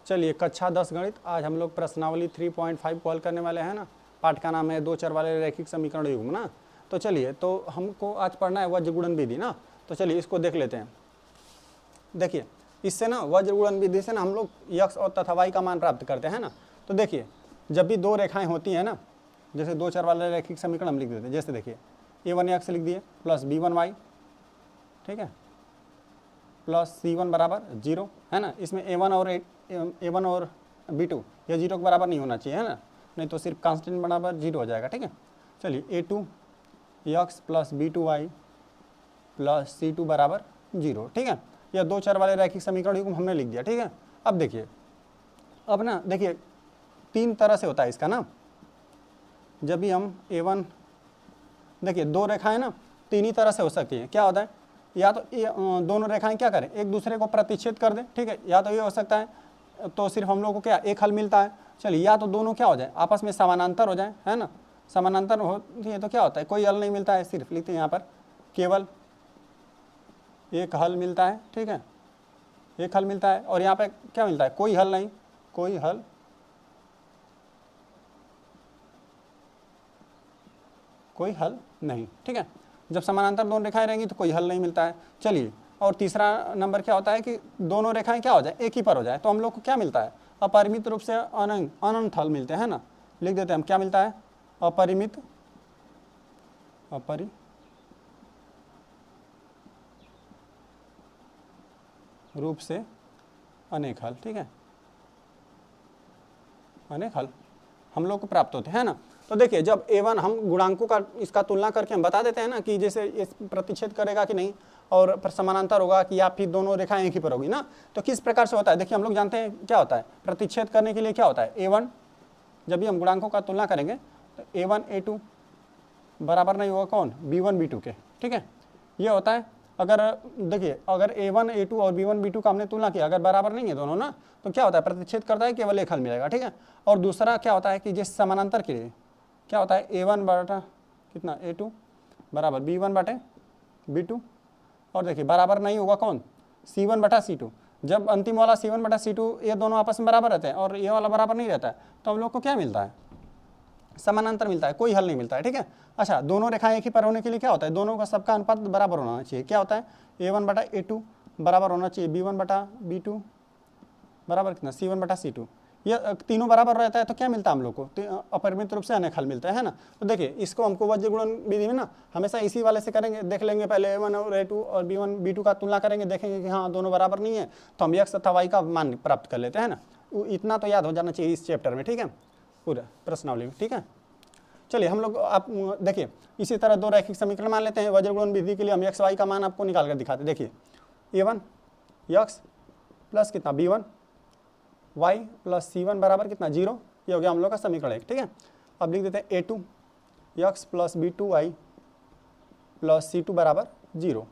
चलिए कक्षा 10 गणित, आज हम लोग प्रश्नावली 3.5 कॉल करने वाले हैं ना। पाठ का नाम है दो चर वाले रैखिक समीकरण युग्म ना। तो चलिए, तो हमको आज पढ़ना है वज्र गुणन विधि ना। तो चलिए इसको देख लेते हैं। देखिए इससे ना वज्र गुणन विधि से ना हम लोग यक्स और तथा वाई का मान प्राप्त करते हैं ना। तो देखिए जब भी दो रेखाएं होती हैं ना, जैसे दो चर वाले रैखिक समीकरण हम लिख देते हैं। जैसे देखिए a1 x लिख दिए प्लस b1 y, ठीक है, प्लस c1 बराबर 0 है ना। इसमें a1 और b2 ये 0 के बराबर नहीं होना चाहिए है ना, नहीं तो सिर्फ कांस्टेंट बराबर 0 हो जाएगा। ठीक है, चलिए a2 x plus b2y plus c2 बराबर 0। ठीक है, यह दो चर वाले रैखिक समीकरण युग्म हमने लिख दिया। ठीक है, अब देखिए, अब ना देखिए तीन तरह से होता है इसका ना। जब भी हम a1, देखिए दो रेखाएं ना तीन ही तरह से हो सकती हैं। क्या होता है, या तो दोनों रेखाएं क्या करें, एक दूसरे को प्रतिच्छेद कर दें। ठीक है, या तो ये हो सकता है तो सिर्फ हम लोगों को क्या एक हल मिलता है। चलिए, या तो दोनों क्या हो जाए, आपस में समानांतर हो जाए, है ना। समानांतर होती है तो क्या होता है, कोई हल नहीं मिलता है, सिर्फ लिखते हैं यहाँ पर केवल एक हल मिलता है। ठीक है, एक हल मिलता है, और यहाँ पे क्या मिलता है, कोई हल नहीं, कोई हल नहीं। ठीक है, जब समानांतर दोनों रेखाएं रहेंगी तो कोई हल नहीं मिलता है। चलिए, और तीसरा नंबर क्या होता है कि दोनों रेखाएं क्या हो जाए, एक ही पर हो जाए, तो हम लोग को क्या मिलता है, अपरिमित रूप से अनंत हल मिलते हैं ना। लिख देते हैं हम, क्या मिलता है, अपरिमित रूप से अनेक हल। ठीक है, अनेक हल हम लोग को प्राप्त होते हैं ना। तो देखिए जब a1 हम गुणांकों का इसका तुलना करके हम बता देते हैं ना कि जैसे ये प्रतिच्छेद करेगा कि नहीं, और समानांतर होगा कि या फिर दोनों रेखाएं एक ही पर होगी ना। तो किस प्रकार से होता है, देखिए हम लोग जानते हैं क्या होता है, प्रतिच्छेद करने के लिए क्या होता है, a1 जब भी हम गुणांकों का तुलना करेंगे तो a1 a2 बराबर नहीं होगा कौन, b1 b2 के। ठीक है, ये होता है। अगर देखिए अगर a1 a2 और b1 b2 का हमने तुलना किया, अगर बराबर नहीं है दोनों ना, तो क्या होता है, प्रतिच्छेद करता है, केवल एक हल मिलेगा। ठीक है, और दूसरा क्या होता है कि जिस समानांतर के लिए क्या होता है, a1 बटा कितना a2 बराबर b1 बटे b2, और देखिए बराबर नहीं होगा कौन, c1 बटा c2। जब अंतिम वाला c1 बटा c2 ये दोनों आपस में बराबर रहते हैं और ये वाला बराबर नहीं रहता है, तो हम लोग को क्या मिलता है, समानांतर मिलता है, कोई हल नहीं मिलता है। ठीक है, अच्छा, दोनों रेखाएं एक ही पर होने के लिए क्या होता है, दोनों का सबका अनुपात बराबर होना चाहिए। क्या होता है, a1 बटा a2 बराबर होना चाहिए b1 बटा b2 बराबर कितना, c1 बटा c2। ये तीनों बराबर रहता है तो क्या मिलता है हम लोग को, अपरिमित रूप से अनेक हल मिलता है ना। तो देखिए इसको हमको वज्र गुणन विधि में ना हमेशा इसी वाले से करेंगे। देख लेंगे पहले a1 और a2 और b1 b2 का तुलना करेंगे, देखेंगे कि हाँ दोनों बराबर नहीं है, तो हम x तथा y का मान प्राप्त कर लेते हैं ना। इतना तो याद हो जाना चाहिए इस चैप्टर में। ठीक है, पूरा प्रश्नावली में। ठीक है, चलिए हम लोग, आप देखिए इसी तरह दो रैखिक समीकरण मान लेते हैं। वज्र गुणन विधि के लिए हम x y का मान आपको निकाल कर दिखाते हैं। देखिए a1 x प्लस कितना b1 y प्लस c1 बराबर कितना 0, ये हो गया हम लोग का समीकरण 1। ठीक है, अब लिख देते हैं a2 x plus b2y plus c2 बराबर 0,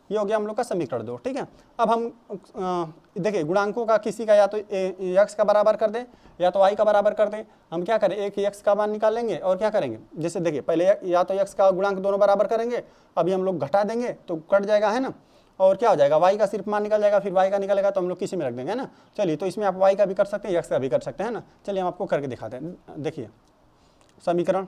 ये हो गया हम लोग का समीकरण 2। ठीक है, अब हम देखिए गुणांकों का किसी का या तो x का बराबर कर दें या तो y का बराबर कर दें। हम क्या करें, एक x का मान निकाल लेंगे और क्या करेंगे, जैसे देखिए पहले या तो x का गुणांक दोनों बराबर करेंगे, अभी हम लोग घटा देंगे तो कट जाएगा, है ना, और क्या हो जाएगा, y का सिर्फ मान निकल जाएगा, फिर y का निकलेगा तो हम लोग किसी में रख देंगे, है ना। चलिए, तो इसमें आप y का भी कर सकते हैं, x का भी कर सकते हैं ना। चलिए हम आपको करके दिखाते हैं। देखिए समीकरण,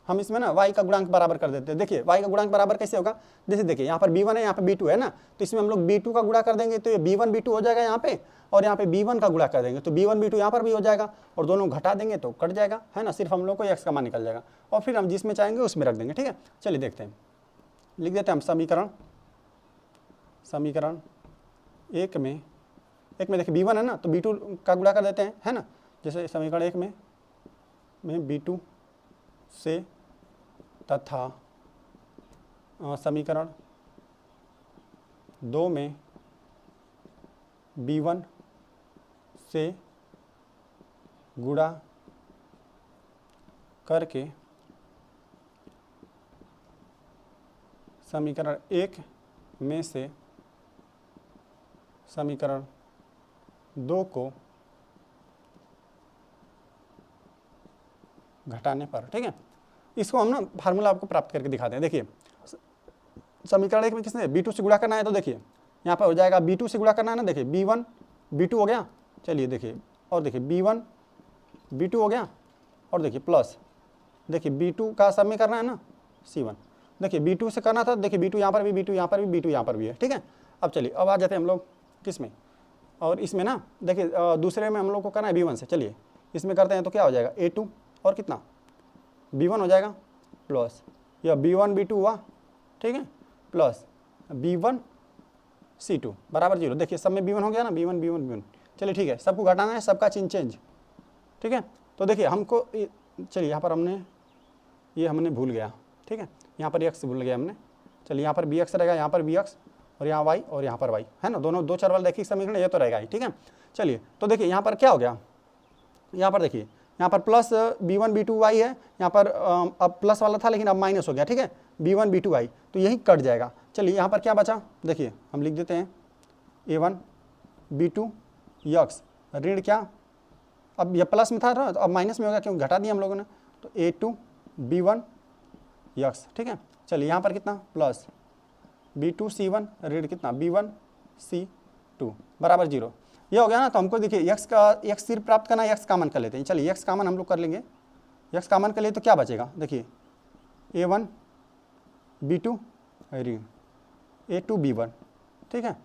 हम इसमें ना y का गुणांक बराबर कर देते हैं। देखिए y का गुणांक बराबर कैसे होगा, जैसे देखिए यहाँ पर b1 है, यहाँ पे b2 है ना, तो इसमें हम लोग b2 का गुणा कर देंगे तो ये b1 b2 हो जाएगा यहाँ पे, और यहाँ पे b1 का गुणा कर देंगे तो b1 b2 यहाँ पर भी हो जाएगा, और दोनों घटा देंगे तो कट जाएगा, है ना, सिर्फ हम लोग को x का मान निकल जाएगा, और फिर हम जिसमें चाहेंगे उसमें रख देंगे। ठीक है, चलिए देखते हैं, लिख देते हैं हम समीकरण एक में देखिए b1 है ना, तो b2 का गुणा कर देते हैं, है ना। जैसे समीकरण 1 में b2 से तथा समीकरण 2 में b1 से गुणा करके समीकरण 1 में से समीकरण 2 को घटाने पर। ठीक है, इसको हम ना फार्मूला आपको प्राप्त करके दिखाते हैं। देखिए समीकरण 1 में किसने b2 से गुणा करना है, तो देखिए यहाँ पर हो जाएगा b2 से गुणा करना है ना, देखिए b1 b2 हो गया। चलिए देखिए, और देखिए B1 B2 हो गया, और देखिए प्लस, देखिए B2 का सब में करना है ना C1, देखिए B2 से करना था, देखिए B2 यहाँ पर भी, B2 यहाँ पर भी, B2 यहाँ पर भी है, ठीक है। अब चलिए अब आ जाते हैं हम लोग किस में, और इसमें ना देखिए दूसरे में हम लोग को करना है B1 से, चलिए इसमें करते हैं तो क्या हो जाएगा A2 और कितना B1 हो जाएगा प्लस, या B1 B2 हुआ, ठीक है, प्लस B1 C2 बराबर 0। देखिए सब में B1 हो गया ना, B1 B1 B1, चलिए ठीक है, सबको घटाना है, सबका चिन्ह चेंज, ठीक है। तो देखिए हमको चलिए यहाँ पर हमने भूल गया, ठीक है, यहाँ पर x भूल गया हमने, चलिए यहाँ पर bx रहेगा, यहाँ पर bx और यहाँ y और यहाँ पर y है ना, दोनों दो चर वाले देखिए समीकरण ये तो रहेगा ही, ठीक है। चलिए तो देखिए यहाँ पर क्या हो गया, यहाँ पर देखिए यहाँ पर प्लस B1 B2 y है, यहाँ पर अब प्लस वाला था लेकिन अब माइनस हो गया, ठीक है, B1 B2 y, तो यही कट जाएगा। चलिए यहाँ पर क्या बचा, देखिए हम लिख देते हैं A1 B2 x ऋण क्या, अब यह प्लस में था तो अब माइनस में हो गया क्योंकि घटा दिया हम लोगों ने, तो A2 B1 x, ठीक है। चलिए यहाँ पर कितना प्लस B2 C1 ऋण कितना B1 C2 बराबर 0, ये हो गया ना। तो हमको देखिए x सिर्फ प्राप्त करना है, x कामन कर लेते हैं, चलिए x कामन हम लोग कर लेंगे, x कामन कर लिए तो क्या बचेगा, देखिए A1 B2 ऋण A2 B1, ठीक है,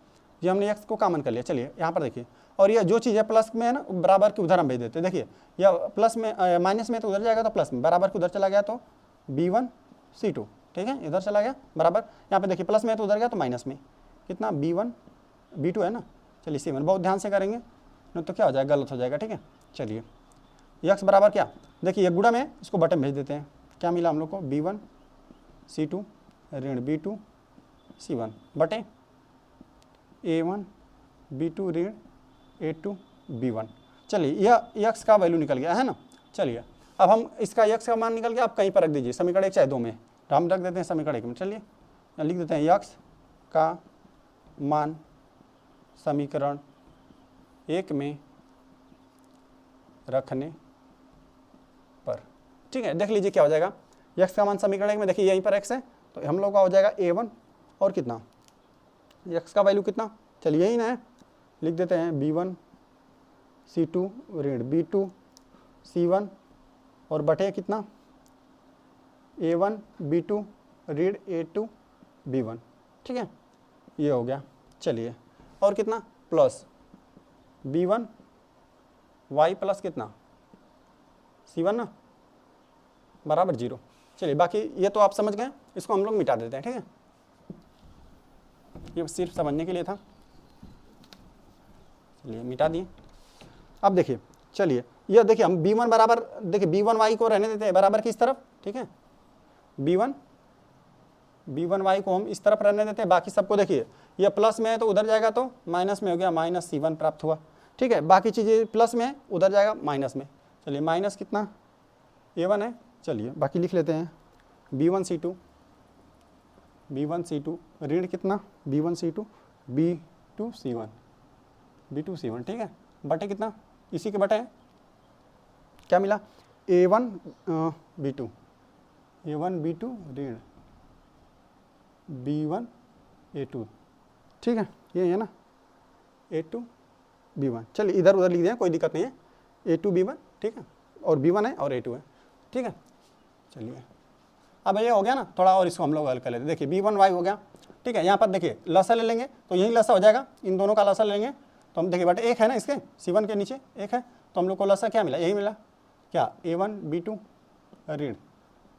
ये हमने x को कामन कर लिया। चलिए यहाँ पर देखिए, और ये जो चीज़ है प्लस में है ना बराबर के उधर हम भेज देते हैं, देखिए या प्लस में माइनस में तो उधर जाएगा तो प्लस में, बराबर के उधर चला गया तो B1 C2, ठीक है, इधर चला गया बराबर, यहाँ पे देखिए प्लस में है तो उधर गया तो माइनस में, कितना B1 B2 है ना, चलिए C1, बहुत ध्यान से करेंगे नहीं तो क्या हो जाएगा, गलत हो जाएगा, ठीक है। चलिए x बराबर क्या, देखिए ये गुणा में इसको बटन भेज देते हैं, क्या मिला हम लोग को B1 C2 ऋण B2 C1 बटे A1 B2 ऋण A2 B1। चलिए यह x का वैल्यू निकल गया है ना। चलिए अब हम इसका x का मान निकल गया, आप कहीं पर रख दीजिए, समीकरण 1 चाहे 2 में, तो हम रख देते हैं समीकरण 1 में। चलिए लिख देते हैं x का मान समीकरण 1 में रखने पर, ठीक है, देख लीजिए क्या हो जाएगा, x का मान समीकरण 1 में देखिए यहीं पर x है तो हम लोग का हो जाएगा A1 और कितना x का वैल्यू कितना, चलिए यही ना है, लिख देते हैं B1 C2 ऋण B2 C1 और बटे कितना A1 B2 ऋण A2 B1, ठीक है, ये हो गया। चलिए और कितना प्लस B1 Y प्लस कितना C1 ना बराबर 0। चलिए बाकी ये तो आप समझ गए, इसको हम लोग मिटा देते हैं, ठीक है, ये सिर्फ समझने के लिए था, चलिए मिटा दिए। अब देखिए चलिए ये देखिए हम B1 बराबर, देखिए B1 Y को रहने देते हैं बराबर की इस तरफ, ठीक है, B1 Y को हम इस तरफ रहने देते हैं, बाकी सबको देखिए ये प्लस में है तो उधर जाएगा तो माइनस में हो गया, माइनस C1 प्राप्त हुआ, ठीक है, बाकी चीज़ें प्लस में है उधर जाएगा माइनस में। चलिए माइनस कितना A1 है, चलिए बाकी लिख लेते हैं B1 C2 ऋण कितना B1 C2 B2 C1, ठीक है, बटे कितना इसी के बटे है, क्या मिला A1 B2 ऋण B1 A2, ठीक है, ये है ना A2 B1। चलिए इधर उधर लिख दें कोई दिक्कत नहीं है, A2 B1, ठीक है, और B1 है और A2 है, ठीक है। चलिए अब ये हो गया ना, थोड़ा और इसको हम लोग हल कर लेते हैं। देखिए B1 Y हो गया, ठीक है, यहाँ पर देखिए लसा ले लेंगे तो यही लसा हो जाएगा, इन दोनों का लसा लेंगे तो हम देखिए बटे 1 है ना, इसके C1 के नीचे 1 है तो हम लोग को लसा क्या मिला, यही मिला क्या A1 B2 ऋण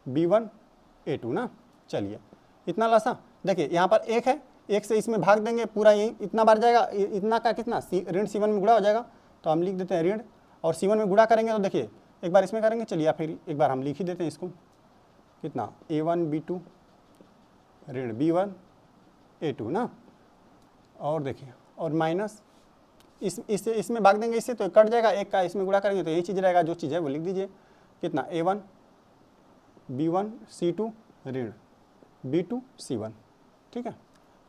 B1 A2 ना। चलिए इतना लसा देखिए यहाँ पर 1 है, 1 से इसमें भाग देंगे पूरा, यही इतना बार जाएगा, इतना का कितना ऋण C1 में गुणा हो जाएगा तो हम लिख देते हैं ऋण, और C1 में गुणा करेंगे तो देखिए एक बार इसमें करेंगे, चलिए फिर एक बार हम लिख ही देते हैं इसको, कितना A1 B2 ऋण B1 A2 ना, और देखिए और माइनस इसमें भाग देंगे, इससे तो कट जाएगा, 1 का इसमें गुणा करेंगे तो यही चीज़ रहेगा, जो चीज़ है वो लिख दीजिए, कितना A1 B1 C2 ऋण B2 C1, ठीक है,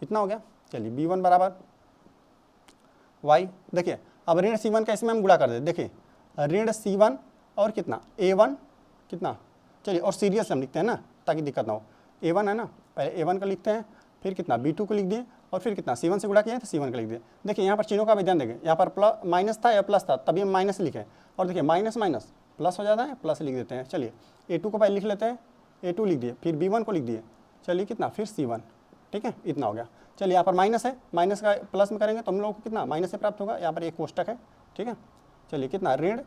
इतना हो गया। चलिए B1 बराबर Y, देखिए अब ऋण C1 का इसमें हम गुणा कर देते, देखिए ऋण C1 और कितना A1 कितना, चलिए और सीरियल से हम लिखते हैं ना ताकि दिक्कत ना हो, A1 है ना, पहले A1 का लिखते हैं, फिर कितना B2 को लिख दिए और फिर कितना C1 से गुणा किया तो C1 का लिख दिया। देखिए यहाँ पर चिन्हों का भी ध्यान देंगे, यहाँ पर माइनस था या प्लस था तभी हम माइनस लिखे, और देखिए माइनस माइनस प्लस हो जाता है, प्लस लिख देते हैं। चलिए A2 को पहले लिख लेते हैं, A2 लिख दिए, फिर B1 को लिख दिए, चलिए कितना फिर C1, ठीक है इतना हो गया। चलिए यहाँ पर माइनस है, माइनस का प्लस में करेंगे तो हम लोग को कितना माइनस से प्राप्त होगा, यहाँ पर एक कोष्टक है, ठीक है। चलिए कितना ऋण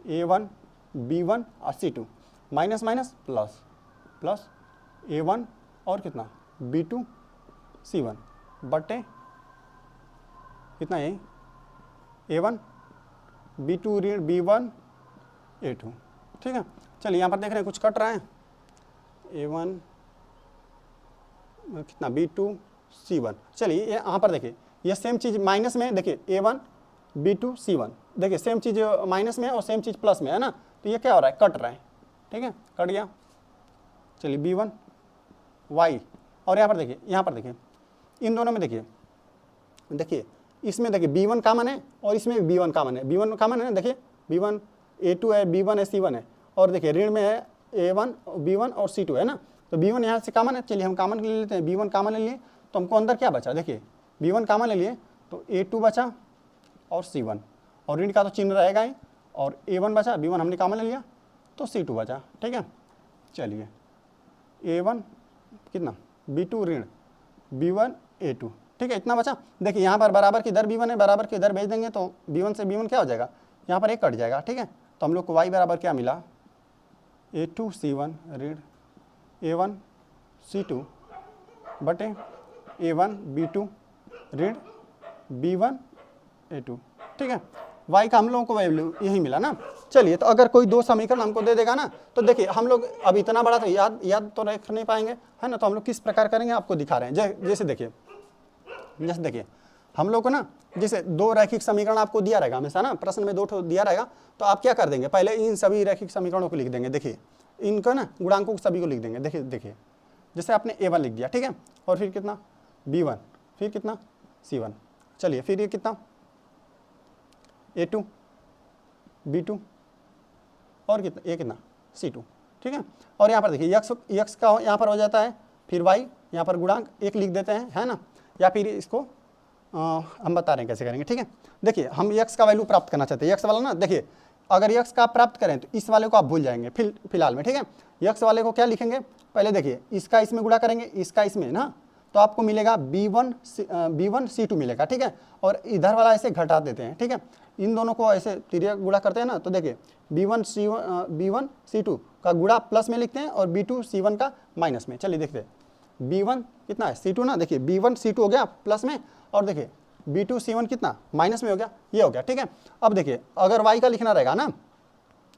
A1 B1 और C2, minus minus plus, plus A1 और कितना B2 C1 बटे कितना यही A1 B2 ऋण B1 A2, ठीक है। चलिए यहाँ पर देख रहे हैं कुछ कट रहा है, A1 कितना B2 C1। चलिए यहाँ पर देखिए ये सेम चीज़ माइनस में, देखिए A1 B2 C1, देखिए सेम चीज़ माइनस में है और सेम चीज़ प्लस में है ना, तो ये क्या हो रहा है कट रहा है, ठीक है कट गया। चलिए B1 Y, और यहाँ पर देखिए, यहाँ पर देखिए इन दोनों में देखिए, देखिए इसमें देखिए B1 कॉमन है और इसमें भी B1 कॉमन है, B1 कॉमन है ना, देखिए B1 A2 है, B1 है, C1 है, और देखिए ऋण में है A1 B1 और C2 है ना, तो B1 यहाँ से कॉमन है। चलिए हम कॉमन ले लेते हैं, B1 कॉमन ले लिए तो हमको अंदर क्या बचा, देखिए B1 कॉमन ले लिए तो A2 बचा और C1, और ऋण का तो चिन्ह रहेगा ही, और A1 बचा, B1 हमने कॉमन ले लिया तो C2 बचा, ठीक है। चलिए A1 कितना B2 ऋण B1 A2, ठीक है इतना बचा। देखिए यहाँ पर बराबर की दर B1 है, बराबर की दर भेज देंगे तो B1 से B1 क्या हो जाएगा, यहाँ पर एक कट जाएगा, ठीक है। तो हम लोग को y बराबर क्या मिला, A2 C1 ऋण A1 C2 बटे A1 B2 ऋण B1 A2, ठीक है। y का हम लोगों को वैल्यू यही मिला ना। चलिए तो अगर कोई दो समीकरण हमको दे देगा ना, तो देखिए हम लोग अब इतना बड़ा तो याद तो रख नहीं पाएंगे, है ना, तो हम लोग किस प्रकार करेंगे आपको दिखा रहे हैं। जैसे देखिए हम लोग को ना, जैसे दो रैखिक समीकरण आपको दिया रहेगा हमेशा ना, प्रश्न में दो ठो दिया रहेगा, तो आप क्या कर देंगे, पहले इन सभी रैखिक समीकरणों को लिख देंगे। देखिए इनको ना गुणांकों को सभी को लिख देंगे। देखिए जैसे आपने A1 लिख दिया, ठीक है, और फिर कितना B1, फिर कितना C1, चलिए फिर ये कितना A2 B2 और कितना ये कितना C2, ठीक है। और यहाँ पर देखिए यक्स का यहाँ पर हो जाता है, फिर y यहाँ पर गुणांक एक लिख देते हैं, है ना, या फिर इसको हम बता रहे हैं कैसे करेंगे, ठीक है। देखिए हम x का वैल्यू प्राप्त करना चाहते हैं, x वाला ना, देखिए अगर x का प्राप्त करें तो इस वाले को आप भूल जाएंगे फिलहाल में, ठीक है। x वाले को क्या लिखेंगे, पहले देखिए इसका इसमें गुणा करेंगे, इसका इसमें ना, तो आपको मिलेगा B1 C2 मिलेगा, ठीक है। और इधर वाला ऐसे घटा देते हैं, ठीक है, इन दोनों को ऐसे तिर्यक गुणा करते हैं ना, तो देखिए B1 C2 का गुणा प्लस में लिखते हैं और B2 C1 का माइनस में। चलिए देखते हैं B1 कितना है C2 ना, देखिए B1 C2 हो गया प्लस में, और देखिए B2 C1 कितना माइनस में हो गया, ये हो गया, ठीक है। अब देखिए अगर y का लिखना रहेगा ना,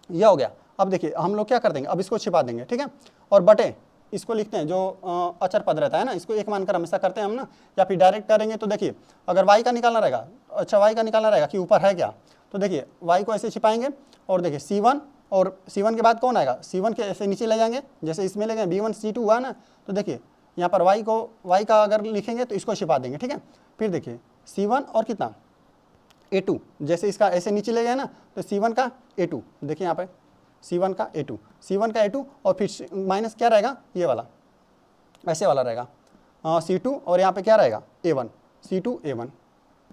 यह हो गया। अब देखिए हम लोग क्या कर देंगे, अब इसको छिपा देंगे, ठीक है, और बटे इसको लिखते हैं, जो अचर पद रहता है ना, इसको एक मानकर हमेशा करते हैं हम ना, या फिर डायरेक्ट करेंगे। तो देखिए अगर y का निकालना रहेगा, अच्छा y का निकालना रहेगा कि ऊपर है क्या, तो देखिए y को ऐसे छिपाएंगे, और देखिए C1, और C1 के बाद कौन आएगा, C1 के ऐसे नीचे ले जाएंगे, जैसे इसमें ले गए B1 C2 हुआ ना, तो देखिए यहाँ पर y का अगर लिखेंगे तो इसको छिपा देंगे, ठीक है। फिर देखिए C1 और कितना A2, जैसे इसका ऐसे नीचे ले गए ना, तो C1 का A2, देखिए यहाँ पे C1 का A2, और फिर माइनस क्या रहेगा, ये वाला ऐसे वाला रहेगा C2, और यहाँ पे क्या रहेगा A1 C2 A1,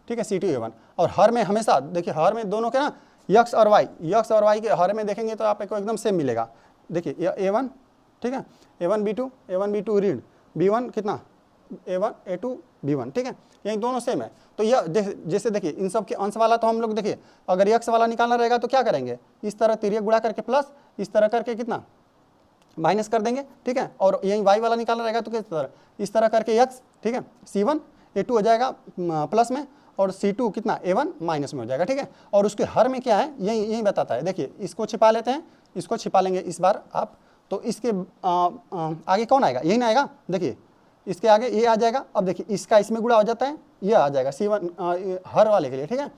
ठीक है, C2 A1। और हर में हमेशा देखिए, हर में दोनों के ना यक्स और वाई के हर में देखेंगे तो आपको एकदम सेम मिलेगा। देखिए A1, ठीक है, A1 B2 ऋण B1 कितना A1 A2 B1, ठीक है, यही दोनों सेम है। तो यह जैसे देखिए इन सब के अंश वाला, तो हम लोग देखिए अगर यक्स वाला निकालना रहेगा तो क्या करेंगे, इस तरह तिर्यक गुणा करके प्लस, इस तरह करके कितना माइनस कर देंगे, ठीक है। और यही y वाला निकालना रहेगा तो किस तरह, इस तरह करके यक्स, ठीक है, C1 A2 हो जाएगा प्लस में, और C2 कितना A1 माइनस में हो जाएगा, ठीक है। और उसके हर में क्या है यही बताता है। देखिए इसको छिपा लेते हैं, इसको छिपा लेंगे इस बार आप, तो इसके आगे कौन आएगा, यही ना आएगा, देखिए इसके आगे ये आ जाएगा। अब देखिए इसका इसमें गुणा हो जाता है, ये आ जाएगा C1 हर वाले के लिए, ठीक है।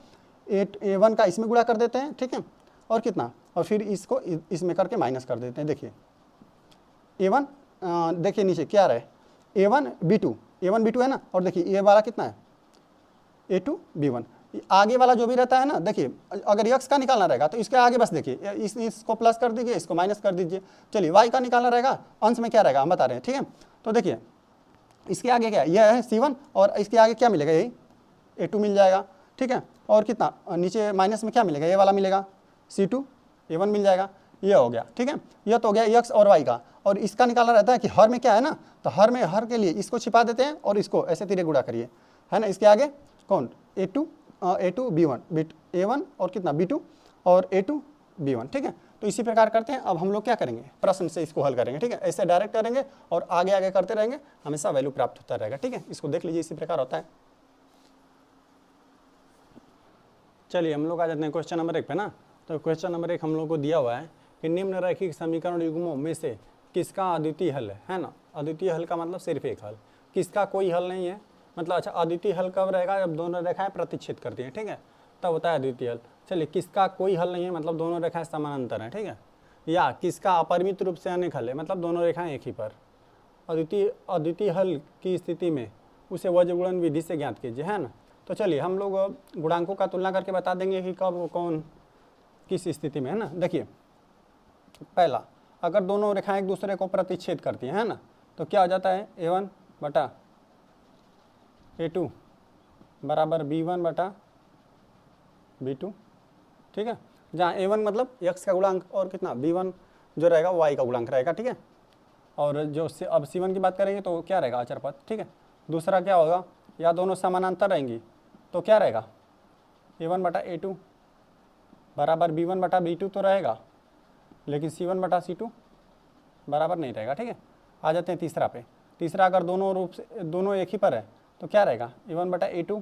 A1 का इसमें गुणा कर देते हैं, ठीक है, और कितना, और फिर इसको इसमें करके माइनस कर देते हैं। देखिए A1 देखिए नीचे क्या रहे, A1 B2 है ना, और देखिए ये वाला कितना है A2 B1। आगे वाला जो भी रहता है ना, देखिए अगर यक्स का निकालना रहेगा तो इसके आगे बस देखिए इसको प्लस कर दीजिए, इसको माइनस कर दीजिए। चलिए y का निकालना रहेगा, अंश में क्या रहेगा हम बता रहे हैं, ठीक है। तो देखिए इसके आगे क्या है, यह है C1 और इसके आगे क्या मिलेगा, यही A2 मिल जाएगा, ठीक है। और कितना नीचे माइनस में क्या मिलेगा, ये वाला मिलेगा C2, A1 मिल जाएगा, ये हो गया, ठीक है। यह तो हो गया x और y का। और इसका निकालना रहता है कि हर में क्या है ना, तो हर में हर के लिए इसको छिपा देते हैं और इसको ऐसे तीरे गुणा करिए, है ना। इसके आगे कौन A2 B1 A1 और कितना B2 और A2 B1, ठीक है। तो इसी प्रकार करते हैं। अब हम लोग क्या करेंगे, प्रश्न से इसको हल करेंगे, ठीक है। ऐसे डायरेक्ट करेंगे और आगे आगे करते रहेंगे, हमेशा वैल्यू प्राप्त होता रहेगा, ठीक है। इसको देख लीजिए, इसी प्रकार होता है। चलिए हम लोग आ जाते हैं क्वेश्चन नंबर 1 पे ना। तो क्वेश्चन नंबर 1 हम लोग को दिया हुआ है कि निम्न रैखिक समीकरण युग्मों में से किसका अद्वितीय हल है ना। अद्वितीय हल का मतलब सिर्फ एक हल, किसका कोई हल नहीं है, मतलब अच्छा अद्वितीय हल कब रहेगा, जब दोनों रेखाएं प्रतिच्छेद करती हैं, ठीक है, तब होता है अद्वितीय हल। चलिए किसका कोई हल नहीं है, मतलब दोनों रेखाएं समानांतर हैं, ठीक है। या किसका अपरिमित रूप से अनेक हल है, मतलब दोनों रेखाएं एक ही पर। अद्वितीय हल की स्थिति में उसे वज्रगुणन विधि से ज्ञात कीजिए, है ना। तो चलिए हम लोग गुणांकों का तुलना करके बता देंगे कि कब कौन किस स्थिति में, है ना। देखिए पहला, अगर दोनों रेखाएं एक दूसरे को प्रतिच्छेद करती हैं, है ना, तो क्या हो जाता है A1 बटा A2 बराबर B1 बटा B2, ठीक है। जहाँ A1 मतलब x का गुणांक और कितना B1 जो रहेगा y का गुणांक रहेगा, ठीक है। और जो अब C1 की बात करेंगे तो क्या रहेगा, अचर पद, ठीक है। दूसरा क्या होगा, या दोनों समानांतर रहेंगी तो क्या रहेगा A1 बटा A2 बराबर B1 बटा B2 तो रहेगा, लेकिन C1 बटा C2 बराबर नहीं रहेगा, ठीक है। आ जाते हैं तीसरा पे। तीसरा, अगर दोनों रूप से दोनों एक ही पर है तो क्या रहेगा A1 बटा A2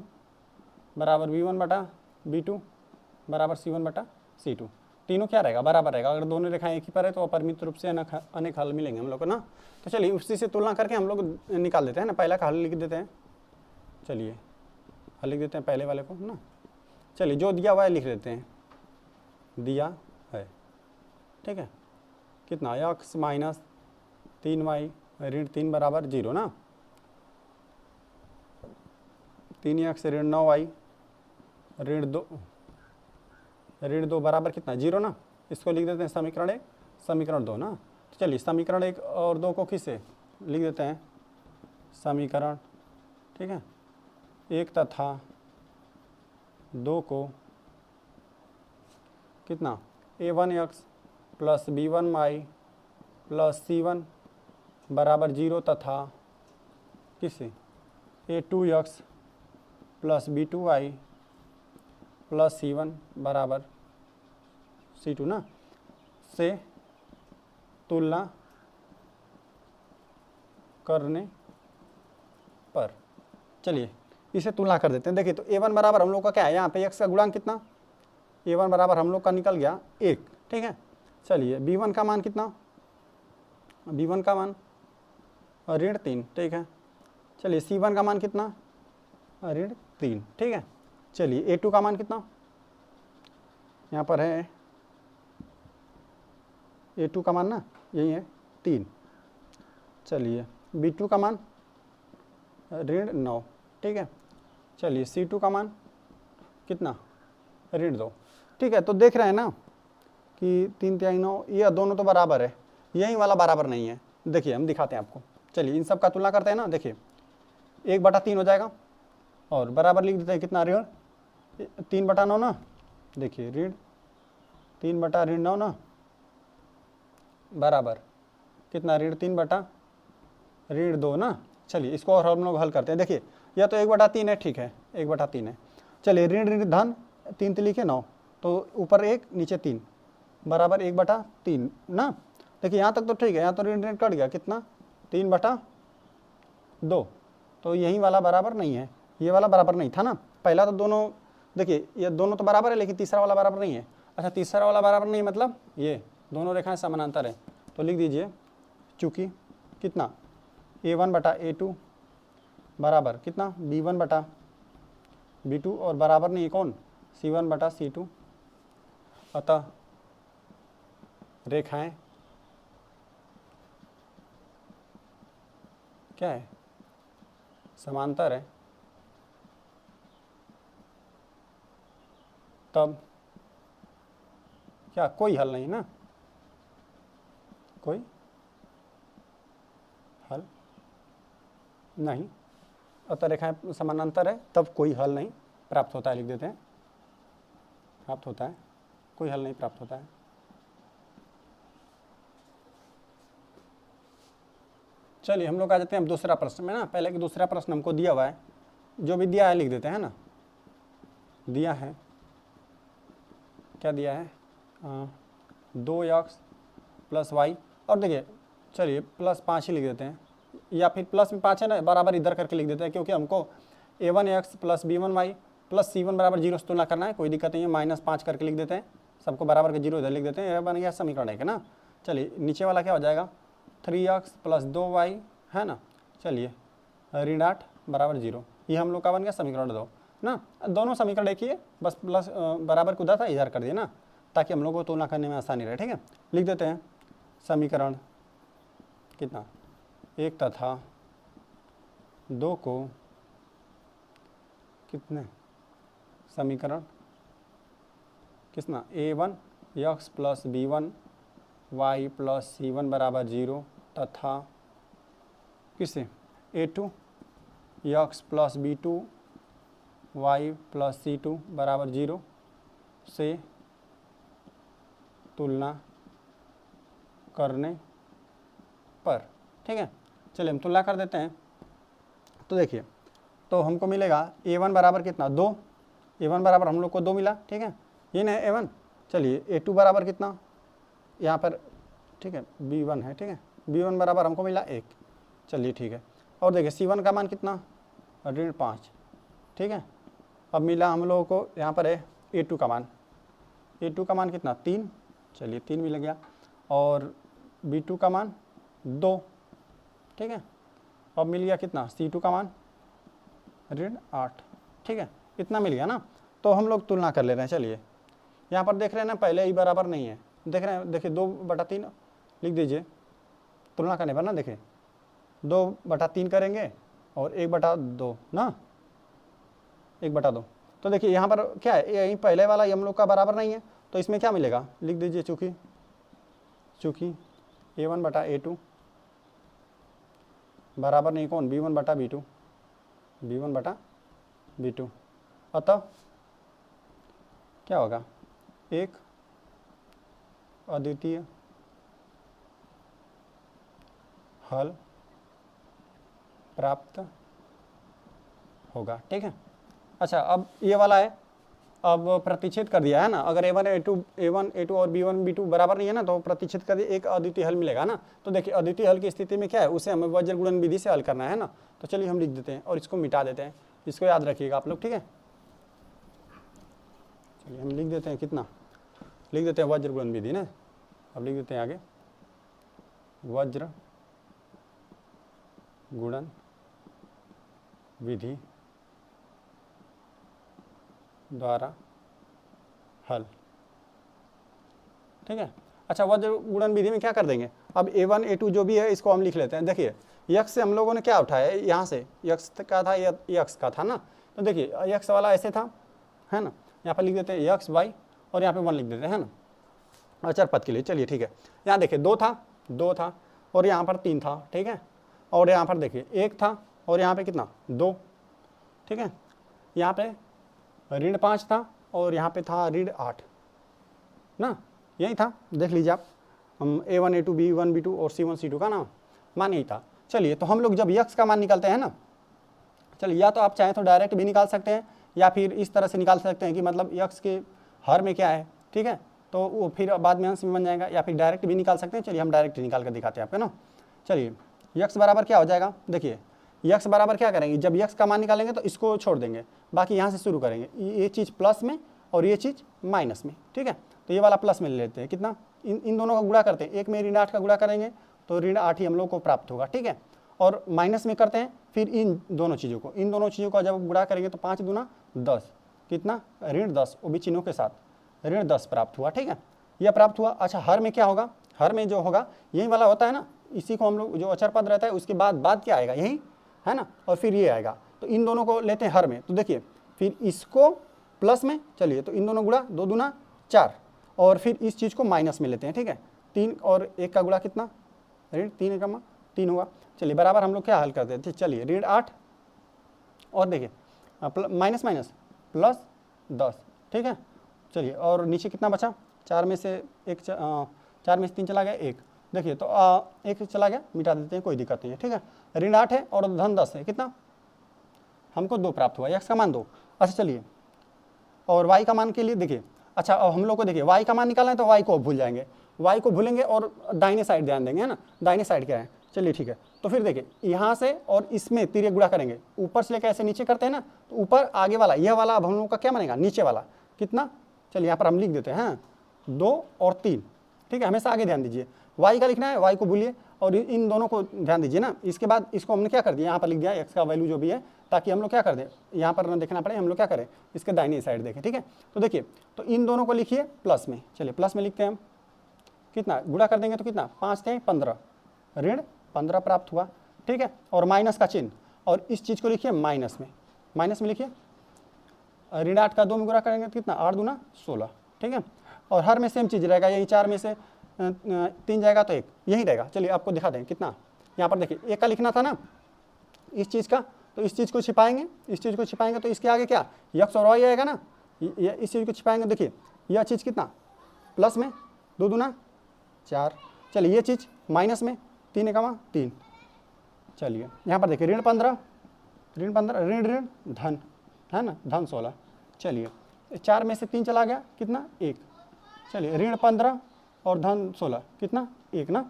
बराबर B1 बटा B2 बराबर C1 बटा C2। तीनों क्या रहेगा, बराबर रहेगा। अगर दोनों रेखाएं एक ही पर है तो अपरिमित रूप से अनेक हल मिलेंगे हम लोग को ना। तो चलिए उसी से तुलना करके हम लोग निकाल देते हैं ना। पहला का हल लिख देते हैं, चलिए हल लिख देते हैं पहले वाले को ना। चलिए जो दिया हुआ है लिख देते हैं, दिया है, ठीक है। कितना x माइनस 3y ऋण 3 बराबर 0 ना। 3x ऋण 9y ऋण 2 बराबर कितना 0 ना। इसको लिख देते हैं समीकरण 1 समीकरण 2 ना। तो चलिए समीकरण 1 और 2 को किससे लिख देते हैं, समीकरण, ठीक है, 1 तथा 2 को कितना A1x plus B1y plus C1 बराबर 0 तथा किससे A2x plus B2y plus C1 बराबर C2 ना से तुलना करने पर। चलिए इसे तुलना कर देते हैं। देखिए तो A1 बराबर हम लोग का क्या है, यहाँ पे x का गुणांक कितना, A1 बराबर हम लोग का निकल गया 1, ठीक है। चलिए B1 का मान कितना, B1 का मान ऋण 3, ठीक है। चलिए C1 का मान कितना, ऋण 3, ठीक है। चलिए A2 का मान कितना, यहाँ पर है A2 का मान ना, यही है 3। चलिए B2 का मान ऋण 9, ठीक है। चलिए C2 का मान कितना, ऋण 2, ठीक है। तो देख रहे हैं ना कि 3 3 9, ये दोनों तो बराबर है, यही वाला बराबर नहीं है। देखिए हम दिखाते हैं आपको। चलिए इन सब का तुलना करते हैं ना। देखिए 1/3 हो जाएगा और बराबर लिख देते हैं कितना, ऋण 3/9 ना। देखिए ऋण 3/9 ना बराबर कितना, ऋण 3/2 ना। चलिए इसको और हम लोग हल करते हैं। देखिए यह तो 1/3 है, ठीक है, 1/3 है। चलिए ऋण ऋण धन 3 लिखे 9, तो ऊपर 1 नीचे 3 बराबर 1/3 ना। देखिए यहाँ तक तो ठीक है, यहाँ तो ऋण ऋण कट गया, कितना 3/2। तो यही वाला बराबर नहीं है, ये वाला बराबर नहीं था ना। पहला तो दोनों, देखिए ये दोनों तो बराबर है, लेकिन तीसरा वाला बराबर नहीं है। अच्छा तीसरा वाला बराबर नहीं मतलब ये दोनों रेखाएं समानांतर है। तो लिख दीजिए चूँकि कितना A1 बटा A2 बराबर कितना B1 बटा B2 और बराबर नहीं कौन C1 बटा C2, अतः रेखाएं क्या है, समांतर है। तब क्या कोई हल नहीं ना, कोई हल नहीं, अतः रेखाएं समानांतर है तब कोई हल नहीं प्राप्त होता है, लिख देते हैं प्राप्त होता है, कोई हल नहीं प्राप्त होता है। चलिए हम लोग आ जाते हैं अब दूसरा प्रश्न में ना। पहले कि दूसरा प्रश्न हमको दिया हुआ है, जो भी दिया है लिख देते हैं ना। दिया है, क्या दिया है, 2x प्लस वाई, और देखिए चलिए प्लस 5 ही लिख देते हैं, या फिर प्लस में 5 है ना, बराबर इधर करके लिख देते हैं, क्योंकि हमको a1x plus b1y plus c1 बराबर 0 से तुलना करना है। कोई दिक्कत नहीं है, -5 करके लिख देते हैं, सबको बराबर के 0 इधर लिख देते हैं। यह बन गया समीकरण एक है ना। चलिए नीचे वाला क्या हो जाएगा, 3x प्लस 2y है ना। चलिए ऋण 8 बराबर 0, ये हम लोग का बन गया समीकरण 2 ना। दोनों समीकरण देखिए, बस प्लस बराबर को उधर था इधर कर दिए ना, ताकि हम लोग को तुलना करने में आसानी रहे। ठीक है, लिख देते हैं समीकरण कितना 1 तथा 2 को कितने समीकरण कितना a1x plus b1y plus c1 बराबर 0 तथा किसे a2x plus b2y plus c2 बराबर 0 से तुलना करने पर। ठीक है, चलिए हम तुलना कर देते हैं। तो देखिए, तो हमको मिलेगा a1 बराबर कितना 2, a1 बराबर हम लोग को 2 मिला। ठीक है, ये ना a1। चलिए a2 बराबर कितना यहाँ पर, ठीक है b1 है। ठीक है, b1 बराबर हमको मिला 1। चलिए ठीक है, और देखिए c1 का मान कितना ऋण 5। ठीक है, अब मिला हम लोगों को यहाँ पर है a2 का मान, a2 का मान कितना 3। चलिए 3 मिल गया, और b2 का मान 2। ठीक है, अब मिल गया कितना c2 का मान ऋण 8। ठीक है, इतना मिल गया ना। तो हम लोग तुलना कर ले रहे हैं। चलिए यहाँ पर देख रहे हैं ना, पहले ही बराबर नहीं है, देख रहे हैं, देखिए 2/3 लिख दीजिए तुलना करने पर ना। देखिए 2/3 करेंगे और 1/2 ना, 1/2। तो देखिए यहाँ पर क्या है, यही पहले वाला हम लोग का बराबर नहीं है, तो इसमें क्या मिलेगा लिख दीजिए, चूँकि a1/a2 बराबर नहीं कौन b1/b2, b1/b2, अतः क्या होगा, एक अद्वितीय हल प्राप्त होगा। ठीक है, अच्छा अब ये वाला है, अब प्रतिच्छेद कर दिया है ना। अगर a1 a2 और b1 b2 बराबर नहीं है ना, तो प्रतिच्छेद कर दिया, एक अद्वितीय हल मिलेगा ना। तो देखिए अद्वितीय हल की स्थिति में क्या है, उसे हमें वज्र गुणन विधि से हल करना है ना। तो चलिए हम लिख देते हैं और इसको मिटा देते हैं, इसको याद रखिएगा आप लोग। ठीक है, चलिए हम लिख देते हैं कितना, लिख देते हैं वज्र गुणन विधि ना। अब लिख देते हैं आगे वज्र गुणन विधि द्वारा हल। ठीक है, अच्छा वज्र गुणन विधि में क्या कर देंगे, अब a1 a2 जो भी है इसको हम लिख लेते हैं। देखिए x से हम लोगों ने क्या उठाया है, यहाँ से x का था, x का था ना। तो देखिए x वाला ऐसे था है ना, यहाँ पर लिख देते हैं x y और यहाँ पे 1 लिख देते हैं, है ना, अचर पद के लिए। चलिए ठीक है, यहाँ देखिए 2 था और यहाँ पर 3 था। ठीक है, और यहाँ पर देखिए 1 था और यहाँ पे कितना 2। ठीक है, यहाँ पे ऋण 5 था और यहाँ पे था ऋण 8 ना, यही था, देख लीजिए आप। हम a1 a2 b1 b2 और c1 c2 का ना मान यही था। चलिए तो हम लोग जब x का मान निकालते हैं ना, चलिए या तो आप चाहें तो डायरेक्ट भी निकाल सकते हैं, या फिर इस तरह से निकाल सकते हैं कि मतलब x के हर में क्या है। ठीक है, तो वो फिर बाद में अंश में बन जाएगा, या फिर डायरेक्ट भी निकाल सकते हैं। चलिए हम डायरेक्ट निकाल कर दिखाते हैं आपको ना। चलिए x बराबर क्या हो जाएगा, देखिए x बराबर क्या करेंगे, जब x का मान निकालेंगे तो इसको छोड़ देंगे, बाकी यहाँ से शुरू करेंगे, ये चीज़ प्लस में और ये चीज़ माइनस में। ठीक है, तो ये वाला प्लस में ले लेते हैं, कितना इन दोनों का गुणा करते हैं, एक में ऋण 8 का गुणा करेंगे तो ऋण 8 ही हम लोग को प्राप्त होगा। ठीक है, और माइनस में करते हैं फिर इन दोनों चीज़ों को जब गुणा करेंगे तो 5 दूना 10, कितना ऋण 10, वो भी चिन्हों के साथ ऋण 10 प्राप्त हुआ। ठीक है, यह प्राप्त हुआ। अच्छा हर में क्या होगा, हर में जो होगा यही वाला होता है ना, इसी को हम लोग जो अचर पद रहता है उसके बाद क्या आएगा, यही है ना, और फिर ये आएगा। तो इन दोनों को लेते हैं हर में, तो देखिए फिर इसको प्लस में, चलिए तो इन दोनों गुणा 2 दूना 4, और फिर इस चीज़ को माइनस में लेते हैं। ठीक है, 3 और 1 का गुणा कितना ऋण 3 का 3 हुआ। चलिए बराबर हम लोग क्या हल करते थे, चलिए ऋण 8 और देखिए माइनस माइनस प्लस 10, ठीक है। चलिए और नीचे कितना बचा, 4 में से 4 में से 3 चला गया 1, देखिए तो 1 चला गया, मिटा देते हैं, कोई दिक्कत नहीं है, ठीक है। ऋण 8 है और धन 10 है, कितना हमको 2 प्राप्त हुआ, x का मान 2। अच्छा चलिए और y का मान के लिए देखिए, अच्छा अब हम लोग को देखिए y का मान निकालना है तो y को भूल जाएंगे, y को भूलेंगे और दाहिने साइड ध्यान देंगे, है ना, दाहिने साइड क्या है, चलिए ठीक है। तो फिर देखिए यहाँ से और इसमें तिर्यक गुणा करेंगे, ऊपर से लेकर ऐसे नीचे करते हैं ना, तो ऊपर आगे वाला यह वाला अब हम लोग का क्या बनेगा, नीचे वाला कितना, चलिए यहाँ पर हम लिख देते हैं 2 और 3, ठीक है। हमेशा आगे ध्यान दीजिए, y का लिखना है, y को भूलिए और इन दोनों को ध्यान दीजिए ना। इसके बाद इसको हमने क्या कर दिया, यहाँ पर लिख दिया x का वैल्यू जो भी है, ताकि हम लोग क्या कर दें, यहाँ पर ना देखना पड़े, हम लोग क्या करें, इसके दाहिनी साइड देखें, ठीक है। तो देखिए तो इन दोनों को लिखिए प्लस में, चलिए प्लस में लिखते हैं हम, कितना गुणा कर देंगे तो कितना 5 थे 15, ऋण 15 प्राप्त हुआ, ठीक है। और माइनस का चिन्ह, और इस चीज़ को लिखिए माइनस में लिखिए, ऋण 8 का 2 में गुणा करेंगे तो कितना 8 दूना 16, ठीक है। और हर में सेम चीज़ रहेगा, यही 4 में से 3 जाएगा तो 1 यही रहेगा। चलिए आपको दिखा दें कितना, यहाँ पर देखिए 1 का लिखना था ना इस चीज़ का, तो इस चीज़ को छिपाएंगे, तो इसके आगे क्या यक्स और वाई आएगा ना, इस चीज़ को छिपाएंगे, देखिए यह चीज़ कितना प्लस में 2 दूना 4, चलिए ये चीज़ माइनस में 3 एकमा 3, चलिए यहाँ पर देखिए ऋण 15 ऋण धन, है ना, धन 16, चलिए 4 में से 3 चला गया, कितना 1, चलिए ऋण 15 और धन 16 कितना 1 ना,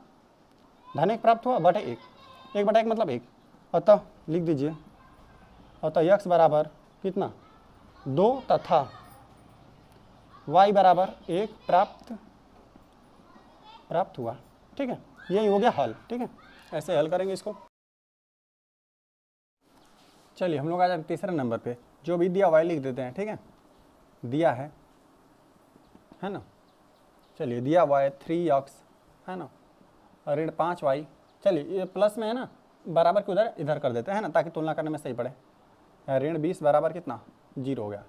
धन 1 प्राप्त हुआ बटे 1 बटा 1 मतलब 1, अतः लिख दीजिए, अतः x बराबर कितना 2 तथा y बराबर 1 प्राप्त हुआ, ठीक है। यही हो गया हल, ठीक है, ऐसे हल करेंगे इसको। चलिए हम लोग आ जाते तीसरे नंबर पे, जो भी दिया y लिख देते हैं, ठीक है, दिया है ना, चलिए दिया y 3x है ना, ऋण 5y, चलिए ये प्लस में है ना, बराबर के उधर इधर कर देते हैं ना, ताकि तुलना करने में सही पड़े। ऋण 20 बराबर कितना 0 हो गया,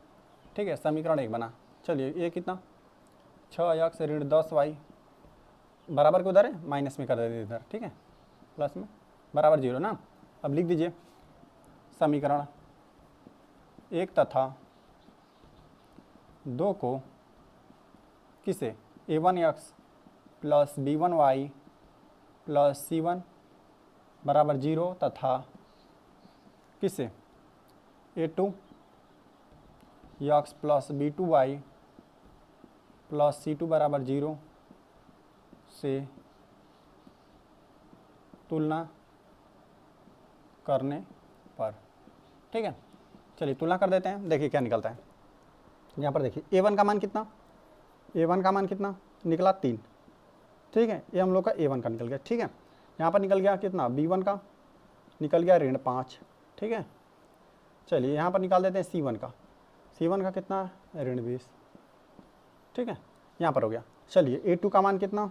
ठीक है, समीकरण 1 बना। चलिए ये कितना 6x ऋण 10y, बराबर के उधर है माइनस में कर देते इधर, ठीक है, प्लस में बराबर 0 ना। अब लिख दीजिए समीकरण 1 तथा 2 को किसे a1x plus b1y plus c1 बराबर 0 तथा किसे a2 x plus b2y plus c2 बराबर 0 से तुलना करने पर, ठीक है। चलिए तुलना कर देते हैं, देखिए क्या निकलता है। यहाँ पर देखिए a1 का मान कितना निकला 3, ठीक है, ये हम लोग का a1 का निकल गया, ठीक है। यहाँ पर निकल गया कितना b1 का, निकल गया ऋण 5, ठीक है। चलिए यहाँ पर निकाल देते हैं c1 का कितना ऋण 20, ठीक है, यहाँ पर हो गया। चलिए a2 का मान कितना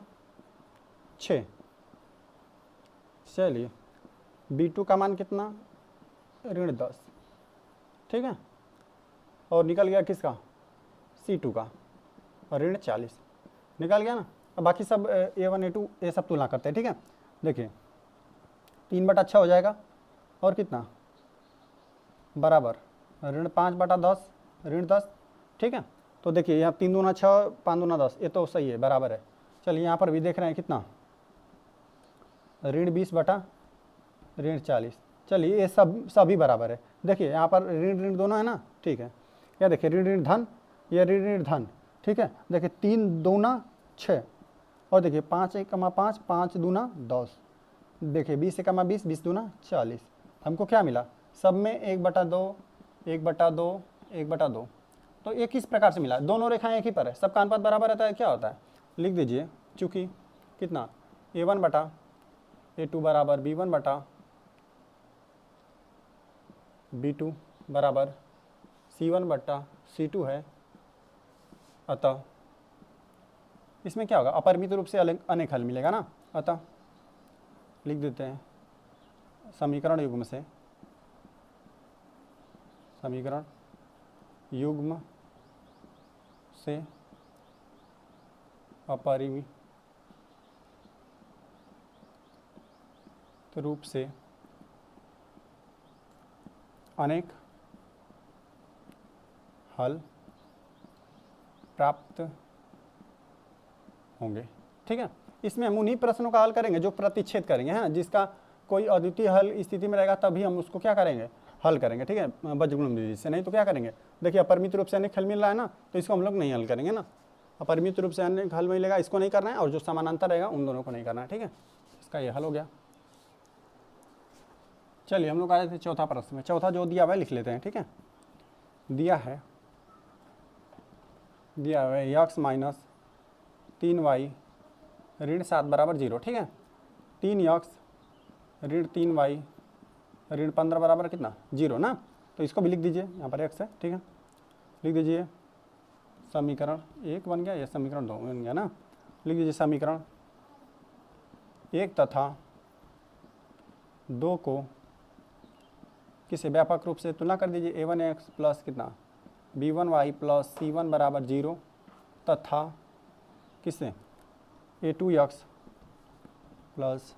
6, चलिए b2 का मान कितना ऋण 10, ठीक है, और निकल गया किसका c2 का ऋण 40 निकल गया ना। अब बाकी सब a1 a2 ये सब तुलना करते हैं, ठीक है। देखिए 3/6 हो जाएगा और कितना बराबर ऋण 5/10 ऋण 10, ठीक है। तो देखिए यहाँ 3 दूना 6 5 दूना 10, ये तो सही है, बराबर है। चलिए यहाँ पर भी देख रहे हैं कितना ऋण 20 बटा ऋण 40, चलिए ये सभी बराबर है। देखिए यहाँ पर ऋण दोनों है ना, ठीक है। या देखिए ऋण धन, ये ऋण धन, ठीक है। देखिए 3 दूना 6 और देखिए 5 एकमा 5 5 दूना 10, देखिए 20 एकमा 20 20 दूना 40, हमको क्या मिला सब में 1/2 1/2 1/2। तो ये किस प्रकार से मिला, दोनों रेखाएं एक ही पर है, सबका अनुपात बराबर रहता है, क्या होता है लिख दीजिए, चूँकि कितना a1 बटा a2 बराबर b1 बटा b2 बराबर c1 बटा c2 है, अतः इसमें क्या होगा अपरिमित रूप से अनेक हल मिलेगा ना। अतः लिख देते हैं समीकरण युग्म से रूप से अनेक हल प्राप्त होंगे। ठीक है, इसमें हम उन्हीं प्रश्नों का हल करेंगे जो प्रतिच्छेद करेंगे, है ना, जिसका कोई अद्वितीय हल स्थिति में रहेगा तभी हम उसको क्या करेंगे, हल करेंगे। ठीक है, बीजगुणन विधि से, नहीं तो क्या करेंगे, देखिए अपरिमित रूप से अनेक हल मिल रहा है ना, तो इसको हम लोग नहीं हल करेंगे ना, अपरिमित रूप से अनेक हल मिलेगा इसको नहीं करना है, और जो समानांतर रहेगा उन दोनों को नहीं करना है। ठीक है, इसका ये हल हो गया। चलिए हम लोग आ रहे थे चौथा प्रश्न में। चौथा जो दिया हुआ है लिख लेते हैं। ठीक है, दिया हुआ है x माइनस 3y ऋण 7 बराबर 0। ठीक है, 3x ऋण 3y ऋण 15 बराबर कितना, 0 ना, तो इसको भी लिख दीजिए, यहाँ पर x है। ठीक है, लिख दीजिए समीकरण 1 बन गया, या समीकरण 2 बन गया ना, लिख दीजिए समीकरण 1 तथा 2 को किसे व्यापक रूप से तुलना कर दीजिए, a1x प्लस कितना b1y प्लस c1 बराबर 0 तथा किससे a2x plus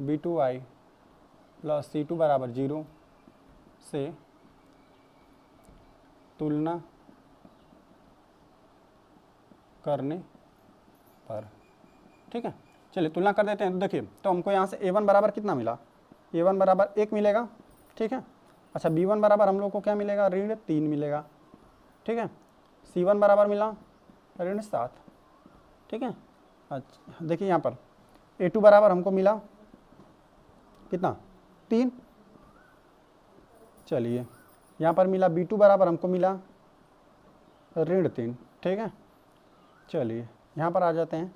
b2y plus c2 बराबर 0 से तुलना करने पर। ठीक है, चलिए तुलना कर देते हैं। तो देखिए, तो हमको यहाँ से a1 बराबर कितना मिला, a1 बराबर 1 मिलेगा। ठीक है, अच्छा b1 बराबर हम लोग को क्या मिलेगा, ऋण 3 मिलेगा। ठीक है, c1 बराबर मिला ऋण 7। ठीक है, अच्छा देखिए यहाँ पर a2 बराबर हमको मिला कितना, 3। चलिए यहाँ पर मिला b2 बराबर हमको मिला ऋण 3। ठीक है, चलिए यहाँ पर आ जाते हैं,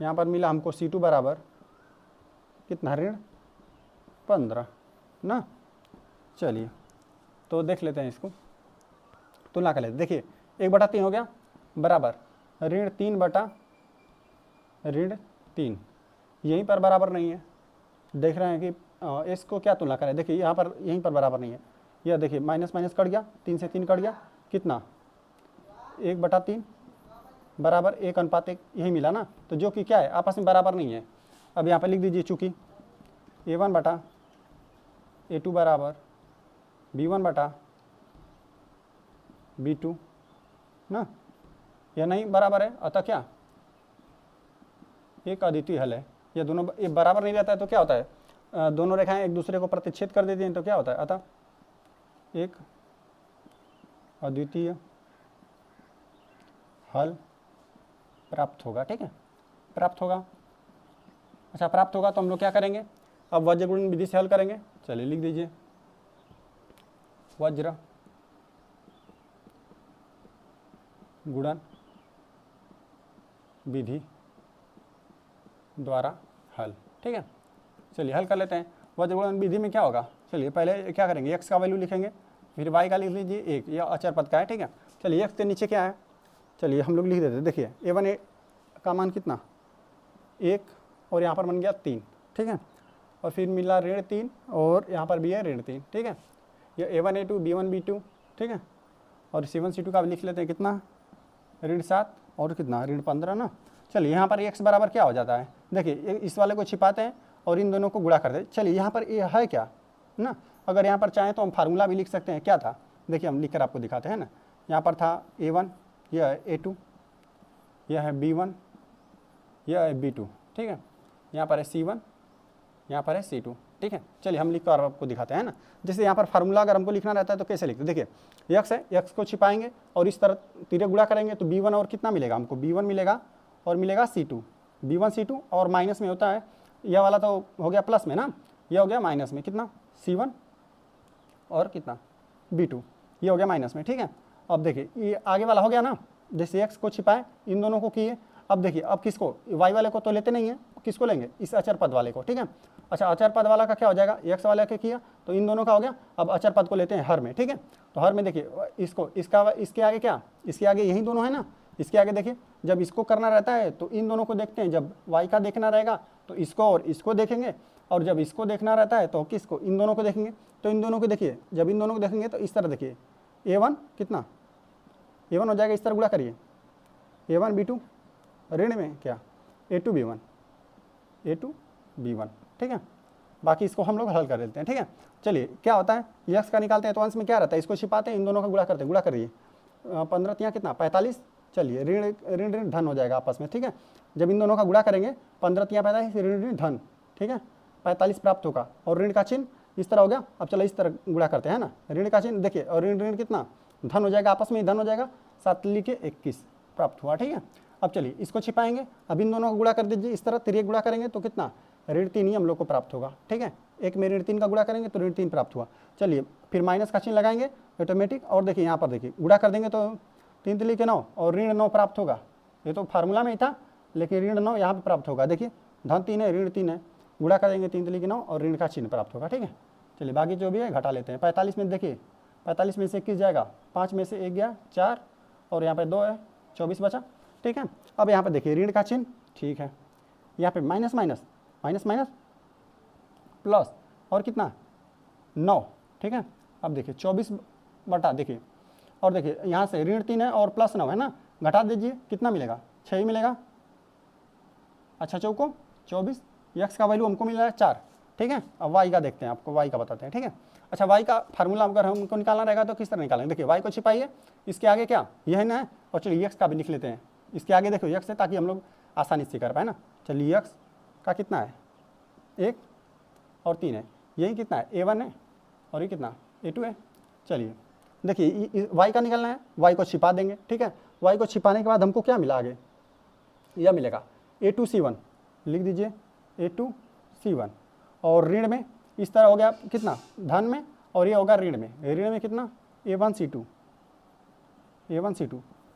यहाँ पर मिला हमको c2 बराबर कितना, ऋण 15 ना। चलिए तो देख लेते हैं, इसको तुलना कर लेते हैं। देखिए 1/3 हो गया बराबर ऋण 3 बटा ऋण 3, यहीं पर बराबर नहीं है। देख रहे हैं कि इसको क्या तुलना करें, देखिए यहाँ पर यहीं पर बराबर नहीं है। यह देखिए माइनस माइनस कट गया, 3 से 3 कट गया, कितना 1/3 बराबर 1:1 यही मिला ना, तो जो कि क्या है, आपस में बराबर नहीं है। अब यहाँ पर लिख दीजिए, चूँकि a1 बटा a2 बराबर b1 बटा b2 ना, यह नहीं बराबर है, अतः क्या एक अद्वितीय हल है। ये दोनों ये बराबर नहीं रहता है तो क्या होता है, दोनों रेखाएं एक दूसरे को प्रतिच्छेद कर देती हैं, तो क्या होता है, अतः एक अद्वितीय हल प्राप्त होगा। ठीक है, प्राप्त होगा। अच्छा प्राप्त होगा तो हम लोग क्या करेंगे, अब वज्र गुणन विधि से हल करेंगे। चलिए लिख दीजिए वज्र गुणन विधि द्वारा हल। ठीक है, चलिए हल कर लेते हैं। वज्र गुणन विधि में क्या होगा, चलिए पहले क्या करेंगे, x का वैल्यू लिखेंगे, फिर y का लिख लीजिए 1, यह अचर पद का है। ठीक है, चलिए x के नीचे क्या है, चलिए हम लोग लिख देते हैं। देखिए a1 का मान कितना 1 और यहाँ पर बन गया 3। ठीक है, और फिर मिला ऋण 3 और यहाँ पर भी है ऋण 3। ठीक है, यह a1 a2 b1 b2। ठीक है, और c1 c2 का लिख लेते हैं कितना, ऋण 7 और कितना ऋण 15 ना। चलिए यहाँ पर x बराबर क्या हो जाता है, देखिए इस वाले को छिपाते हैं और इन दोनों को गुणा कर दें। चलिए यहाँ पर ये है क्या ना, अगर यहाँ पर चाहें तो हम फार्मूला भी लिख सकते हैं। क्या था, देखिए हम लिख कर आपको दिखाते हैं ना। यहाँ पर था a1, यह है a2, यह है b1, यह है b2। ठीक है, यहाँ पर है c1, यहाँ पर है c2। ठीक है, चलिए हम लिख कर आपको दिखाते हैं ना। जैसे यहाँ पर फार्मूला अगर हमको लिखना रहता है तो कैसे लिखते, देखिए x है, x को छिपाएंगे और इस तरह तिरे गुणा करेंगे तो b1 और कितना मिलेगा हमको, b1 मिलेगा और मिलेगा c2, b1 c2 और माइनस में होता है, यह वाला तो हो गया प्लस में ना, यह हो गया माइनस में, कितना c1 और कितना b2, ये हो गया माइनस में। ठीक है, अब देखिए ये आगे वाला हो गया ना, जैसे x को छिपाए इन दोनों को किए। अब देखिए अब किसको, y वाले को तो लेते नहीं है, किसको लेंगे, इस अचर पद वाले को। ठीक है, अच्छा अचर पद वाला का क्या हो जाएगा, x वाले के किया तो इन दोनों का हो गया। अब अचर पद को लेते हैं हर में। ठीक है, तो हर में देखिए इसको इसके आगे क्या, इसके आगे यही दोनों है ना, इसके आगे देखिए जब इसको करना रहता है तो इन दोनों को देखते हैं, जब y का देखना रहेगा तो इसको और इसको देखेंगे, और जब इसको देखना रहता है तो किसको, इन दोनों को देखेंगे। तो इन दोनों को देखिए, जब इन दोनों को देखेंगे तो इस तरह देखिए a1 कितना, a1 हो जाएगा, इस तरह गुणा करिए a1 b2 ऋण में क्या a2 b1, a2 b1। ठीक है, बाकी इसको हम लोग हल कर लेते हैं, ठीक है। चलिए क्या होता है, यक्स का निकालते हैं तो अंश में क्या रहता है, इसको छिपाते हैं, इन दोनों का गुणा करते हैं, गुणा करिए 15 तिया कितना 45, चलिए ऋण ऋण ऋण धन हो जाएगा आपस में, ठीक है। जब इन दोनों का गुणा करेंगे 15 तिया 45 ऋण ऋण धन, ठीक है, 45 प्राप्त होगा। और ऋण का चिन्ह इस तरह हो गया। अब चलो इस तरह गुणा करते हैं ना, ऋण का चिन्ह देखिए, और ऋण ऋण कितना धन हो जाएगा, आपस में ही धन हो जाएगा, 7 लिखे 21 प्राप्त हुआ, ठीक है। अब चलिए इसको छिपाएंगे, अब इन दोनों का गुणा कर दीजिए, इस तरह तिरक गुणा करेंगे तो कितना ऋण 3 ही हम लोग को प्राप्त होगा, ठीक है। एक में ऋण 3 का गुणा करेंगे तो ऋण 3 प्राप्त हुआ। चलिए फिर माइनस का चिन्ह लगाएंगे ऑटोमेटिक, और देखिए यहाँ पर देखिए गुणा कर देंगे तो 3 3 के 9 और ऋण 9 प्राप्त होगा। ये तो फार्मूला में ही था, लेकिन ऋण 9 यहाँ पर प्राप्त होगा। देखिए धन 3 है, ऋण 3 है, गुणा करेंगे 3 3 के 9 और ऋण का चिन्ह प्राप्त होगा, ठीक है। चलिए बाकी जो भी है घटा लेते हैं। 45 में देखिए 45 में से 21 जाएगा, 5 में से 1 गया 4 और यहाँ पे 2 है, 24 बचा, ठीक है। अब यहाँ पे देखिए ऋण का चिन्ह, ठीक है, यहाँ पे minus minus minus minus plus और कितना 9, ठीक है। अब देखिए 24 बटा देखिए, और देखिए यहाँ से ऋण 3 है और प्लस 9 है ना, घटा दीजिए कितना मिलेगा 6 ही मिलेगा। अच्छा चौको 24, यक्स का वैल्यू हमको मिल रहा है 4, ठीक है। अब वाई का देखते हैं, आपको वाई का बताते हैं, ठीक है। अच्छा वाई का फार्मूला अगर हमको निकालना रहेगा तो किस तरह निकालेंगे, देखिए वाई को छिपाइए, इसके आगे क्या यह ना है, और चलिए यक्स का भी लिख लेते हैं, इसके आगे देखो यक्स है, ताकि हम लोग आसानी से कर पाए ना। चलिए यक्स का कितना है 1 और 3 है, यही कितना है A1 है और ये कितना A2 है। चलिए देखिए वाई का निकालना है, वाई को छिपा देंगे, ठीक है। वाई को छिपाने के बाद हमको क्या मिला आगे, यह मिलेगा A2C1, लिख दीजिए A2C1, और ऋण में इस तरह हो गया कितना धन में, और ये होगा ऋण में कितना A1C2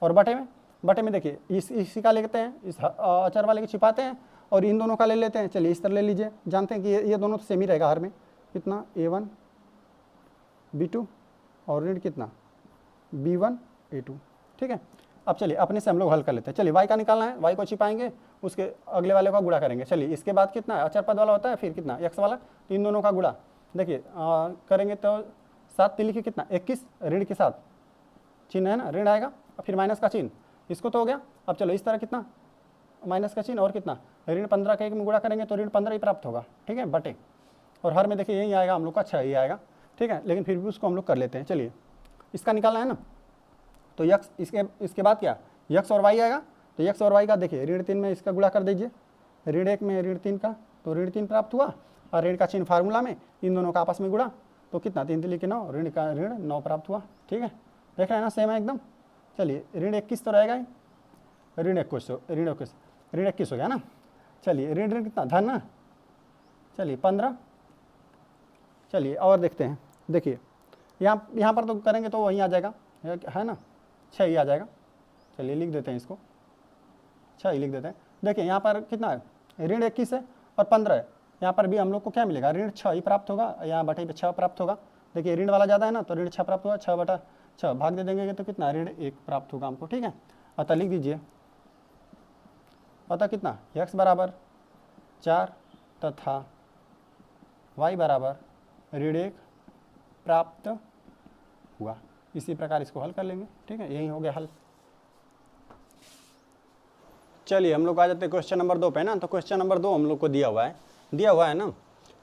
और बटे में देखिए इसी का लेते हैं, इस अचर वाले को छिपाते हैं और इन दोनों का ले लेते हैं। चलिए इस तरह ले लीजिए, जानते हैं कि ये दोनों तो सेम ही रहेगा हर में, कितना A1 B2 और ऋण कितना B1 A2, ठीक है। अब चलिए अपने से हम लोग हल कर लेते हैं। चलिए वाई का निकालना है, वाई को छिपाएंगे, उसके अगले वाले का गुणा करेंगे। चलिए इसके बाद कितना अचर पद वाला होता है, फिर कितना एक्स वाला, तो इन दोनों का गुणा देखिए करेंगे तो 7 लिखिए कितना 21, ऋण के साथ चिन्ह है ना, ऋण आएगा, फिर माइनस का चिन्ह, इसको तो हो गया। अब चलो इस तरह कितना माइनस का चिन्ह और कितना ऋण 15 का 1 में गुणा करेंगे तो ऋण 15 ही प्राप्त होगा, ठीक है, बटे, और हर में देखिए यही आएगा हम लोग का 6 ही आएगा, ठीक है। लेकिन फिर भी उसको हम लोग कर लेते हैं। चलिए इसका निकालना है ना, तो यक्स इसके बाद क्या यक्स और वाई आएगा, तो यक्स और वाई का देखिए ऋण 3 में इसका गुणा कर दीजिए, ऋण 1 में ऋण 3 का, तो ऋण 3 प्राप्त हुआ, और ऋण का चिन्ह फार्मूला में इन दोनों का आपस में गुणा, तो कितना 3 3 के 9, ऋण का ऋण 9 प्राप्त हुआ, ठीक है। देख रहे हैं ना, सेम है एकदम। चलिए ऋण 21 तो रहेगा ही, ऋण 21 हो गया ना। चलिए ऋण कितना धन ना, चलिए 15। चलिए और देखते हैं, देखिए यहाँ पर तो करेंगे तो वहीं आ जाएगा, है ना, 6 ही आ जाएगा। चलिए लिख देते हैं इसको, 6 ही लिख देते हैं। देखिए यहाँ पर कितना है ऋण 21 है और 15 है, यहाँ पर भी हम लोग को क्या मिलेगा ऋण 6 ही प्राप्त होगा, यहाँ बटे पे 6 प्राप्त होगा। देखिए ऋण वाला ज़्यादा है ना, तो ऋण 6 प्राप्त हुआ, 6 बटा 6 भाग दे देंगे तो कितना ऋण 1 प्राप्त होगा हमको, ठीक है। अतः लिख दीजिए, अतः कितना x बराबर 4 तथा y बराबर ऋण 1 प्राप्त हुआ। इसी प्रकार इसको हल कर लेंगे, ठीक है, यही हो गया हल। चलिए हम लोग आ जाते हैं क्वेश्चन नंबर 2 पे ना। तो क्वेश्चन नंबर 2 हम लोग को दिया हुआ है ना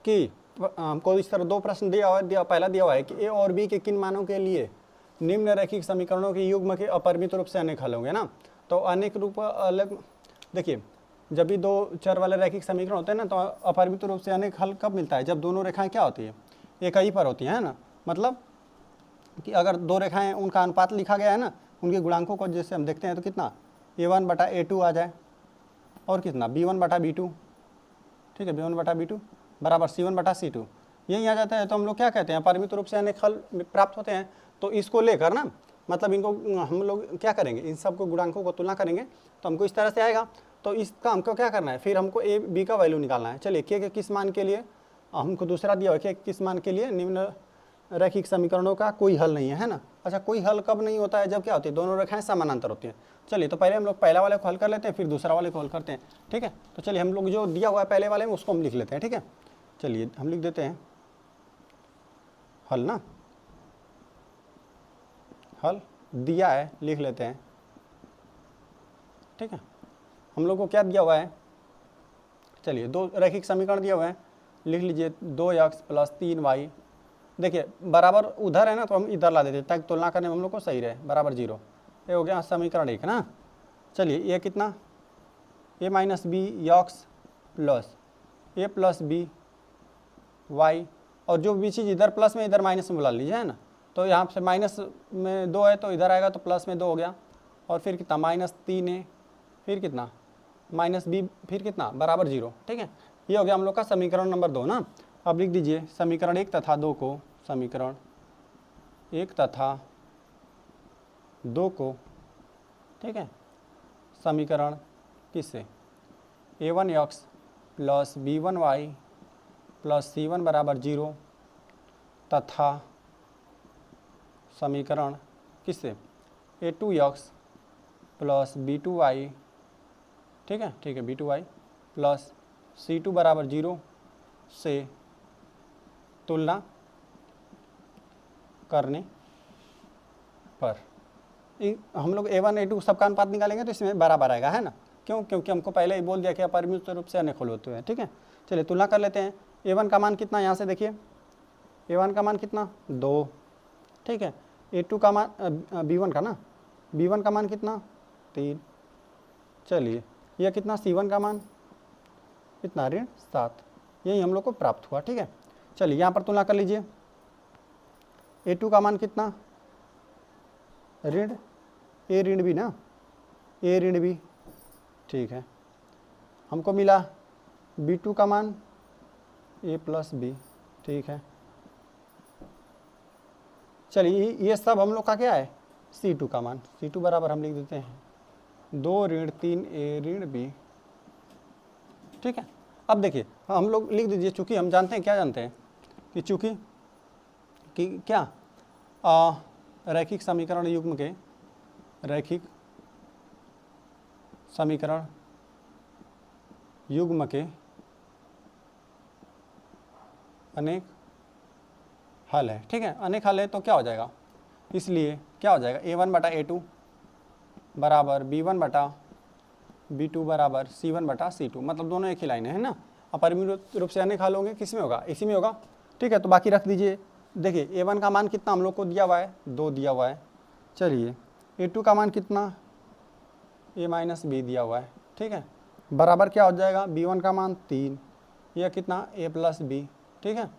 कि हमको इस तरह 2 प्रश्न दिया हुआ है। पहला दिया हुआ है कि ए और बी के किन मानों के लिए निम्न रैखिक समीकरणों के युग्म के अपरिमित रूप से अनेक हल होंगे ना। तो अनेक रूप अलग, देखिए जब भी 2 चर वाले रैखिक समीकरण होते हैं ना, तो अपरिमित रूप से अनेक हल कब मिलता है, जब दोनों रेखाएं क्या होती है एक ही पर होती है ना। मतलब कि अगर 2 रेखाएं उनका अनुपात लिखा गया है ना, उनके गुणांकों को जैसे हम देखते हैं तो कितना A1 बटा A2 आ जाए, और कितना B1 बटा B2, ठीक है, B1 बटा B2 बराबर C1 बटा C2, यही आ जाता है। तो हम लोग क्या कहते हैं परिमित रूप से अनेक हल प्राप्त होते हैं। तो इसको लेकर ना, मतलब इनको हम लोग क्या करेंगे, इन सब को गुणांकों को तुलना करेंगे तो हमको इस तरह से आएगा। तो इसका हमको क्या करना है, फिर हमको ए बी का वैल्यू निकालना है। चलिए के किस मान के लिए, हमको दूसरा दिया हुआ के किस मान के लिए निम्न रैखिक समीकरणों का कोई हल नहीं है ना। अच्छा कोई हल कब नहीं होता है, जब क्या होती है दोनों रेखाएं समानांतर होती हैं। चलिए तो पहले हम लोग पहला वाले को हल कर लेते हैं, फिर दूसरा वाले को हल करते हैं, ठीक है। तो चलिए हम लोग जो दिया हुआ है पहले वाले में उसको हम लिख लेते हैं, ठीक है। चलिए हम लिख देते हैं हल ना, हल दिया है लिख लेते हैं, ठीक है। हम लोग को क्या दिया हुआ है, चलिए 2 रैखिक समीकरण दिया हुआ है, लिख लीजिए 2x प्लस 3y, देखिए बराबर उधर है ना तो हम इधर ला देते हैं ताकि तुलना करने में हम लोग को सही रहे, बराबर 0। ये हो गया समीकरण 1 ना। चलिए ये कितना, a माइनस बी यॉक्स plus a plus B Y, और जो भी चीज़ इधर प्लस में इधर माइनस में बुला लीजिए, है ना। तो यहाँ से माइनस में 2 है तो इधर आएगा तो प्लस में 2 हो गया, और फिर कितना -3a, फिर कितना -b, फिर कितना बराबर 0। ठीक है, ये हो गया हम लोग का समीकरण नंबर 2 ना। अब लिख दीजिए समीकरण 1 तथा 2 को, समीकरण 1 तथा 2 को, ठीक है, समीकरण किससे, a1x plus b1y plus c1 बराबर 0 तथा समीकरण किससे, a2x प्लस b2y, ठीक है b2y प्लस c2 बराबर 0 से तुलना करने पर हम लोग a1 a2 सबका अनुपात निकालेंगे तो इसमें बराबर आएगा, है ना। क्यों, क्योंकि हमको पहले ही बोल दिया कि अपरिमित रूप से अनेक होते हैं। ठीक है, चलिए तुलना कर लेते हैं। a1 का मान कितना, यहाँ से देखिए a1 का मान कितना 2, ठीक है, a2 का मान b1 का ना, b1 का मान कितना 3, चलिए यह कितना c1 का मान कितना -7, यही हम लोग को प्राप्त हुआ। ठीक है, चलिए यहाँ पर तुलना कर लीजिए, a2 का मान कितना a ऋण b ना, a ऋण b, ठीक है, हमको मिला b2 का मान a प्लस b, ठीक है। चलिए ये सब हम लोग का क्या है, c2 का मान, c2 बराबर हम लिख देते हैं 2 ऋण 3a ऋण b। ठीक है, अब देखिए हम लोग लिख दीजिए, चूंकि हम जानते हैं, क्या जानते हैं कि चूंकि कि क्या रैखिक समीकरण युग्म के, रैखिक समीकरण युग्म के अनेक हल है। ठीक है, अनेक हल है तो क्या हो जाएगा, इसलिए क्या हो जाएगा a1 बटा a2 बराबर b1 बटा b2 बराबर c1 बटा c2, मतलब दोनों एक ही लाइन है ना। अपरिमित रूप से अनेक हल होंगे, किस में होगा, इसी में होगा। ठीक है, तो बाकी रख दीजिए। देखिए a1 का मान कितना हम लोग को दिया हुआ है, 2 दिया हुआ है। चलिए a2 का मान कितना, a माइनस b दिया हुआ है। ठीक है, बराबर क्या हो जाएगा, b1 का मान 3, यह कितना a प्लस b। ठीक है,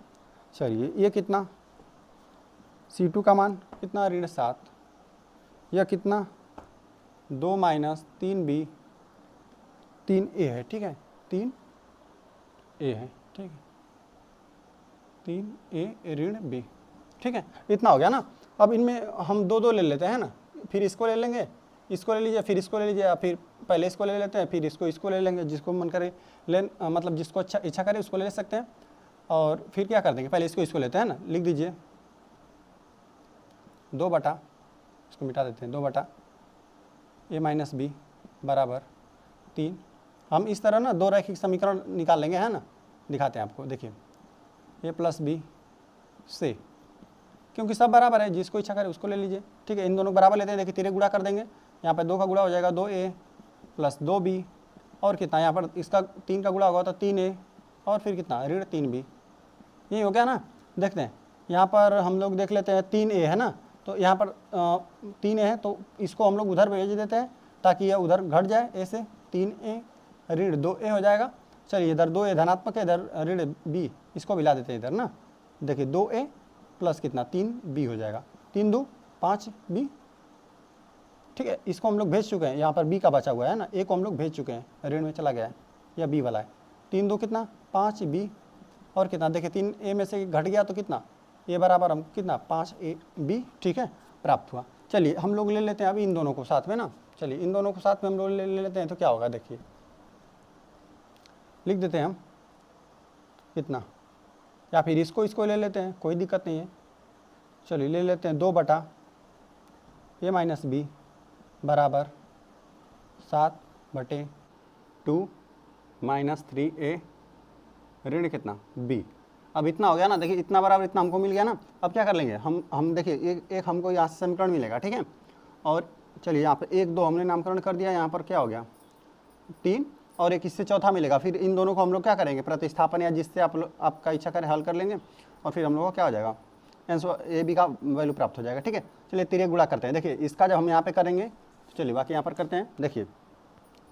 चलिए ये कितना c2 का मान कितना -7, यह कितना 2 माइनस 3b 3a है। ठीक है, 3a है। ठीक है, 3a ऋण b। ठीक है, इतना हो गया ना। अब इनमें हम 2 ले लेते हैं ना, फिर इसको ले लेंगे, इसको ले लीजिए, फिर इसको ले लीजिए, या फिर पहले इसको ले लेते हैं, फिर इसको ले लेंगे, जिसको मन करे मतलब जिसको इच्छा करे उसको ले सकते हैं। और फिर क्या कर देंगे, पहले इसको लेते हैं ना, लिख दीजिए 2 बटा, इसको मिटा देते हैं, 2 बटा a माइनस b बराबर 3। हम इस तरह ना 2 रैखिक समीकरण निकाल लेंगे, है ना, दिखाते हैं आपको। देखिए a प्लस b से, क्योंकि सब बराबर है, जिसको इच्छा करे उसको ले लीजिए। ठीक है, इन दोनों बराबर लेते हैं, देखिए 3 गुणा कर देंगे, यहाँ पर 2 का गुणा हो जाएगा 2a प्लस 2b, और कितना यहाँ पर इसका 3 का गुणा होगा तो 3a, और फिर कितना ऋण 3b, यही हो गया ना। देखते हैं यहाँ पर हम लोग देख लेते हैं 3a है ना, तो यहाँ पर 3a है तो इसको हम लोग उधर भेज देते हैं ताकि यह उधर घट जाए, a से 3a ऋण 2a हो जाएगा। चलिए इधर 2a धनात्मक है, इधर ऋण b, इसको भी ला देते हैं इधर ना। देखिए 2a प्लस कितना 3b हो जाएगा, 3 2 5b। ठीक है, इसको हम लोग भेज चुके हैं, यहाँ पर b का बचा हुआ है ना, a को हम लोग भेज चुके हैं, ऋण में चला गया है, या b वाला है। 3 2 कितना 5b, और कितना देखिए 3a में से घट गया तो कितना a बराबर हम कितना 5ab। ठीक है, प्राप्त हुआ। चलिए हम लोग ले लेते हैं अभी इन दोनों को साथ में ना, चलिए इन दोनों को साथ में हम लोग ले लेते हैं, तो क्या होगा देखिए, लिख देते हैं हम कितना, या फिर इसको ले लेते हैं, कोई दिक्कत नहीं है। चलिए ले लेते हैं 2 बटा a माइनस b बराबर 7 बटे 2 माइनस 3a ऋण कितना b। अब इतना हो गया ना, देखिए इतना बराबर इतना हमको मिल गया ना। अब क्या कर लेंगे हम देखिए एक हमको यहाँ से समीकरण मिलेगा। ठीक है, और चलिए यहाँ पर 1 2 हमने नामकरण कर दिया, यहाँ पर क्या हो गया 3, और एक इससे चौथा मिलेगा। फिर इन दोनों को हम लोग क्या करेंगे, प्रतिस्थापन या जिससे आपका इच्छा करे हल कर लेंगे और फिर हम लोग को क्या हो जाएगा, आंसर ए बी का वैल्यू प्राप्त हो जाएगा। ठीक है, चलिए तिर्यक गुणा करते हैं। देखिए इसका जब हम यहाँ पे करेंगे तो चलिए बाकी यहाँ पर करते हैं। देखिए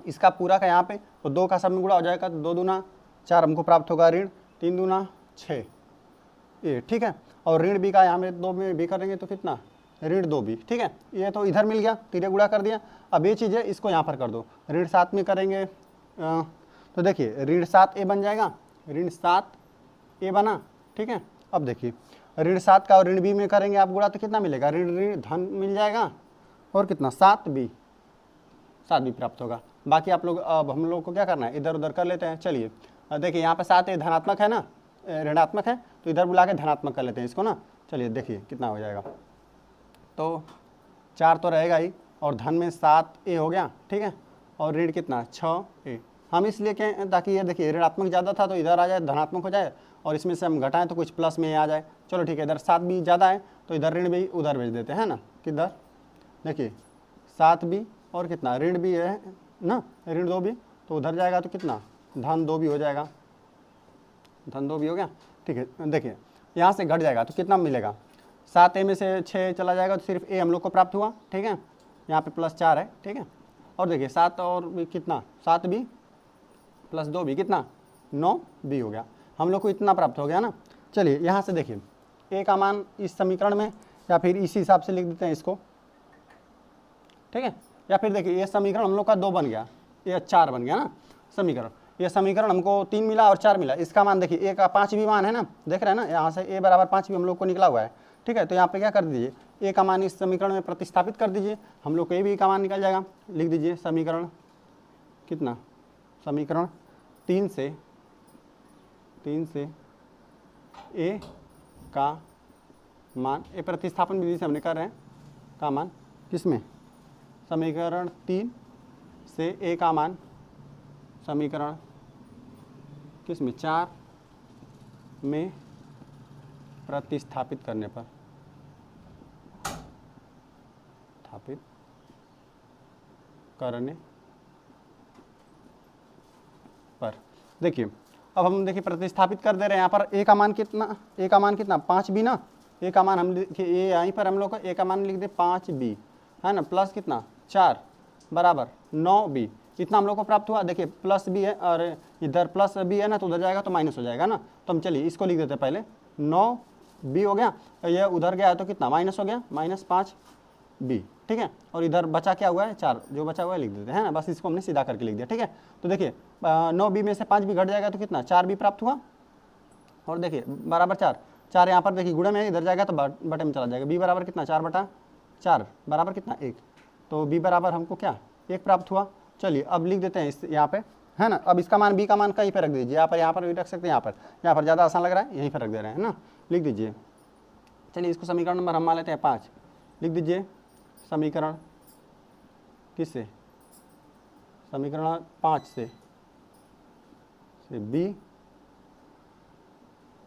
इसका पूरा का यहाँ पे तो 2 का सब में गुणा हो जाएगा, तो 2 दूना 4 हमको प्राप्त होगा, ऋण 3 दूना 6 ये। ठीक है, और ऋण बी का यहाँ में 2 में भी करेंगे तो कितना, ऋण 2 बी। ठीक है, ये तो इधर मिल गया, तिर्यक गुणा कर दिया। अब ये चीज़ है इसको यहाँ पर कर दो, ऋण 7 में करेंगे तो देखिए ऋण 7 ए बन जाएगा, ऋण 7 ए बना। ठीक है, अब देखिए ऋण 7 का और ऋण बी में करेंगे आप गुणा तो कितना मिलेगा, ऋण ऋण धन मिल जाएगा और कितना 7 बी प्राप्त होगा। बाकी आप लोग अब हम लोग को क्या करना है, इधर उधर कर लेते हैं। चलिए देखिए यहाँ पे 7 ए धनात्मक है ना, ऋणात्मक है, तो इधर बुला के धनात्मक कर लेते हैं इसको ना। चलिए देखिए कितना हो जाएगा, तो 4 तो रहेगा ही और धन में 7 ए हो गया। ठीक है, और ऋण कितना 6 ए। हम इसलिए कहें ताकि ये देखिए ऋणात्मक ज़्यादा था तो इधर आ जाए धनात्मक हो जाए, और इसमें से हम घटाएं तो कुछ प्लस में आ जाए। चलो ठीक है, इधर 7 भी ज़्यादा है तो इधर ऋण भी उधर भेज देते हैं ना, किधर देखिए 7 भी और कितना ऋण भी है ना, ऋण 2 भी, तो उधर जाएगा तो कितना धन 2 भी हो जाएगा, धन 2 भी हो गया। ठीक है, देखिए यहाँ से घट जाएगा तो कितना मिलेगा, 7 ए में से 6 चला जाएगा तो सिर्फ ए हम लोग को प्राप्त हुआ। ठीक है, यहाँ पे प्लस 4 है। ठीक है, और देखिए 7 और भी कितना, 7 भी प्लस 2 भी कितना 9 बी हो गया, हम लोग को इतना प्राप्त हो गया ना। चलिए यहाँ से देखिए ए का मान इस समीकरण में या फिर इसी हिसाब से लिख देते हैं इसको। ठीक है, या फिर देखिए ये समीकरण हम लोग का 2 बन गया, ये 4 बन गया ना समीकरण। ये समीकरण हमको 3 मिला और 4 मिला, इसका मान देखिए ए का 5 भी मान है ना, देख रहे हैं ना, यहाँ से ए बराबर 5 भी हम लोग को निकला हुआ है। ठीक है, तो यहाँ पे क्या कर दीजिए, ए का मान इस समीकरण में प्रतिस्थापित कर दीजिए, हम लोग को ए भी का मान निकल जाएगा। लिख दीजिए समीकरण कितना, समीकरण 3 से ए का मान, ए प्रतिस्थापन विधि से हमने कर रहे हैं, का मान किसमें, समीकरण 3 से ए का मान समीकरण किसमें 4 में प्रतिस्थापित करने पर, स्थापित करने पर। देखिए अब हम देखिए प्रतिस्थापित कर दे रहे हैं, यहाँ पर ए का मान कितना, ए का मान कितना 5 बी ना, ए का मान हम देखिए ए यहीं पर हम लोग का ए का मान लिख दे 5 बी है ना, प्लस कितना 4 बराबर 9 बी, इतना हम लोग को प्राप्त हुआ। देखिए प्लस बी है और इधर प्लस बी है ना, तो उधर जाएगा तो माइनस हो जाएगा ना, तो हम चलिए इसको लिख देते हैं पहले 9 बी हो गया, ये उधर गया तो कितना माइनस हो गया, -5 बी। ठीक है, और इधर बचा क्या हुआ है 4, जो बचा हुआ है लिख देते हैं ना, बस इसको हमने सीधा करके लिख दिया। ठीक है, तो देखिए 9 बी में से 5 भी घट जाएगा तो कितना 4 बी प्राप्त हुआ, और देखिए बराबर 4 यहाँ पर देखिए गुणे में इधर जाएगा तो बटे में चला जाएगा, बी बराबर कितना 4/4 बराबर कितना 1, तो बी बराबर हमको क्या 1 प्राप्त हुआ। चलिए अब लिख देते हैं इस यहाँ पे है ना, अब इसका मान बी का मान कहीं पर रख दीजिए, यहाँ पर भी रख सकते हैं, यहाँ पर ज़्यादा आसान लग रहा है, यहीं पर रख दे रहे हैं ना, लिख दीजिए। चलिए इसको समीकरण नंबर हम मान लेते हैं 5, लिख दीजिए समीकरण किससे, समीकरण 5 से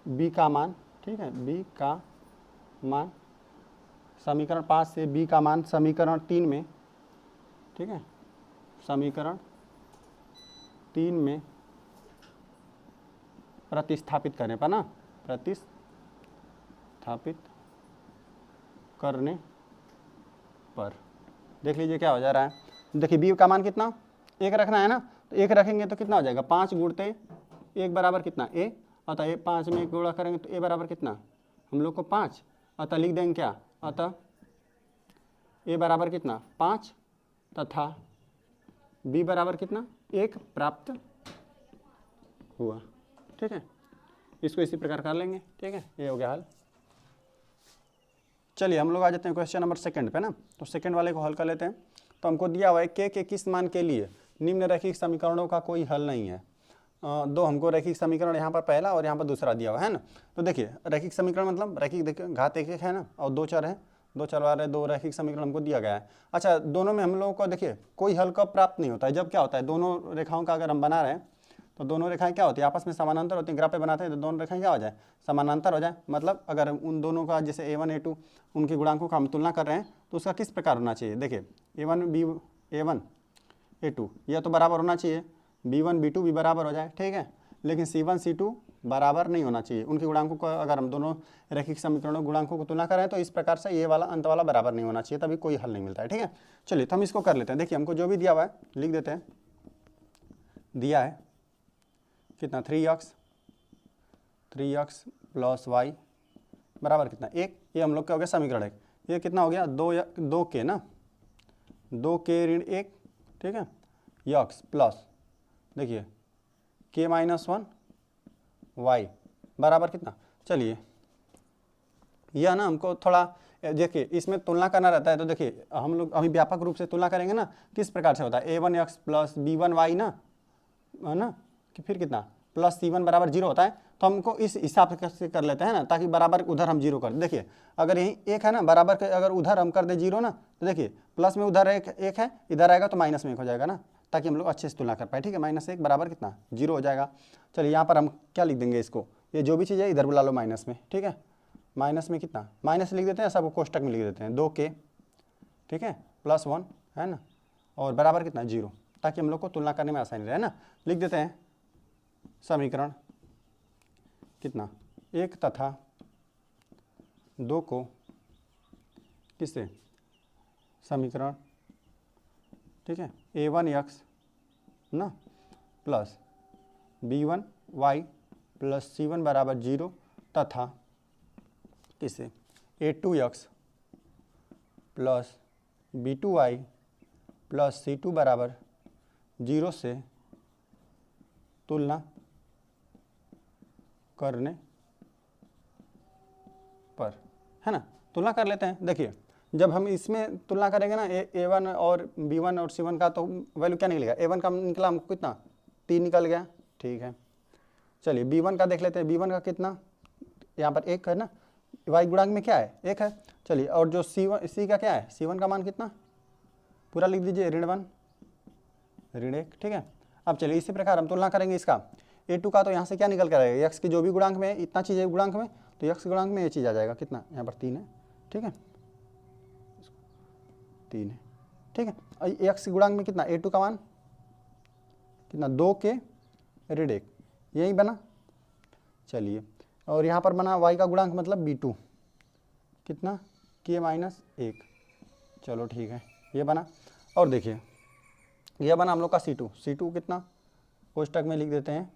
बी का मान। ठीक है, बी का मान समीकरण 5 से बी का मान समीकरण 3 में। ठीक है, समीकरण 3 में प्रतिस्थापित करने पर ना, प्रतिस्थापित करने पर देख लीजिए क्या हो जा रहा है। देखिए बी का मान कितना 1 रखना है ना, तो 1 रखेंगे तो कितना हो जाएगा 5 गुणते 1 बराबर कितना ए, अतः ए 5 में गुणा करेंगे तो ए बराबर कितना हम लोग को 5, अतः लिख देंगे क्या, अतः ए बराबर कितना 5 तथा बी बराबर कितना 1 प्राप्त हुआ। ठीक है, इसको इसी प्रकार कर लेंगे। ठीक है, ये हो गया हल। चलिए हम लोग आ जाते हैं क्वेश्चन नंबर 2 पे ना, तो सेकंड वाले को हल कर लेते हैं। तो हमको दिया हुआ है के किस मान के लिए निम्न रैखिक समीकरणों का कोई हल नहीं है। 2 हमको रैखिक समीकरण यहाँ पर पहला और यहाँ पर दूसरा दिया हुआ है ना। तो देखिए रैखिक समीकरण मतलब रैखिक देखिए घात 1 है ना, और 2 चर है, 2 चर वाले 2 रैखिक समीकरण हमको दिया गया है। अच्छा, दोनों में हम लोगों को देखिए कोई हल कब प्राप्त नहीं होता है, जब क्या होता है दोनों रेखाओं का अगर हम बना रहे हैं तो दोनों रेखाएं क्या होती है आपस में समानांतर होती हैं। ग्राफ पे बनाते हैं तो दोनों रेखाएं क्या हो जाए समानांतर हो जाए, मतलब अगर उन दोनों का जैसे A1 A2 उनके गुणांकों का हम तुलना कर रहे हैं तो उसका किस प्रकार होना चाहिए। देखिए A1 A2 यह तो बराबर होना चाहिए, B1 B2 भी बराबर हो जाए, ठीक है। लेकिन C1 C2 बराबर नहीं होना चाहिए। उनके गुणांकों को अगर हम दोनों रैखिक समीकरणों गुणांकों को तुलना करें तो इस प्रकार से ये वाला अंत वाला बराबर नहीं होना चाहिए, तभी कोई हल नहीं मिलता है, ठीक है। चलिए तो हम इसको कर लेते हैं। देखिए हमको जो भी दिया हुआ है लिख देते हैं। दिया है कितना 3x प्लस y बराबर कितना 1, ये हम लोग का हो गया समीकरण 1। ये कितना हो गया 2k ना, 2k ऋण 1, ठीक है, यक्स प्लस देखिए k माइनस 1 y बराबर कितना। चलिए यह ना हमको थोड़ा देखिए इसमें तुलना करना रहता है, तो देखिए हम लोग अभी व्यापक रूप से तुलना करेंगे ना, किस प्रकार से होता है a1x प्लस b1y ना, है ना, कि फिर कितना प्लस C1 बराबर 0 होता है। तो हमको इस हिसाब से कर लेते हैं ना, ताकि बराबर उधर हम 0 कर दें। देखिए अगर यही 1 है ना, बराबर के अगर उधर हम कर दे 0 ना, तो देखिए प्लस में उधर 1 है, इधर आएगा तो माइनस में 1 हो जाएगा ना, ताकि हम लोग अच्छे से तुलना कर पाए, ठीक है। -1 बराबर कितना 0 हो जाएगा। चलिए यहाँ पर हम क्या लिख देंगे इसको, ये जो भी चीज़ है इधर बुला लो माइनस में, ठीक है। माइनस में कितना माइनस लिख देते हैं, सबको कोष्टक में लिख देते हैं 2k, ठीक है, प्लस 1 है ना, और बराबर कितना 0, ताकि हम लोग को तुलना करने में आसानी रहे ना। लिख देते हैं समीकरण कितना 1 तथा 2 को किससे समीकरण, ठीक है, a1x ना प्लस b1y प्लस C1 बराबर 0 तथा किससे a2x plus b2y plus C2 बराबर 0 से तुलना करने पर, है ना, तुलना कर लेते हैं। देखिए जब हम इसमें तुलना करेंगे ना a1 और b1 और c1 का, तो वैल्यू क्या निकलेगा, a1 का निकला हमको कितना 3 निकल गया, ठीक है। चलिए b1 का देख लेते हैं, b1 का कितना यहाँ पर 1 है ना, y गुणांक में क्या है 1 है। चलिए और जो c का क्या है, c1 का मान कितना पूरा लिख दीजिए ऋण 1, ठीक है। अब चलिए इसी प्रकार हम तुलना करेंगे इसका a2 का, तो यहाँ से क्या निकल कर आएगा, x की जो भी गुणांक में इतना चीज़ है गुणांक में, तो x गुणांक में ये चीज़ आ जाएगा कितना, यहाँ पर 3 है, ठीक है, 3 है, ठीक है। x गुणांक में कितना a2 का मान कितना 2k ऋण 1, यही बना। चलिए और यहाँ पर बना y का गुणांक मतलब b2 कितना k माइनस 1, चलो ठीक है, ये बना। और देखिए यह बना हम लोग का C2 कितना कोष्टक में लिख देते हैं,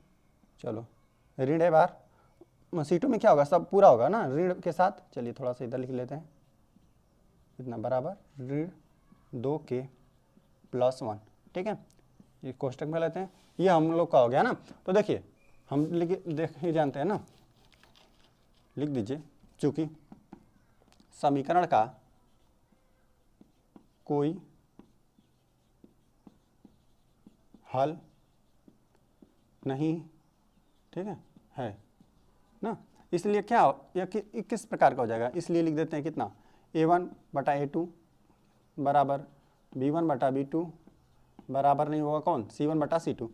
चलो ऋण है बाहर, C2 में क्या होगा सब पूरा होगा ना ऋण के साथ। चलिए थोड़ा सा इधर लिख लेते हैं, कितना बराबर ऋण 2k प्लस 1, ठीक है, ये कोष्टक में लेते हैं, ये हम लोग का हो गया ना। तो देखिए हम देख ही जानते हैं ना, लिख दीजिए चूंकि समीकरण का कोई हल नहीं, ठीक है ना, इसलिए क्या यह किस प्रकार का हो जाएगा, इसलिए लिख देते हैं कितना a1 बटा a2 बराबर b1 बटा b2 बराबर नहीं होगा कौन c1 बटा c2,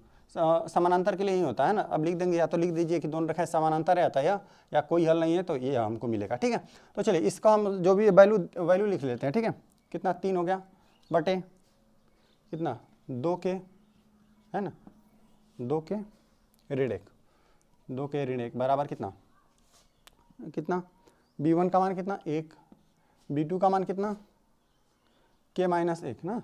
समानांतर के लिए ही होता है ना। अब लिख देंगे, या तो लिख दीजिए कि दोनों रेखाएं समानांतर रहता है, या कोई हल नहीं है तो ये हमको मिलेगा, ठीक है। तो चलिए इसका हम जो भी वैल्यू लिख लेते हैं, ठीक है, कितना 3 हो गया बटे कितना 2k, है ना, 2k ऋण 1 बराबर कितना b1 का मान कितना 1, b2 का मान कितना k माइनस 1 ना,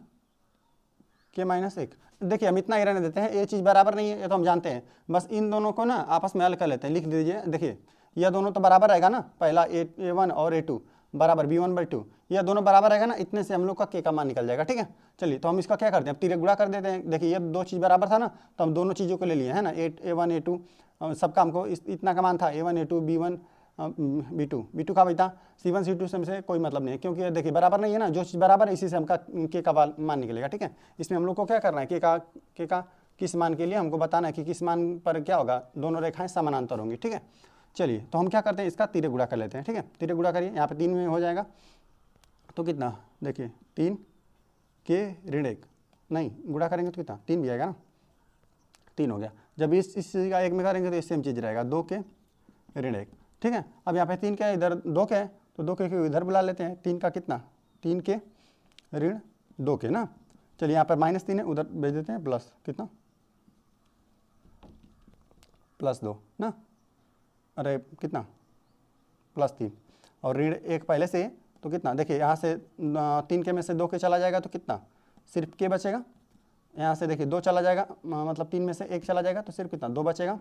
k माइनस 1। देखिए हम इतना ही रहने देते हैं, ये चीज़ बराबर नहीं है ये तो हम जानते हैं, बस इन दोनों को ना आपस में हल कर लेते हैं। लिख दीजिए, देखिए यह दोनों तो बराबर रहेगा ना, पहला a1 और a2 बराबर b1/2, यह दोनों बराबर रहेगा ना, इतने से हम लोग का k का मान निकल जाएगा, ठीक है। चलिए तो हम इसका क्या करते हैं, अब तिरे गुणा कर देते हैं। देखिए ये दो चीज़ बराबर था ना, तो हम दोनों चीज़ों को ले लिए है ना, a1 a2 सबका हमको इतना का मान था, a1 a2 b1 b2 का था, c1 c2 से कोई मतलब नहीं है, क्योंकि देखिए बराबर नहीं है ना, जो चीज़ बराबर है इसी से हमका k का मान निकलेगा, ठीक है। इसमें हम लोग को क्या करना है, k का किस मान के लिए हमको बताना है कि किस मान पर क्या होगा, दोनों रेखाएं समानांतर होंगी, ठीक है। चलिए तो हम क्या करते हैं, इसका तिरे गुणा कर लेते हैं, ठीक है। तिरे गुणा करिए, यहाँ पे 3 में हो जाएगा, तो कितना देखिए 3k ऋण 1, नहीं गुणा करेंगे तो कितना 3 भी आएगा ना, 3 हो गया। जब इस चीज़ का 1 में करेंगे तो ये सेम चीज़ रहेगा 2k ऋण 1, ठीक है। अब यहाँ पे 3 क्या है, इधर 2k है, तो 2k को इधर बुला लेते हैं, 3 का कितना 3k ऋण 2k ना। चलिए यहाँ पर -3 है, उधर भेज देते हैं प्लस कितना +2 ना, अरे कितना +3, और ऋण 1 पहले से, तो कितना देखिए यहाँ से 3 के में से 2 के चला जाएगा तो कितना सिर्फ के बचेगा, यहाँ से देखिए 2 चला जाएगा, मतलब 3 में से 1 चला जाएगा तो सिर्फ कितना 2 बचेगा।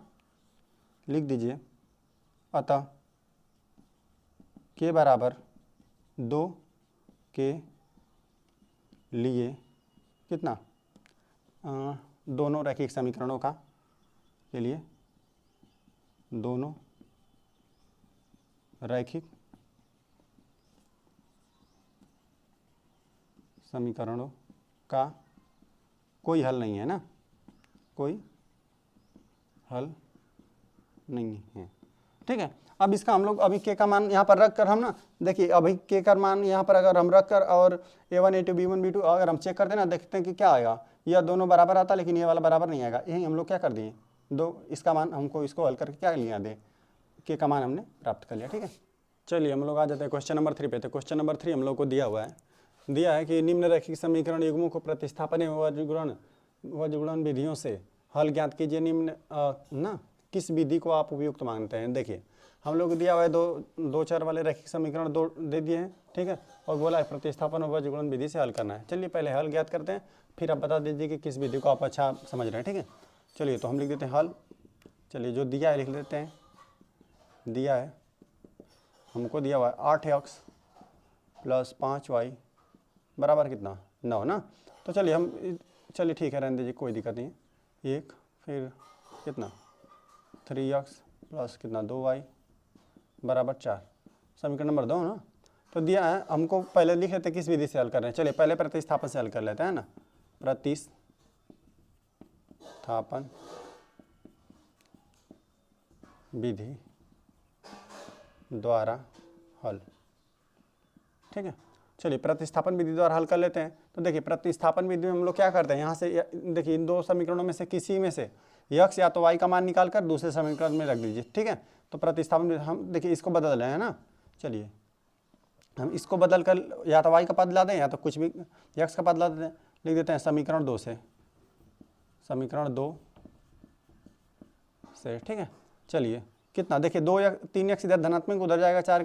लिख दीजिए अतः के बराबर 2 के लिए कितना दोनों रैखिक समीकरणों का के लिए दोनों रैखिक समीकरणों का कोई हल नहीं है ना, कोई हल नहीं है। ठीक है, अब इसका हम लोग अभी के का मान यहाँ पर रख कर हम ना देखिए, अभी के का मान यहाँ पर अगर हम रख कर और a1 a2 b1 b2 अगर हम चेक करते हैं ना, देखते हैं कि क्या आएगा, यह दोनों बराबर आता लेकिन ये वाला बराबर नहीं आएगा। यही हम लोग क्या कर दिए, दो इसका मान हमको इसको हल करके क्या लिया दे, के का मान हमने प्राप्त कर लिया। ठीक है, चलिए हम लोग आ जाते हैं क्वेश्चन नंबर 3 पे। तो क्वेश्चन नंबर 3 हम लोग को दिया है कि निम्न रैखिक समीकरण युग्मों को प्रतिस्थापन एवं वज्रगुणन विधियों से हल ज्ञात कीजिए। निम्न ना किस विधि को आप उपयुक्त मानते हैं। देखिए हम लोग को दिया हुआ है दो चर वाले रैखिक समीकरण 2 दे दिए हैं, ठीक है, और बोला है प्रतिस्थापन और वज्रगुणन विधि से हल करना है। चलिए पहले हल ज्ञात करते हैं, फिर आप बता दीजिए कि किस विधि को आप अच्छा समझ रहे हैं। ठीक है, चलिए तो हम लिख देते हैं हल। चलिए जो दिया है लिख लेते हैं, दिया है हमको दिया हुआ है 8x + 5y बराबर कितना 9 ना। तो चलिए हम चलिए ठीक है रहने दीजिए, कोई दिक्कत नहीं है। 1 फिर कितना 3x + कितना 2y बराबर 4, समीकरण नंबर 2 ना। तो दिया है हमको, पहले लिख लेते हैं किस विधि से हल कर रहे हैं। चलिए पहले प्रतिस्थापन से हल कर लेते हैं ना, प्रतिस्थापन विधि द्वारा हल। ठीक है, चलिए प्रतिस्थापन विधि द्वारा हल कर लेते हैं। तो देखिए प्रतिस्थापन विधि में हम लोग क्या करते हैं, यहाँ से देखिए इन दो समीकरणों में से किसी में से x या तो y का मान निकाल कर दूसरे समीकरण में रख दीजिए। ठीक है, तो प्रतिस्थापन हम देखिए इसको बदल रहे हैं ना। चलिए हम इसको बदल कर या तो y का पद ला दें या तो कुछ भी x का पद ला देते हैं, लिख देते हैं समीकरण 2 से, समीकरण 2 से। ठीक है, चलिए कितना देखिए 3x इधर धनात्मक उधर जाएगा, 4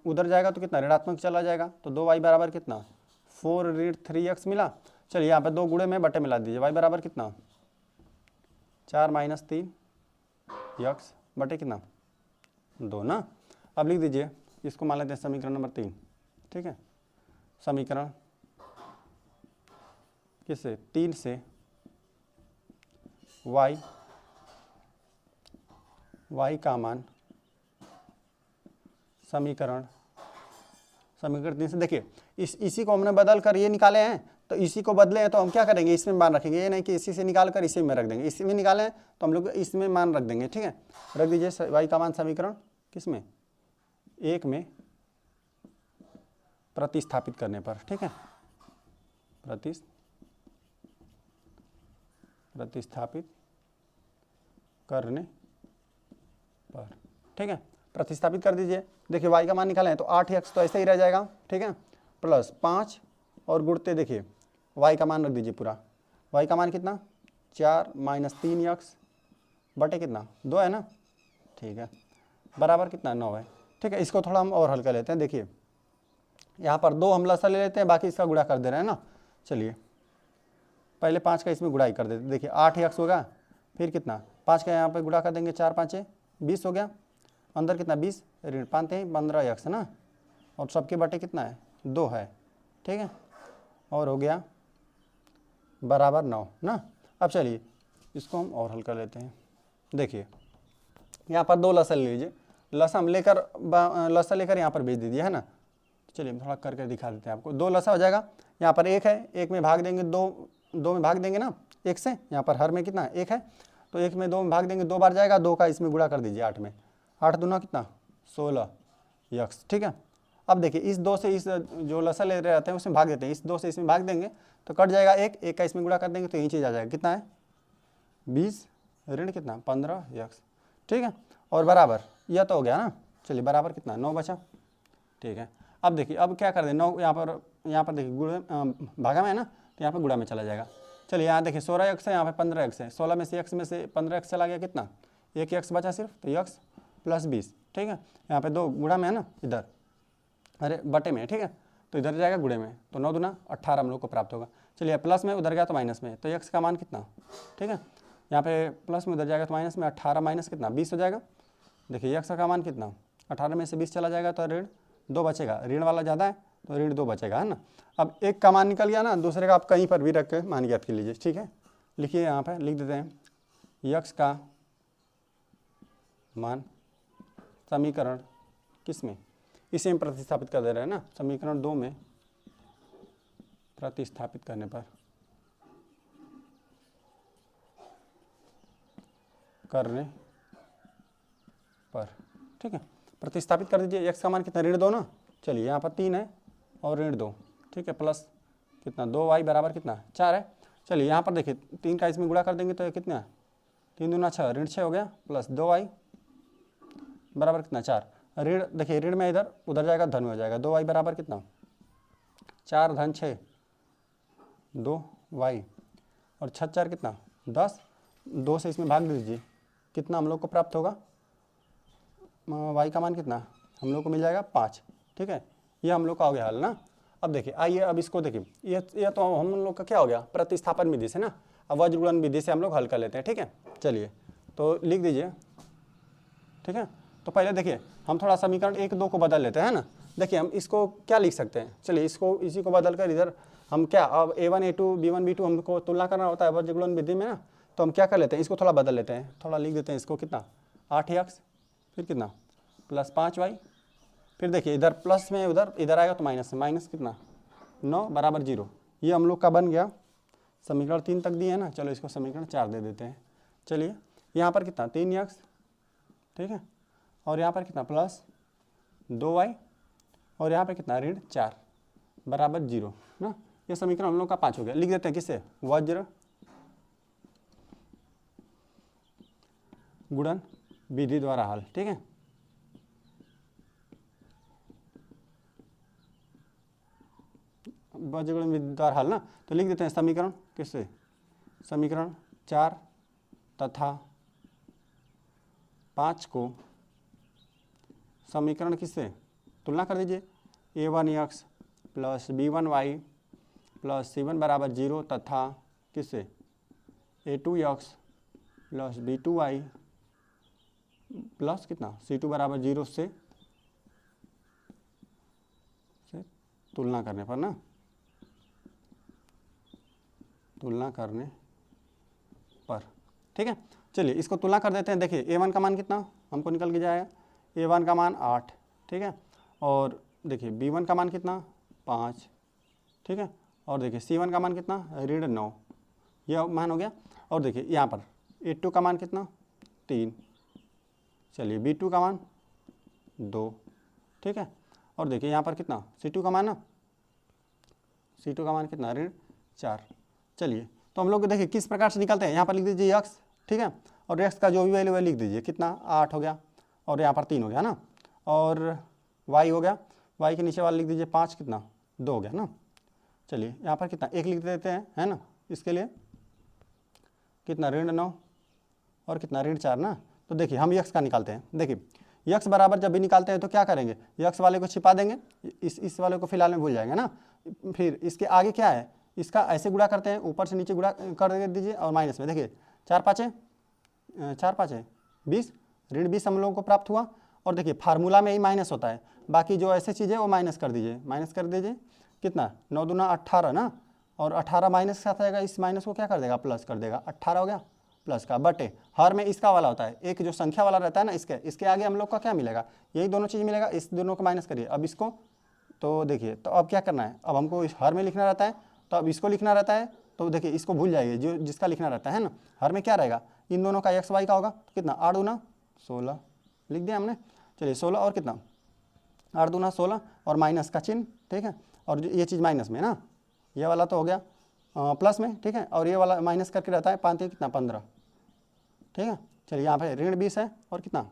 उधर जाएगा तो कितना ऋणात्मक चला जाएगा, तो 2y बराबर कितना 4 ऋण 3x मिला। चलिए यहाँ पे 2 गुणे में बटे मिला दीजिए, y बराबर कितना 4 - 3x बटे कितना 2 ना। अब लिख दीजिए इसको मान लेते हैं समीकरण नंबर 3। ठीक है, समीकरण किससे 3 से y का मान समीकरण 3 से देखिए इसी को हमने बदल कर ये निकाले हैं, तो इसी को बदले हैं तो हम क्या करेंगे इसमें मान रखेंगे, ये नहीं कि इसी से निकाल कर इसी में रख देंगे। इसी में निकाले हैं तो हम लोग इसमें मान रख देंगे। ठीक है, रख दीजिए y का मान समीकरण किस में 1 में प्रतिस्थापित करने पर। ठीक है, प्रतिस्थापित करने पर। ठीक है, प्रतिस्थापित कर दीजिए। देखिए y का मान निकाले हैं तो 8x तो ऐसे ही रह जाएगा। ठीक है, प्लस 5 और गुणते देखिए y का मान रख दीजिए पूरा, y का मान कितना 4 - 3x बटे कितना 2 है ना। ठीक है, बराबर कितना 9 है। ठीक है, इसको थोड़ा हम और हल कर लेते हैं। देखिए यहाँ पर 2 हम लसा ले लेते हैं, बाकी इसका गुणा कर दे रहे हैं ना। चलिए पहले 5 का इसमें गुणाई कर देते हैं। देखिए 8x होगा, फिर कितना 5 का यहाँ पे गुणा कर देंगे, 4 × 5 = 20 हो गया, अंदर कितना 20 ऋण 5 × 15x है ना, और सबके बटे कितना है 2 है। ठीक है, और हो गया बराबर 9 ना। अब चलिए इसको हम और हल कर लेते हैं। देखिए यहाँ पर 2 लसा ले लीजिए, लसा हम लेकर लसा लेकर यहाँ पर भेज दीजिए है ना। चलिए हम थोड़ा करके दिखा देते हैं आपको। 2 लसा हो जाएगा, यहाँ पर 1 है, 1 में भाग देंगे 2 में भाग देंगे ना 1 से, यहाँ पर हर में कितना 1 है, तो 1 में 2 में भाग देंगे 2 बार जाएगा, 2 का इसमें गुणा कर दीजिए 8 में, 8 दूना कितना 16x। ठीक है, अब देखिए इस 2 से इस जो लसा ले रहे रहते हैं उसमें भाग देते हैं, इस 2 से इसमें भाग देंगे तो कट जाएगा 1 का इसमें गुणा कर देंगे तो यही चीज़ आ जाएगा, कितना है 20 ऋण कितना 15x। ठीक है, और बराबर यह तो हो गया ना। चलिए बराबर कितना 9 बचा। ठीक है, अब देखिए अब क्या कर दें 9 यहाँ पर देखिए गुणा भागा में है ना, तो यहाँ पर गुणा में चला जाएगा। चलिए यहाँ देखिए 16x है, यहाँ पे 15x है, 16 में से x में से 15x चला गया कितना एक यक्स बचा सिर्फ, तो यक्स प्लस 20, ठीक है। यहाँ पे 2 गुणा में है ना, इधर अरे बटे में, ठीक है, तो इधर जाएगा गुणे में, तो 9 दूना 18 हम लोग को प्राप्त होगा। चलिए प्लस में उधर गया तो माइनस में, तो यक्स का मान कितना, ठीक है, यहाँ पे प्लस में उधर जाएगा तो माइनस में, 18 माइनस कितना 20 हो जाएगा। देखिए यक्स का मान कितना, 18 में से 20 चला जाएगा तो ऋण 2 बचेगा, ऋण वाला ज़्यादा है तो ऋण 2 बचेगा, है ना। अब एक का मान निकल गया ना, दूसरे का आप कहीं पर भी रख के मान ज्ञात कर लीजिए, ठीक है। लिखिए यहाँ पे लिख देते हैं यक्स का मान समीकरण किस में, इसे हम प्रतिस्थापित कर दे रहे हैं ना, समीकरण 2 में प्रतिस्थापित करने पर ठीक है, प्रतिस्थापित कर दीजिए। एक्स का मान कितना, ऋण 2 ना, चलिए यहाँ पर 3 है और ऋण 2, ठीक है, प्लस कितना 2y बराबर कितना 4 है। चलिए यहाँ पर देखिए 3 का इसमें गुणा कर देंगे तो ये कितना 3 दूना 6, ऋण 6 हो गया, प्लस 2y बराबर कितना 4, ऋण देखिए ऋण में इधर उधर जाएगा धन में हो जाएगा, 2y बराबर कितना 4 धन 6 2y और 6 4 कितना 10, 2 से इसमें भाग दीजिए, कितना हम लोग को प्राप्त होगा, y का मान कितना हम लोग को मिल जाएगा 5, ठीक है। ये हम लोग का हो गया हल ना। अब देखिए आइए अब इसको देखिए, ये तो हम लोग का क्या हो गया, प्रतिस्थापन विधि से ना, अब वज्रगुणन विधि से हम लोग हल कर लेते हैं, ठीक है। चलिए तो लिख दीजिए, ठीक है। तो पहले देखिए हम थोड़ा समीकरण 1 2 को बदल लेते हैं ना। देखिए हम इसको क्या लिख सकते हैं, चलिए इसको इसी को बदल कर इधर हम क्या, अब a1 a2 b1 b2 हमको तुलना करना होता है वज्रगुणन विधि में ना, तो हम क्या कर लेते हैं, इसको थोड़ा बदल लेते हैं, थोड़ा लिख देते हैं इसको, कितना 8x फिर कितना प्लस 5y, फिर देखिए इधर प्लस में उधर इधर आएगा तो माइनस में, माइनस कितना 9 बराबर 0। ये हम लोग का बन गया समीकरण 3 तक दिए है ना। चलो इसको समीकरण 4 दे देते हैं। चलिए यहाँ पर कितना 3x, ठीक है, और यहाँ पर कितना प्लस 2y और यहाँ पर कितना ऋण 4 बराबर 0 ना। ये समीकरण हम लोग का 5 हो गया। लिख देते हैं किससे, वज्र गुणन विधि द्वारा हल, ठीक है। वज्रगुणन विधि द्वारा हल ना, तो लिख देते हैं समीकरण किससे, समीकरण 4 तथा 5 को समीकरण किससे तुलना कर दीजिए, a1x plus b1y plus c1 बराबर 0 तथा किससे a2x प्लस b2y प्लस कितना c2 बराबर 0 से तुलना करने पर ना, तुलना करने पर, ठीक है। चलिए इसको तुलना कर देते हैं। देखिए a1 का मान कितना हमको निकल के जाएगा, a1 का मान 8, ठीक है, और देखिए b1 का मान कितना 5, ठीक है, और देखिए c1 का मान कितना ऋण 9, यह मान हो गया। और देखिए यहाँ पर a2 का मान कितना 3, चलिए b2 का मान 2, ठीक है, और देखिए यहाँ पर कितना c2 का मान ना, c2 का मान कितना ऋण 4। चलिए तो हम लोग देखिए किस प्रकार से निकलते हैं, यहाँ पर लिख दीजिए x, ठीक है, और x का जो भी वैल्यू है लिख दीजिए, कितना 8 हो गया और यहाँ पर 3 हो गया ना, और y हो गया, y के नीचे वाला लिख दीजिए 5, कितना 2 हो गया ना। चलिए यहाँ पर कितना 1 लिख देते हैं, है ना, इसके लिए कितना ऋण 9 और कितना ऋण 4 ना। तो देखिए हम x का निकालते हैं। देखिए x बराबर जब भी निकालते हैं तो क्या करेंगे, x वाले को छिपा देंगे, इस वाले को फिलहाल में भूल जाएंगे ना। फिर इसके आगे क्या है, इसका ऐसे गुणा करते हैं, ऊपर से नीचे गुणा कर दीजिए और माइनस में देखिए 4 5 20, ऋण 20 हम लोगों को प्राप्त हुआ। और देखिए फार्मूला में ही माइनस होता है, बाकी जो ऐसे चीज़ है वो माइनस कर दीजिए, कितना 9 दूना 18 ना, और 18 माइनस के साथ आएगा, इस माइनस को क्या कर देगा प्लस कर देगा, 18 हो गया प्लस का बटे, हर में इसका वाला होता है, एक जो संख्या वाला रहता है ना इसके आगे हम लोग का क्या मिलेगा, यही दोनों चीज़ मिलेगा, इस दोनों को माइनस करिए। अब इसको तो देखिए, तो अब क्या करना है, अब हमको इस हर में लिखना रहता है, तो अब इसको लिखना रहता है, तो देखिए इसको भूल जाइए, जो जिसका लिखना रहता है ना, हर में क्या रहेगा, इन दोनों का एक्स वाई का होगा, तो कितना 8 दूना 16 लिख दिया हमने। चलिए 16 और कितना 8 दूना 16 और माइनस का चिन्ह, ठीक है, और ये चीज़ माइनस में ना, ये वाला तो हो गया प्लस में, ठीक है, और ये वाला माइनस करके रहता है 5 कितना 15, ठीक है। चलिए यहाँ पे ऋण 20 है और कितना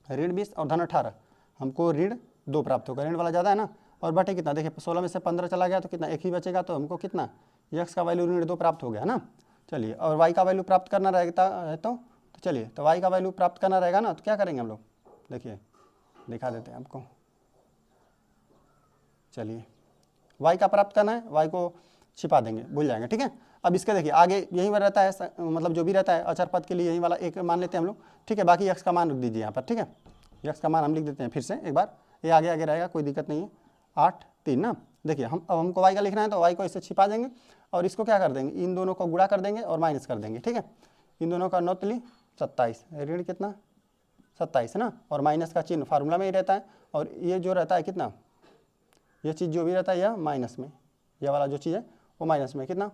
ऋण 20 और धन 18, हमको ऋण 2 प्राप्त होगा, ऋण वाला ज़्यादा है ना, और बटे कितना देखिए 16 में से 15 चला गया तो कितना 1 ही बचेगा, तो हमको कितना x का वैल्यू ऋण 2 प्राप्त हो गया ना। चलिए और y का वैल्यू प्राप्त करना रहता है तो चलिए तो y का वैल्यू प्राप्त करना रहेगा ना, तो क्या करेंगे हम लोग, देखिए दिखा देते हैं आपको। चलिए y का प्राप्त करना है, y को छिपा देंगे, भूल जाएंगे, ठीक है। अब इसके देखिए आगे यही वाला रहता है, मतलब जो भी रहता है अचर पद के लिए यही वाला एक मान लेते हैं हम लोग, ठीक है। बाकी x का मान रख दीजिए यहाँ पर, ठीक है। x का मान हम लिख देते हैं फिर से एक बार, ये आगे आगे रहेगा, कोई दिक्कत नहीं है। 8 3 ना, देखिए हम अब हमको y का लिखना है तो y को इससे छिपा देंगे और इसको क्या कर देंगे, इन दोनों को गुणा कर देंगे और माइनस कर देंगे, ठीक है। इन दोनों का नौतली 27, ऋण कितना 27 ना, और माइनस का चिन्ह फार्मूला में ही रहता है, और ये जो रहता है कितना, ये चीज़ जो भी रहता है यह माइनस में, यह वाला जो चीज़ है वो माइनस में, कितना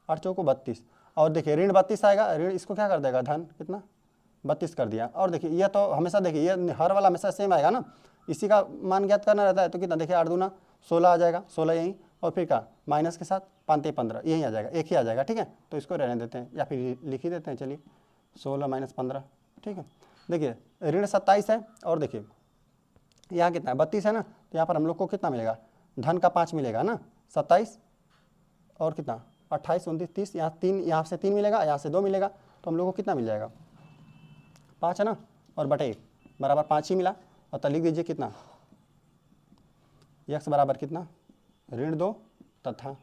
8 चौको 32, और देखिए ऋण 32 आएगा, ऋण इसको क्या कर देगा, धन कितना 32 कर दिया। और देखिए यह तो हमेशा देखिए ये हर वाला हमेशा सेम आएगा ना, इसी का मान ज्ञात करना रहता है, तो कितना देखिए 8 दूना 16 आ जाएगा, 16 यहीं, और फिर का माइनस के साथ 5 15 यही आ जाएगा, एक ही आ जाएगा, ठीक है। तो इसको रहने देते हैं या फिर लिख ही देते हैं, चलिए 16 - 15, ठीक है। देखिए ऋण 27 है, और देखिए यहाँ कितना है 32 है ना, तो यहाँ पर हम लोग को कितना मिलेगा, धन का 5 मिलेगा ना, 27 और कितना 28 29 30, यहाँ 3, यहाँ से 3 मिलेगा, यहाँ से 2 मिलेगा, तो हम लोग को कितना मिल जाएगा 5 है ना, और बटे 1 बराबर 5 ही मिला। और तो लिख दीजिए कितना, x बराबर कितना ऋण 2 तथा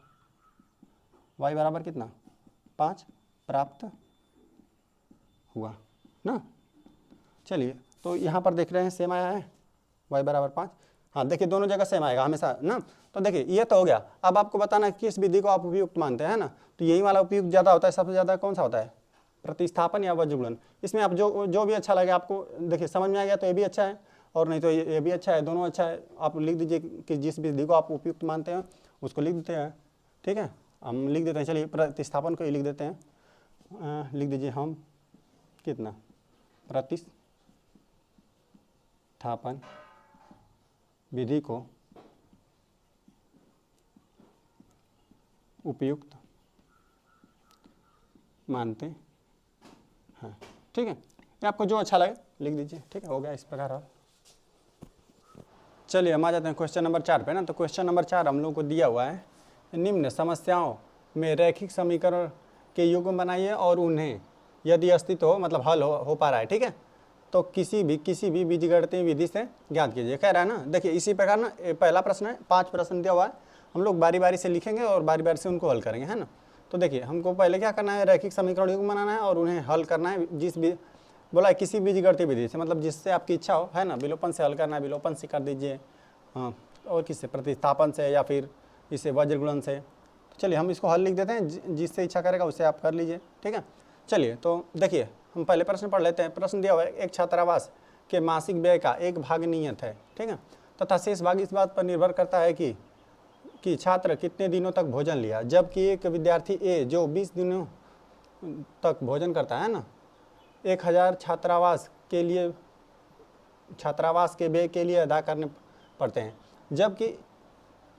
y बराबर कितना 5 प्राप्त हुआ ना। चलिए तो यहाँ पर देख रहे हैं सेम आया है, y बराबर 5, हाँ देखिए दोनों जगह सेम आएगा हमेशा ना। तो देखिए ये तो हो गया, अब आपको बताना है किस विधि को आप उपयुक्त मानते हैं ना, तो यही वाला उपयुक्त ज़्यादा होता है, सबसे ज़्यादा कौन सा होता है, प्रतिस्थापन या वज्रगुणन। इसमें आप जो भी अच्छा लगे आपको, देखिए समझ में आ गया तो ये भी अच्छा है, और नहीं तो ये भी अच्छा है, दोनों अच्छा है। आप लिख दीजिए कि जिस विधि को आप उपयुक्त मानते हैं उसको लिख देते हैं, ठीक है। हम लिख देते हैं, चलिए प्रतिस्थापन को ही लिख देते हैं, लिख दीजिए हम कितना प्रतिस्थापन विधि को उपयुक्त मानते हैं, ठीक है। आपको जो अच्छा लगे लिख दीजिए, ठीक है, हो गया इस प्रकार। और चलिए हम आ जाते हैं क्वेश्चन नंबर 4 पे ना। तो क्वेश्चन नंबर 4 हम लोग को दिया हुआ है, निम्न समस्याओं में रैखिक समीकरण के युग्म बनाइए और उन्हें यदि अस्तित्व हो, मतलब हल हो पा रहा है, ठीक है, तो किसी भी बीजगणितीय विधि से ज्ञात कीजिए, कह रहा है ना। देखिए इसी प्रकार ना पहला प्रश्न है, 5 प्रश्न दिया हुआ है, हम लोग बारी बारी से लिखेंगे और बारी बारी से उनको हल करेंगे, है ना। तो देखिए हमको पहले क्या करना है, रैखिक समीकरण युग्म बनाना है और उन्हें हल करना है, जिस भी बोला है किसी बीजगणितीय विधि से, मतलब जिससे आपकी इच्छा हो, है ना। विलोपन से हल करना है, विलोपन से कर दीजिए, हाँ, और किससे, प्रतिस्थापन से, या फिर इससे वज्रगुणन से। तो चलिए हम इसको हल लिख देते हैं, जिससे इच्छा करेगा उससे आप कर लीजिए, ठीक है। चलिए तो देखिए हम पहले प्रश्न पढ़ लेते हैं। प्रश्न दिया हुआ है, एक छात्रावास के मासिक व्यय का एक भाग नियत है, ठीक है, तथा शेष भाग इस बात पर निर्भर करता है कि छात्र कितने दिनों तक भोजन लिया, जबकि एक विद्यार्थी ए जो 20 दिनों तक भोजन करता है ना, 1000 छात्रावास के व्यय के लिए अदा करने पड़ते हैं, जबकि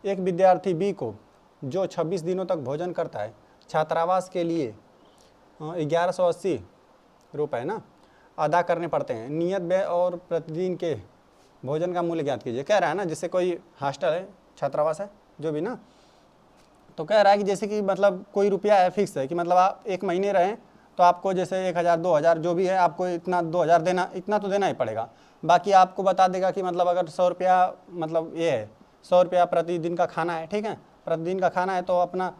एक विद्यार्थी बी को जो 26 दिनों तक भोजन करता है, छात्रावास के लिए 1180 रुपये ना अदा करने पड़ते हैं। नियत व्यय और प्रतिदिन के भोजन का मूल्य ज्ञात कीजिए, कह रहा है ना। जैसे कोई हॉस्टल है, छात्रावास है, जो भी ना, तो कह रहा है कि जैसे कि मतलब कोई रुपया है फिक्स है, कि मतलब आप 1 महीने रहें तो आपको जैसे 1000 2000 जो भी है आपको इतना 2000 देना, इतना तो देना ही पड़ेगा। बाकी आपको बता देगा कि मतलब अगर 100 रुपया, मतलब ये है 100 रुपया प्रतिदिन का खाना है, ठीक है, प्रतिदिन का खाना है, तो अपना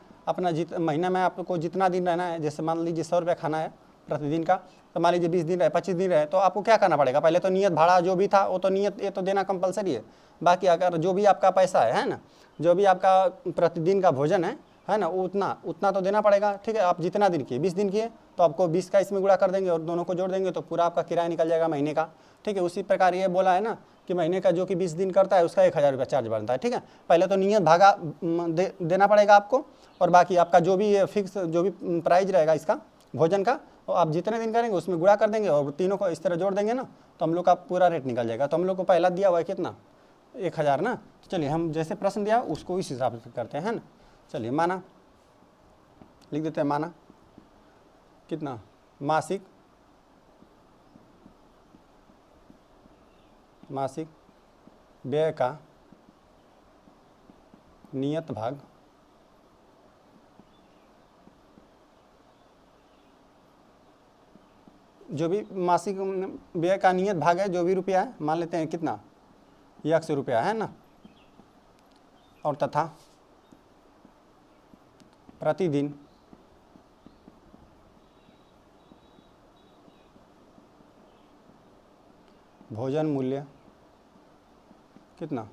महीना में आपको जितना दिन रहना है, जैसे मान लीजिए 100 रुपया खाना है प्रतिदिन का, तो मान लीजिए 20 दिन रहे, 25 दिन रहे, तो आपको क्या करना पड़ेगा, पहले तो नियत भाड़ा जो भी था वो तो नियत, ये तो देना कंपलसरी है। बाकी अगर जो भी आपका पैसा है ना, जो भी आपका प्रतिदिन का भोजन है ना, उतना तो देना पड़ेगा, ठीक है। आप जितना दिन किए, 20 दिन किए, तो आपको 20 का इसमें गुणा कर देंगे और दोनों को जोड़ देंगे, तो पूरा आपका किराया निकल जाएगा महीने का, ठीक है। उसी प्रकार ये बोला है ना कि महीने का जो कि 20 दिन करता है उसका 1000 रुपया चार्ज बनता है, ठीक है। पहले तो नियत भागा देना पड़ेगा आपको, और बाकी आपका जो भी फिक्स जो भी प्राइस रहेगा इसका भोजन का, तो आप जितने दिन करेंगे उसमें गुणा कर देंगे और तीनों को इस तरह जोड़ देंगे ना, तो हम लोग का पूरा रेट निकल जाएगा। तो हम लोग को पहला दिया हुआ है कितना, 1000 ना। तो चलिए हम जैसे प्रश्न दिया उसको इस हिसाब से करते हैं ना। चलिए माना लिख देते हैं, माना कितना मासिक व्यय का नियत भाग जो भी मासिक व्यय का नियत भाग है, जो भी रुपया है, मान लेते हैं कितना, 100 रुपया है ना, और तथा प्रतिदिन भोजन मूल्य कितना,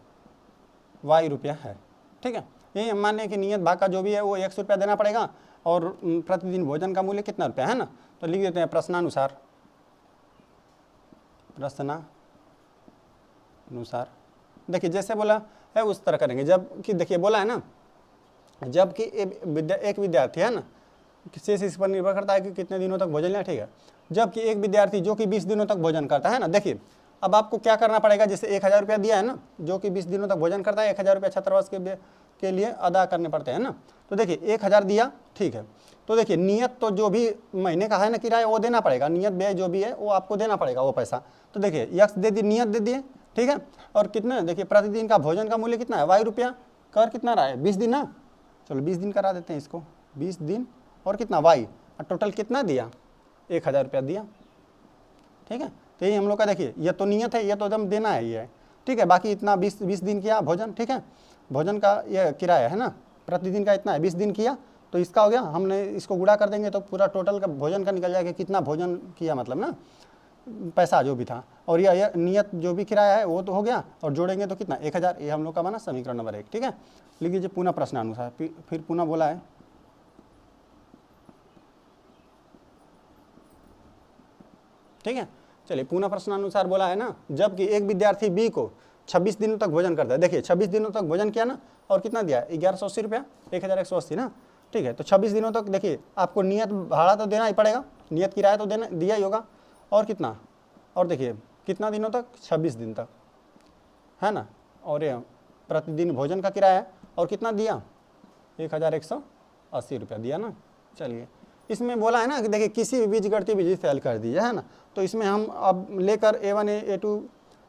y रुपया है। ठीक है, यही हम माने कि नियत भाग का जो भी है वो 100 रुपया देना पड़ेगा और प्रतिदिन भोजन का मूल्य कितना रुपया है ना। तो लिख देते हैं प्रश्नानुसार, प्रश्नानुसार देखिए जैसे बोला है उस तरह करेंगे। जब कि देखिए बोला है ना, जबकि एक विद्यार्थी है ना, शेष इस पर निर्भर करता है कि कितने दिनों तक भोजन लिया। ठीक है, जबकि एक विद्यार्थी जो कि 20 दिनों तक भोजन करता है ना, देखिए अब आपको क्या करना पड़ेगा, जैसे 1000 रुपया दिया है ना, जो कि 20 दिनों तक भोजन करता है, 1000 रुपया छात्रावास के लिए अदा करने पड़ते हैं ना। तो देखिए 1000 दिया, ठीक है, तो देखिए नियत तो जो भी महीने का है ना किराया वो देना पड़ेगा, नियत व्यय जो भी है वो आपको देना पड़ेगा वो पैसा। तो देखिए यक्स दे दिए, नियत दे दिए, ठीक है, और कितना देखिए प्रतिदिन का भोजन का मूल्य कितना है, y रुपया, कर कितना रहा है 20 दिन ना, चलो 20 दिन करा देते हैं इसको, 20 दिन और कितना y, और टोटल कितना दिया, 1000 रुपया दिया। ठीक है, तो यही हम लोग का देखिए ये तो नियत है, ये तो एकदम देना है ये, ठीक है, बाकी इतना 20 दिन किया भोजन। ठीक है, भोजन का ये किराया है ना, प्रतिदिन का इतना है, 20 दिन किया तो इसका हो गया, हमने इसको गुणा कर देंगे तो पूरा टोटल का भोजन का निकल जाएगा, कितना भोजन किया मतलब ना, पैसा जो भी था, और यह नियत जो भी किराया है वो तो हो गया, और जोड़ेंगे तो कितना 1000, ये हम लोग का बना समीकरण नंबर 1। ठीक है, लिख लीजिए पुनः प्रश्नानुसार, फिर पुनः बोला है, ठीक है, चलिए पुनः प्रश्नानुसार बोला है ना, जबकि एक विद्यार्थी बी को 26 दिनों तक भोजन करता है। देखिए 26 दिनों तक भोजन किया ना, और कितना दिया 1180 रुपया, 1180 ना। ठीक है, तो 26 दिनों तक देखिए आपको नियत भाड़ा तो देना ही पड़ेगा, नियत किराया तो देना दिया ही होगा, और कितना, और देखिए कितना दिनों तक, 26 दिन तक है ना, और ये प्रतिदिन भोजन का किराया और कितना दिया 1180 रुपया दिया ना। चलिए इसमें बोला है ना कि देखिए किसी भी बीजगणितीय विधि से हल कर दीजिए, है ना, तो इसमें हम अब लेकर A1 A2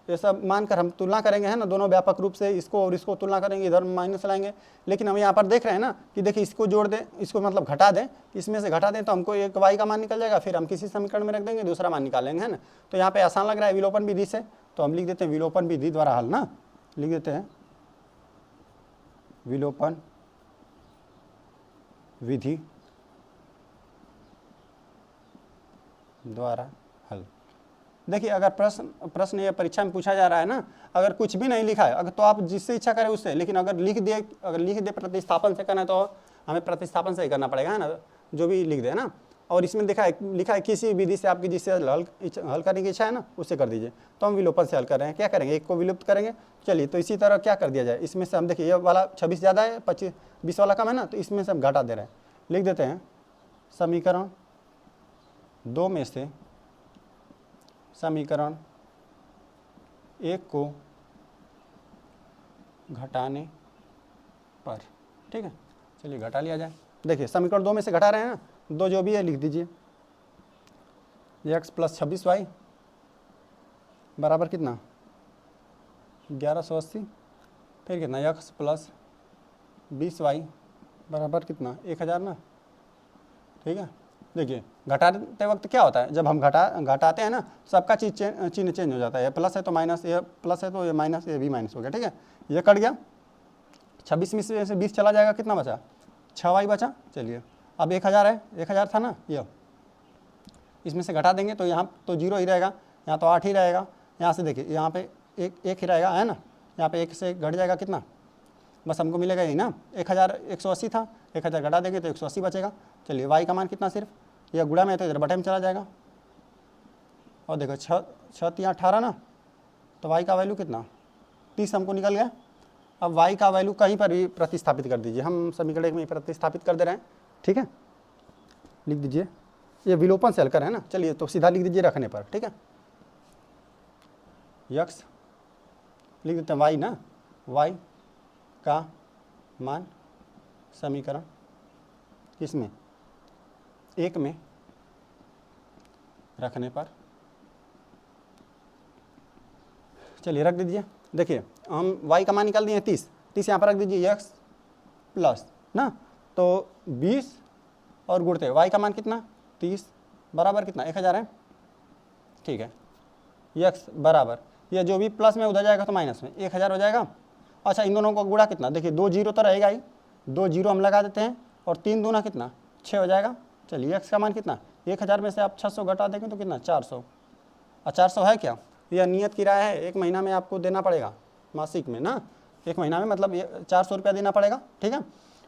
ये सब मानकर हम तुलना करेंगे, है ना, दोनों व्यापक रूप से इसको और इसको तुलना करेंगे, इधर माइनस लाएंगे। लेकिन हम यहाँ पर देख रहे हैं ना कि देखिए इसको जोड़ दें, इसको मतलब घटा दें, इसमें से घटा दें तो हमको एक y का मान निकल जाएगा, फिर हम किसी समीकरण में रख देंगे, दूसरा मान निकालेंगे, है ना। तो यहाँ पे आसान लग रहा है विलोपन विधि से, तो हम लिख देते हैं विलोपन विधि द्वारा हल ना, लिख देते हैं विलोपन विधि द्वारा हल। देखिए अगर प्रश्न ये परीक्षा में पूछा जा रहा है ना, अगर कुछ भी नहीं लिखा है अगर तो आप जिससे इच्छा करें उससे, लेकिन अगर लिख दे प्रतिस्थापन से करना है तो हमें प्रतिस्थापन से ही करना पड़ेगा, है ना, जो भी लिख दे ना। और इसमें लिखा है किसी विधि से आपकी जिससे हल करने की इच्छा है ना उससे कर दीजिए। तो हम विलोपन से हल कर रहे हैं, क्या करेंगे, एक को विलुप्त करेंगे। चलिए तो इसी तरह क्या कर दिया जाए, इसमें से हम देखिए ये वाला 26 ज़्यादा है, 20 वाला कम है ना, तो इसमें से हम घटा दे रहे हैं। लिख देते हैं समीकरण 2 में से समीकरण 1 को घटाने पर, ठीक है, चलिए घटा लिया जाए। देखिए समीकरण 2 में से घटा रहे हैं ना, 2 जो भी है लिख दीजिए, x प्लस 26y बराबर कितना 1180, फिर कितना x प्लस 20y बराबर कितना 1000 ना। ठीक है, देखिए घटाते वक्त क्या होता है, जब हम घटाते हैं ना सबका चिन्ह चेंज हो जाता है, ये प्लस है तो माइनस, ये प्लस है तो ये माइनस, ये भी माइनस हो गया। ठीक है, ये कट गया, 26 में से 20 चला जाएगा, कितना बचा 6y बचा। चलिए अब 1000 है, 1000 था ना, ये इसमें से घटा देंगे तो यहाँ तो 0 ही रहेगा, यहाँ तो 8 ही रहेगा, यहाँ से देखिए यहाँ पे एक ही रहेगा, है ना, यहाँ पे 1 से घट जाएगा कितना, बस हमको मिलेगा यही ना, 1180 था, 1000 घटा देंगे तो 180 बचेगा। चलिए y का मान कितना, सिर्फ यह गुणा में तो इधर बटे में चला जाएगा, और देखो 6 यहाँ 18 ना, तो y का वैल्यू कितना 30 हमको निकल गया। अब y का वैल्यू कहीं पर भी प्रतिस्थापित कर दीजिए, हम समीकरण 1 में प्रतिस्थापित कर दे रहे हैं। ठीक है, लिख दीजिए, ये विलोपन से हल कर है ना, चलिए तो सीधा लिख दीजिए रखने पर। ठीक है, यक्स लिख देते हैं y ना, y का मान समीकरण किसमें 1 में रखने पर, चलिए रख दीजिए। देखिए हम y का मान निकाल दिए 30 यहाँ पर रख दीजिए, x प्लस ना, तो 20 और गुणते y का मान कितना 30 बराबर कितना 1000 है। ठीक है, यक्स बराबर, ये जो भी प्लस में उधर जाएगा तो माइनस में 1000 हो जाएगा। अच्छा, इन दोनों का गुणा कितना, देखिए 2 जीरो तो रहेगा ही, 2 जीरो हम लगा देते हैं और 3 दूना कितना 6 हो जाएगा। चलिए यक्स का मान कितना, 1000 में से आप 600 घटा देंगे तो कितना 400। और 400 है क्या, यह नियत किराया है, एक महीना में आपको देना पड़ेगा मासिक में ना, एक महीना में मतलब 400 रुपया देना पड़ेगा, ठीक है।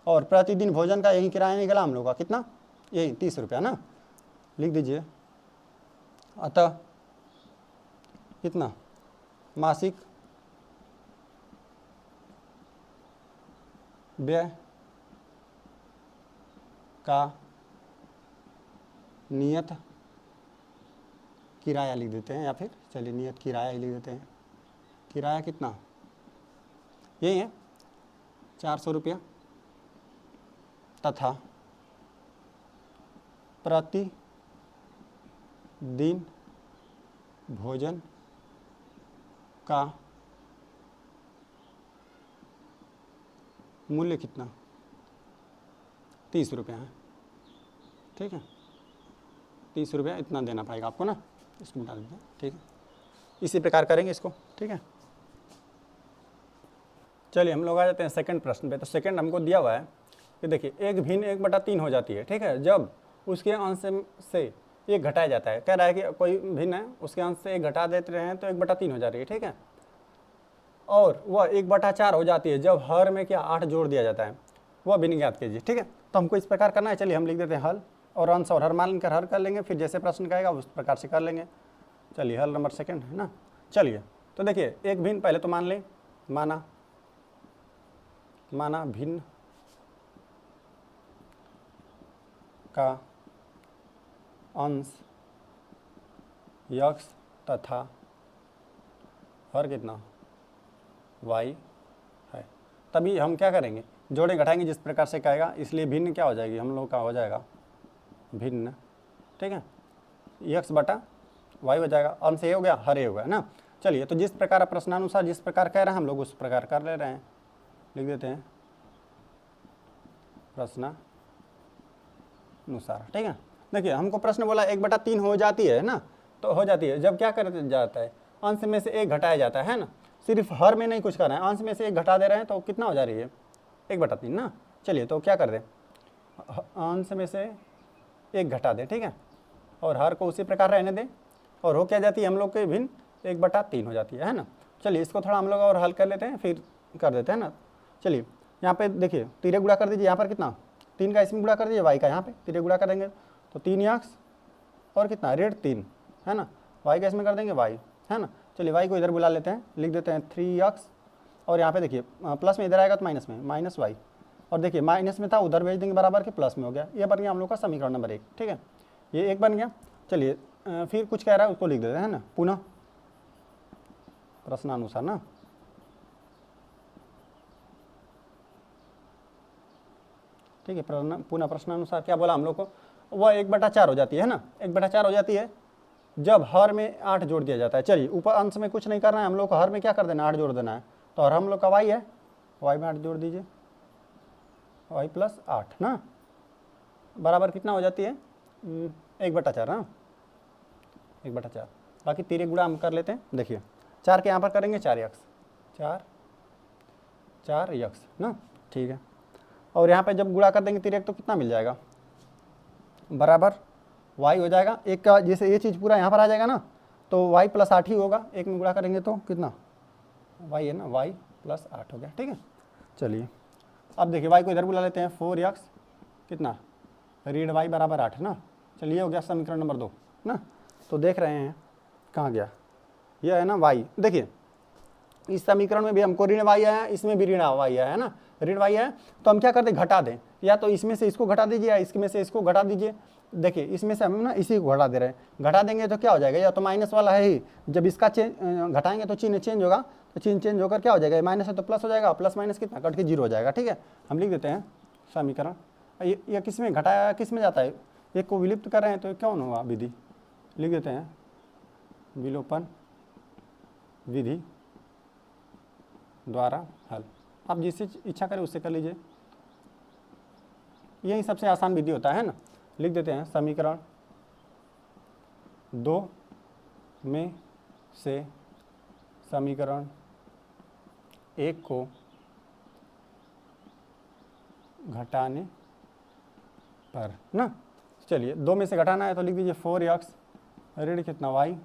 और प्रतिदिन भोजन का यही किराया निकला हम लोग का कितना, यही 30 रुपया ना, लिख दीजिए। अतः कितना मासिक व्यय का नियत किराया लिख देते हैं, या फिर चलिए नियत किराया ही लिख देते हैं। किराया कितना, यही है 400 रुपया, तथा प्रति दिन भोजन का मूल्य कितना, 30 रुपया है, ठीक है। 30 रुपया इतना देना पड़ेगा आपको ना, इसको मिटा देते हैं, ठीक है। इसी प्रकार करेंगे इसको, ठीक है। चलिए हम लोग आ जाते हैं सेकंड प्रश्न पे। तो सेकंड हमको दिया हुआ है कि देखिए एक भिन्न 1/3 हो जाती है, ठीक है, जब उसके अंश से 1 घटाया जाता है। कह रहा है कि कोई भिन्न है, उसके अंश से 1 घटा देते हैं तो 1/3 हो जा रही है, ठीक है। और वह 1/4 हो जाती है जब हर में क्या 8 जोड़ दिया जाता है, वह भिन्न ज्ञात कीजिए, ठीक है। तो हमको इस प्रकार करना है, चलिए हम लिख देते हैं हल, और अंश और हर मान कर हल कर लेंगे, फिर जैसे प्रश्न कहेगा उस प्रकार से कर लेंगे। चलिए हल नंबर सेकंड है ना। चलिए तो देखिए एक भिन्न पहले तो मान लें, माना भिन्न का अंश यक्स तथा हर कितना वाई है। तभी हम क्या करेंगे, जोड़े घटाएंगे जिस प्रकार से कहेगा, इसलिए भिन्न क्या हो जाएगी हम लोग का हो जाएगा भिन्न, ठीक है, यक्स बटा वाई हो जाएगा, अंश ए हो गया हर ए हो गया ना। चलिए तो जिस प्रकार प्रश्नानुसार जिस प्रकार कह रहे हैं हम लोग उस प्रकार कर ले रहे हैं, लिख देते हैं प्रश्नानुसार, ठीक है। देखिए हमको प्रश्न बोला 1/3 हो जाती है ना, तो हो जाती है जब क्या कर जाता है, अंश में से 1 घटाया जाता है ना, सिर्फ हर में नहीं कुछ करना है, अंश में से 1 घटा दे रहे हैं तो कितना हो जा रही है 1/3 ना। चलिए तो क्या कर दें, अंश में से 1 घटा दें, ठीक है, और हर को उसी प्रकार रहने दें, और हो क्या जाती है हम लोग के भिन्न 1/3 हो जाती है ना। चलिए इसको थोड़ा हम लोग और हल कर लेते हैं, फिर कर देते हैं ना। चलिए यहाँ पे देखिए तिरे गुणा कर दीजिए, यहाँ पर कितना 3 का इसमें गुणा कर दीजिए, वाई का यहाँ पे तिरे गुणा कर देंगे तो 3 यक्स और कितना -3 है ना, वाई का इसमें कर देंगे वाई है ना। चलिए वाई को इधर बुला लेते हैं, लिख देते हैं 3 यक्स, और यहाँ पे देखिए प्लस में इधर आएगा तो माइनस में माइनस वाई, और देखिए माइनस में था उधर भेज देंगे बराबर के प्लस में हो गया। ये बन गया हम लोग का समीकरण नंबर 1, ठीक है, ये 1 बन गया। चलिए फिर कुछ कह रहा है उसको लिख देते हैं ना, पुनः प्रश्नानुसार ना, ठीक है, पुनः प्रश्नानुसार क्या बोला हम लोग को, वह 1/4 हो जाती है ना, 1/4 हो जाती है जब हर में 8 जोड़ दिया जाता है। चलिए ऊपर अंश में कुछ नहीं करना है हम लोग को, हर में क्या कर देना 8 जोड़ देना है, तो और हम लोग का वाई है, वाई में 8 जोड़ दीजिए, वाई प्लस 8 ना बराबर कितना हो जाती है 1/4 ना, 1/4। बाकी तिरे गुणा हम कर लेते हैं, देखिए 4 के यहाँ पर करेंगे 4 यक्स, 4 यक्स ना, ठीक है। और यहाँ पे जब गुणा कर देंगे तिरेक तो कितना मिल जाएगा, बराबर वाई हो जाएगा, एक का जैसे ये चीज़ पूरा यहाँ पर आ जाएगा ना, तो वाई प्लस 8 ही होगा, एक में गुणा करेंगे तो कितना वाई है ना, वाई प्लस 8 हो गया, ठीक है। चलिए अब देखिए वाई को इधर बुला लेते हैं, 4 यक्स कितना ऋण वाई बराबर 8 ना। चलिए हो गया समीकरण नंबर 2 ना। तो देख रहे हैं कहाँ गया, यह है ना वाई, देखिए इस समीकरण में भी हमको ऋण वाई आया, इसमें भी ऋण वाई आया है ना, ऋण वाई है, तो हम क्या करते हैं घटा दें, या तो इसमें से इसको घटा दीजिए या इसमें से इसको घटा दीजिए। देखिए इसमें से हम ना इसी को घटा दे रहे हैं, घटा देंगे तो क्या हो जाएगा, या तो माइनस वाला है ही, जब इसका घटाएंगे तो चिन्ह चेंज होगा, तो चिन्ह चेंज होकर क्या हो जाएगा, माइनस है तो प्लस हो जाएगा, प्लस माइनस कितना कट के 0 हो जाएगा, ठीक है। हम लिख देते हैं समीकरण, ये किस में घटाया किस में जाता है, एक को विलुप्त कर रहे हैं तो कौन होगा विधि, लिख देते हैं विलोपन विधि द्वारा हल। आप जिससे इच्छा करें उससे कर लीजिए, यही सबसे आसान विधि होता है ना। लिख देते हैं समीकरण 2 में से समीकरण 1 को घटाने पर ना, चलिए 2 में से घटाना है तो लिख दीजिए 4x ऋण कितना y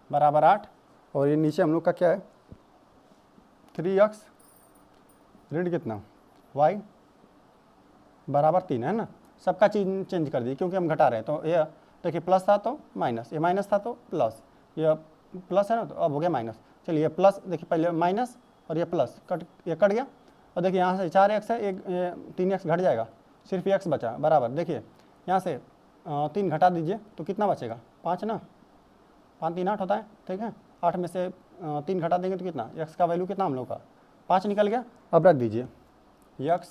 बराबर 8, और ये नीचे हम लोग का क्या है 3x ऋण कितना y बराबर 3 है ना। सबका चीज चेंज कर दीजिए क्योंकि हम घटा रहे हैं। तो ये देखिए प्लस था तो माइनस, ये माइनस था तो प्लस, ये प्लस है ना तो अब हो गया माइनस। चलिए ये प्लस, देखिए पहले माइनस और ये प्लस ये कट गया, और देखिए यहाँ से 4x है, एक 3x घट जाएगा, सिर्फ x बचा बराबर। देखिए यहाँ से 3 घटा दीजिए तो कितना बचेगा 5 ना, 5 3 8 होता है, ठीक है। 8 में से 3 घटा देंगे तो कितना, x का वैल्यू कितना हम लोग का 5 निकल गया। अब रख दीजिए x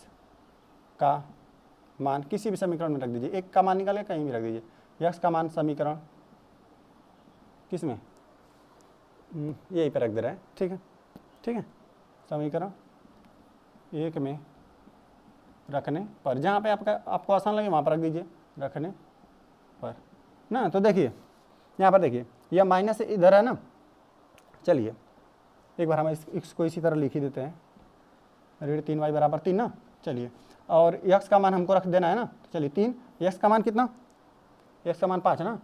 का मान किसी भी समीकरण में रख दीजिए, 1 का मान निकल गया कहीं भी रख दीजिए। x का मान समीकरण किस में, यहीं पे रख दे रहे हैं, ठीक है, ठीक है। समीकरण 1 में रखने पर, जहाँ पे आपको आसान लगे वहाँ पर रख दीजिए, रखने पर ना। तो देखिए यहाँ पर देखिए यह माइनस इधर है ना। चलिए एक बार हम इसको इसी तरह लिख ही देते हैं, ऋण 3y बराबर 3 ना। चलिए और x का मान हमको रख देना है ना, तो चलिए 3, x का मान कितना, x का मान 5 ना,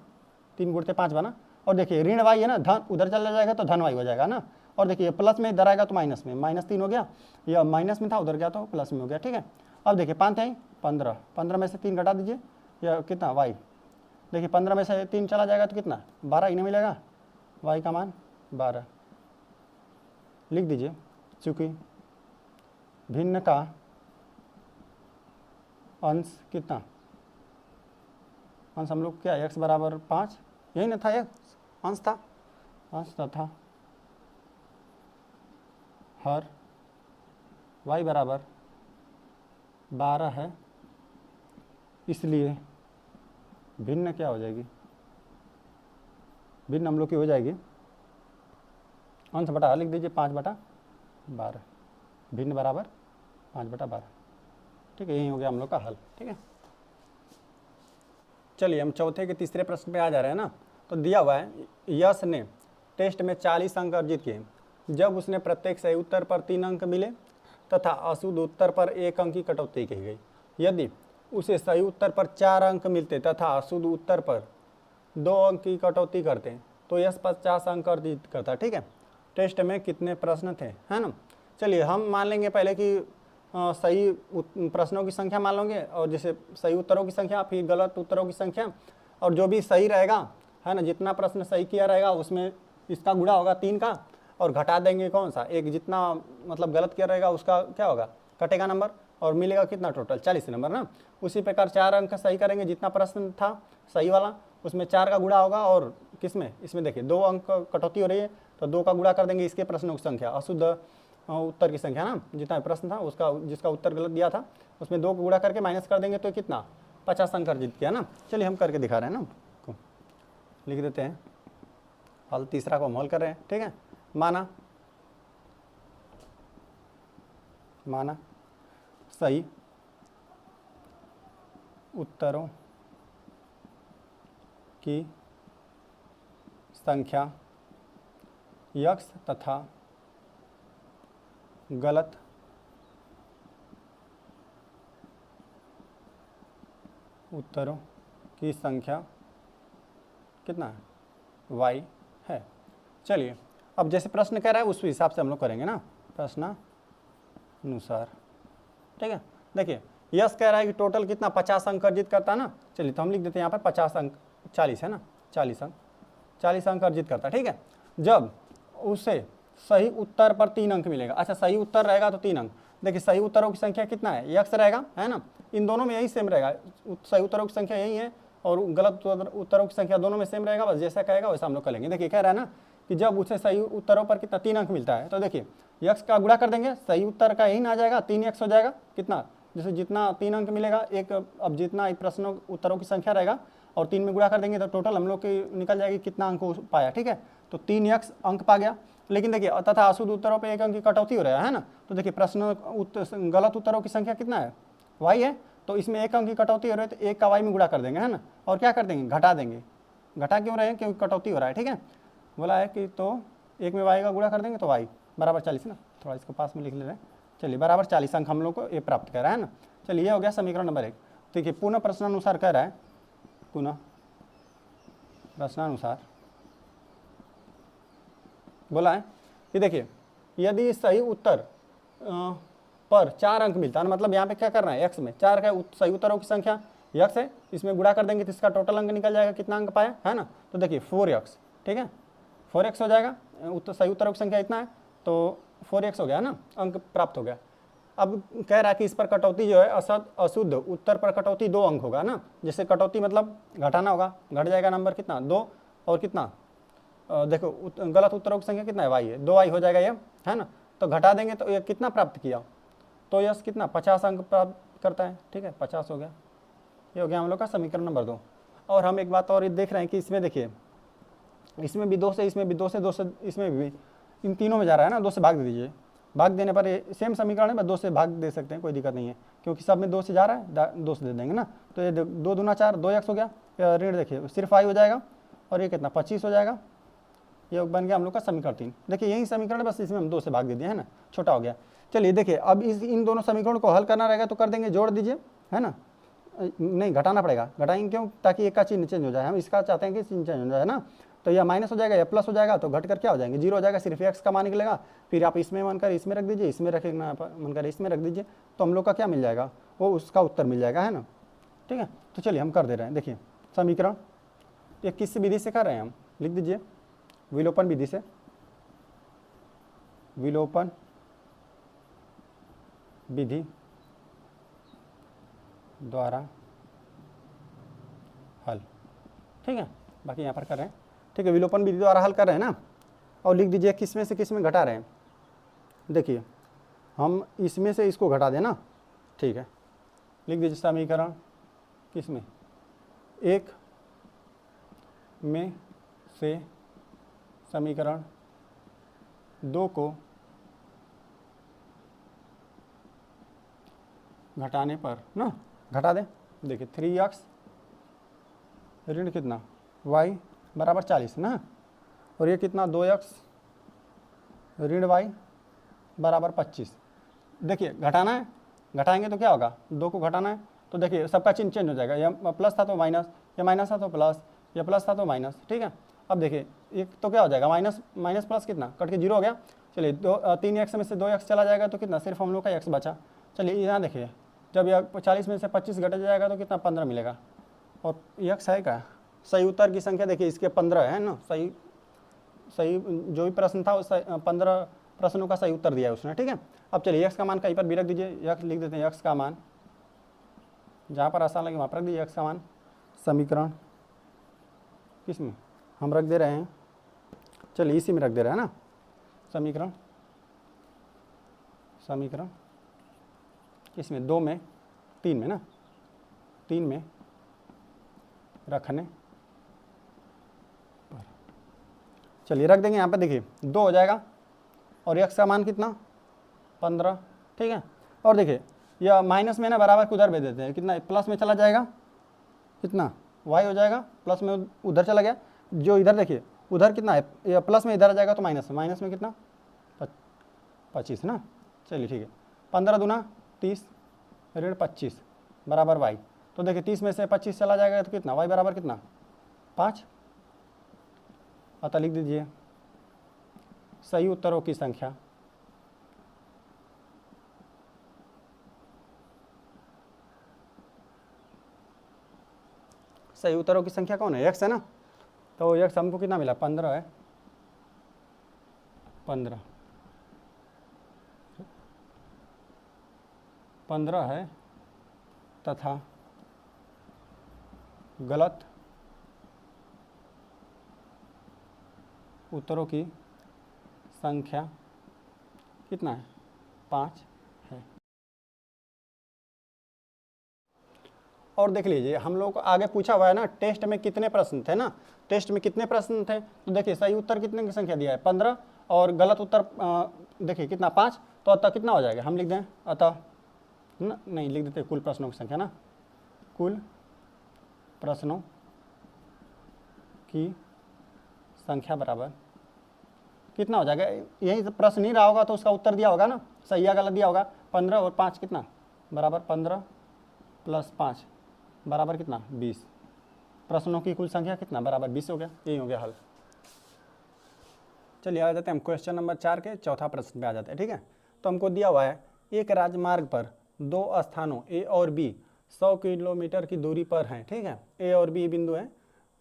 3 गुणते 5 बना। और देखिए ऋण y है ना, धन उधर चला जाएगा तो धन y हो जाएगा ना। और देखिए प्लस में इधर आएगा तो माइनस में, -3 हो गया, यह माइनस में था उधर गया तो प्लस में हो गया, ठीक है। अब देखिए 5 है 15, 15 में से 3 घटा दीजिए, यह कितना y, देखिए 15 में से 3 चला जाएगा तो कितना 12 इन्हें मिलेगा, y का मान 12 लिख दीजिए। चूँकि भिन्न का अंश कितना, अंश हम लोग क्या x बराबर 5 यही ना था, x अंश था, अंश तथा हर y बराबर 12 है, इसलिए भिन्न क्या हो जाएगी, भिन्न हम लोग की हो जाएगी अंश बटा लिख दीजिए 5/12, भिन्न बराबर 5/12, ठीक है। यही हो गया हम लोग का हल, ठीक है। चलिए हम चौथे के तीसरे प्रश्न पे आ जा रहे हैं ना। तो दिया हुआ है यश ने टेस्ट में 40 अंक अर्जित किए, जब उसने प्रत्येक सही उत्तर पर 3 अंक मिले तथा अशुद्ध उत्तर पर 1 अंक की कटौती की गई। यदि उसे सही उत्तर पर 4 अंक मिलते तथा अशुद्ध उत्तर पर 2 अंक की कटौती करते तो यश 50 अंक अर्जित करता, ठीक है। टेस्ट में कितने प्रश्न थे, है ना। चलिए हम मान लेंगे पहले कि सही प्रश्नों की संख्या मान लेंगे, और जैसे सही उत्तरों की संख्या, फिर गलत उत्तरों की संख्या, और जो भी सही रहेगा, है ना, जितना प्रश्न सही किया रहेगा उसमें इसका गुणा होगा 3 का, और घटा देंगे कौन सा एक, जितना मतलब गलत किया रहेगा उसका क्या होगा कटेगा नंबर, और मिलेगा कितना टोटल 40 नंबर ना। उसी प्रकार 4 अंक सही करेंगे, जितना प्रश्न था सही वाला उसमें 4 का गुणा होगा, और किसमें, इसमें देखिए 2 अंक कटौती हो रही है तो 2 का गुणा कर देंगे इसके प्रश्नों की संख्या, अशुद्ध उत्तर की संख्या ना, जितना प्रश्न था उसका जिसका उत्तर गलत दिया था उसमें 2 को गुणा करके माइनस कर देंगे तो कितना 50 अंक अर्जित किया ना। चलिए हम करके दिखा रहे हैं ना, को लिख देते हैं हल, तीसरा को हम हल कर रहे हैं, ठीक है। माना सही उत्तरों की संख्या x तथा गलत उत्तरों की संख्या कितना है y है। चलिए अब जैसे प्रश्न कह रहा है उस हिसाब से हम लोग करेंगे ना, प्रश्नानुसार, ठीक है। देखिए यश कह रहा है कि टोटल कितना 50 अंक अर्जित करता है ना। चलिए तो हम लिख देते हैं यहाँ पर 50 अंक, 40 है ना, 40 अंक अर्जित करता है, ठीक है। जब उसे सही उत्तर पर 3 अंक मिलेगा, अच्छा सही उत्तर रहेगा तो 3 अंक, देखिए सही उत्तरों की संख्या कितना है x रहेगा, है ना, इन दोनों में यही सेम रहेगा, सही उत्तरों की संख्या यही है और गलत उत्तरों की संख्या दोनों में सेम रहेगा, बस जैसा कहेगा वैसा हम लोग करेंगे। देखिए कह रहा है ना कि जब उसे सही उत्तरों पर कितना 3 अंक मिलता है, तो देखिए x का गुणा कर देंगे, सही उत्तर का यही ना आ जाएगा 3x हो जाएगा, कितना जैसे जितना 3 अंक मिलेगा एक, अब जितना प्रश्नों उत्तरों की संख्या रहेगा और 3 में गुणा कर देंगे तो टोटल हम लोग की निकल जाएगी कितना अंक पाया, ठीक है। तो 3x अंक पा गया, लेकिन देखिए तथा अशुद्ध उत्तरों पे 1 अंक की कटौती हो रहा है ना। तो देखिए प्रश्न गलत उत्तरों की संख्या कितना है y है, तो इसमें 1 अंक की कटौती हो रही है तो 1 का y में गुणा कर देंगे, है ना, और क्या कर देंगे घटा देंगे, घटा क्यों रहे हैं क्योंकि कटौती हो रहा है, ठीक है। बोला है कि तो एक में y का गुणा कर देंगे तो y बराबर 40 ना, थोड़ा इसको पास में लिख ले रहे हैं। चलिए बराबर 40 अंक हम लोग को ये प्राप्त कर रहा है ना। चलिए ये हो गया समीकरण नंबर 1। देखिए पुनः प्रश्नानुसार कह रहा है, पुनः प्रश्नानुसार बोला है कि देखिए यदि सही उत्तर पर 4 अंक मिलता है, मतलब यहाँ पे क्या करना है, x में 4 का सही उत्तरों की संख्या x है, इसमें गुणा कर देंगे तो इसका टोटल अंक निकल जाएगा, कितना अंक पाया है ना। तो देखिए 4x, ठीक है 4x हो जाएगा, सही उत्तरों की संख्या इतना है तो 4x हो गया ना, अंक प्राप्त हो गया। अब कह रहा है कि इस पर कटौती जो है अशुद्ध उत्तर पर कटौती 2 अंक होगा ना। जैसे कटौती मतलब घटाना होगा, घट जाएगा नंबर कितना 2 और कितना देखो गलत उत्तरों की संख्या कितना है y है, 2y हो जाएगा ये, है ना। तो घटा देंगे तो ये कितना प्राप्त किया, तो यस कितना 50 अंक प्राप्त करता है, ठीक है 50 हो गया। ये हो गया हम लोग का समीकरण नंबर 2। और हम एक बात और देख रहे हैं कि इसमें देखिए इसमें भी 2 से, इसमें भी 2 से, 2 से इसमें भी, इन तीनों में जा रहा है ना, 2 से भाग दे दीजिए। भाग देने पर ये सेम समीकरण है, बस 2 से भाग दे सकते हैं, कोई दिक्कत नहीं है, क्योंकि सब में 2 से जा रहा है, 2 से दे देंगे ना। तो ये 2 दूना 4, 2x हो गया, ऋण देखिए सिर्फ y हो जाएगा और ये कितना 25 हो जाएगा। ये बन गया हम लोग का समीकरण 3। देखिए यही समीकरण है, बस इसमें हम 2 से भाग दे दिए है ना, छोटा हो गया। चलिए देखिए अब इन दोनों समीकरणों को हल करना रहेगा तो कर देंगे, जोड़ दीजिए, है ना। नहीं घटाना पड़ेगा, घटाएंगे क्यों, ताकि एक का चिन्ह चेंज हो जाए, हम इसका चाहते हैं कि चिन्ह चेंज हो जाए ना। तो यह माइनस हो जाएगा, या प्लस हो जाएगा, तो घट कर क्या हो जाएंगे 0 हो जाएगा, सिर्फ x का मान निकलेगा। फिर आप इसमें मन कर इसमें रख दीजिए, इसमें रखना मन कर इसमें रख दीजिए, तो हम लोग का क्या मिल जाएगा, वो उसका उत्तर मिल जाएगा, है ना। ठीक है, तो चलिए हम कर दे रहे हैं। देखिए समीकरण ये किस विधि से कर रहे हैं हम, लिख दीजिए विलोपन विधि से, विलोपन विधि द्वारा हल, ठीक है। बाकी यहाँ पर कर रहे हैं, ठीक है, विलोपन विधि द्वारा हल कर रहे हैं ना। और लिख दीजिए किस में से किस में घटा रहे हैं। देखिए हम इसमें से इसको घटा दें ना, ठीक है, लिख दीजिए समीकरण किस में, 1 में से समीकरण 2 को घटाने पर ना, घटा दें। देखिए 3x ऋण कितना y बराबर 40 ना, और ये कितना 2x ऋण y बराबर 25। देखिए घटाना है, घटाएंगे तो क्या होगा, 2 को घटाना है तो देखिए सबका चिन्ह चेंज हो जाएगा, यह प्लस था तो माइनस, या माइनस था तो प्लस, या प्लस था तो माइनस, ठीक है। अब देखिए एक तो क्या हो जाएगा, माइनस माइनस प्लस कितना कट के 0 हो गया। चलिए 3x में से 2x चला जाएगा तो कितना, सिर्फ हम लोग का x बचा। चलिए यहाँ देखिए जब यह 40 में से 25 घट जाएगा तो कितना 15 मिलेगा, और x है क्या, सही उत्तर की संख्या देखिए इसके 15 है ना। सही जो भी प्रश्न था उस 15 प्रश्नों का सही उत्तर दिया है उसने, ठीक है। अब चलिए x का मान कहीं पर भी रख दीजिए, x लिख देते हैं, x का मान जहाँ पर आसान लगे वहाँ पर रख दीजिए x का मान। समीकरण किस में हम रख दे रहे हैं, चलिए इसी में रख दे रहे हैं ना, समीकरण किसमें 2 में 3 में ना, 3 में रखने पर, चलिए रख देंगे यहाँ पे। देखिए 2 हो जाएगा और x का मान कितना 15, ठीक है। और देखिए यह माइनस में ना बराबर को उधर भेज देते हैं, कितना प्लस में चला जाएगा, कितना y हो जाएगा, प्लस में उधर चला गया, जो इधर देखिए उधर कितना है, या प्लस में इधर आ जाएगा तो माइनस में, माइनस में कितना 25 ना। चलिए ठीक है, 15 दूना 30 ऋण 25 बराबर y। तो देखिए 30 में से 25 चला जाएगा तो कितना y बराबर कितना 5। अतः लिख दीजिए सही उत्तरों की संख्या सही उत्तरों की संख्या कौन है, x है ना। तो x हमको कितना मिला 15 है, 15 है, तथा गलत उत्तरों की संख्या कितना है 5 है। और देख लीजिए हम लोग को आगे पूछा हुआ है ना, टेस्ट में कितने प्रश्न थे ना, टेस्ट में कितने प्रश्न थे, तो देखिए सही उत्तर कितने की संख्या दिया है 15 और गलत उत्तर देखिए कितना 5, तो अतः कितना हो जाएगा, हम लिख दें अतः नहीं लिख देते कुल प्रश्नों की संख्या ना, कुल प्रश्नों की संख्या बराबर कितना हो जाएगा, यही प्रश्न नहीं रहा होगा तो उसका उत्तर दिया होगा ना, सही या गलत दिया होगा। 15 और 5 कितना बराबर 15 प्लस 5 बराबर कितना 20। प्रश्नों की कुल संख्या कितना बराबर 20 हो गया। यही हो गया हल। चलिए आ जाते हैं हम क्वेश्चन नंबर 4 के चौथा प्रश्न पे आ जाते हैं। ठीक है, तो हमको दिया हुआ है एक राजमार्ग पर दो स्थानों ए और बी 100 किलोमीटर की दूरी पर हैं। ठीक है, ए और बी बिंदु हैं,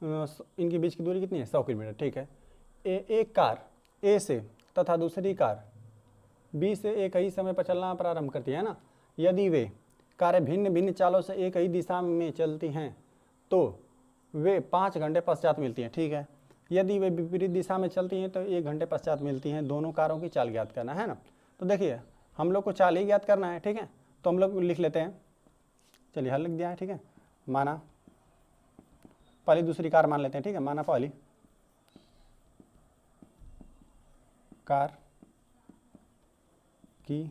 इनके बीच की दूरी कितनी है 100 किलोमीटर। ठीक है, एक कार ए से तथा दूसरी कार बी से एक ही समय पर चलना प्रारंभ करती है ना। यदि वे कारें भिन्न भिन्न चालों से एक ही दिशा में चलती हैं तो वे 5 घंटे पश्चात मिलती हैं। ठीक है, यदि वे विपरीत दिशा में चलती हैं तो 1 घंटे पश्चात मिलती हैं। दोनों कारों की चाल ज्ञात करना है ना। तो देखिए हम लोग को चाल ही ज्ञात करना है। ठीक है, तो हम लोग लिख लेते हैं। चलिए हल लिख दिया है। ठीक है, माना पहली दूसरी कार मान लेते हैं। ठीक है, माना पहली कार की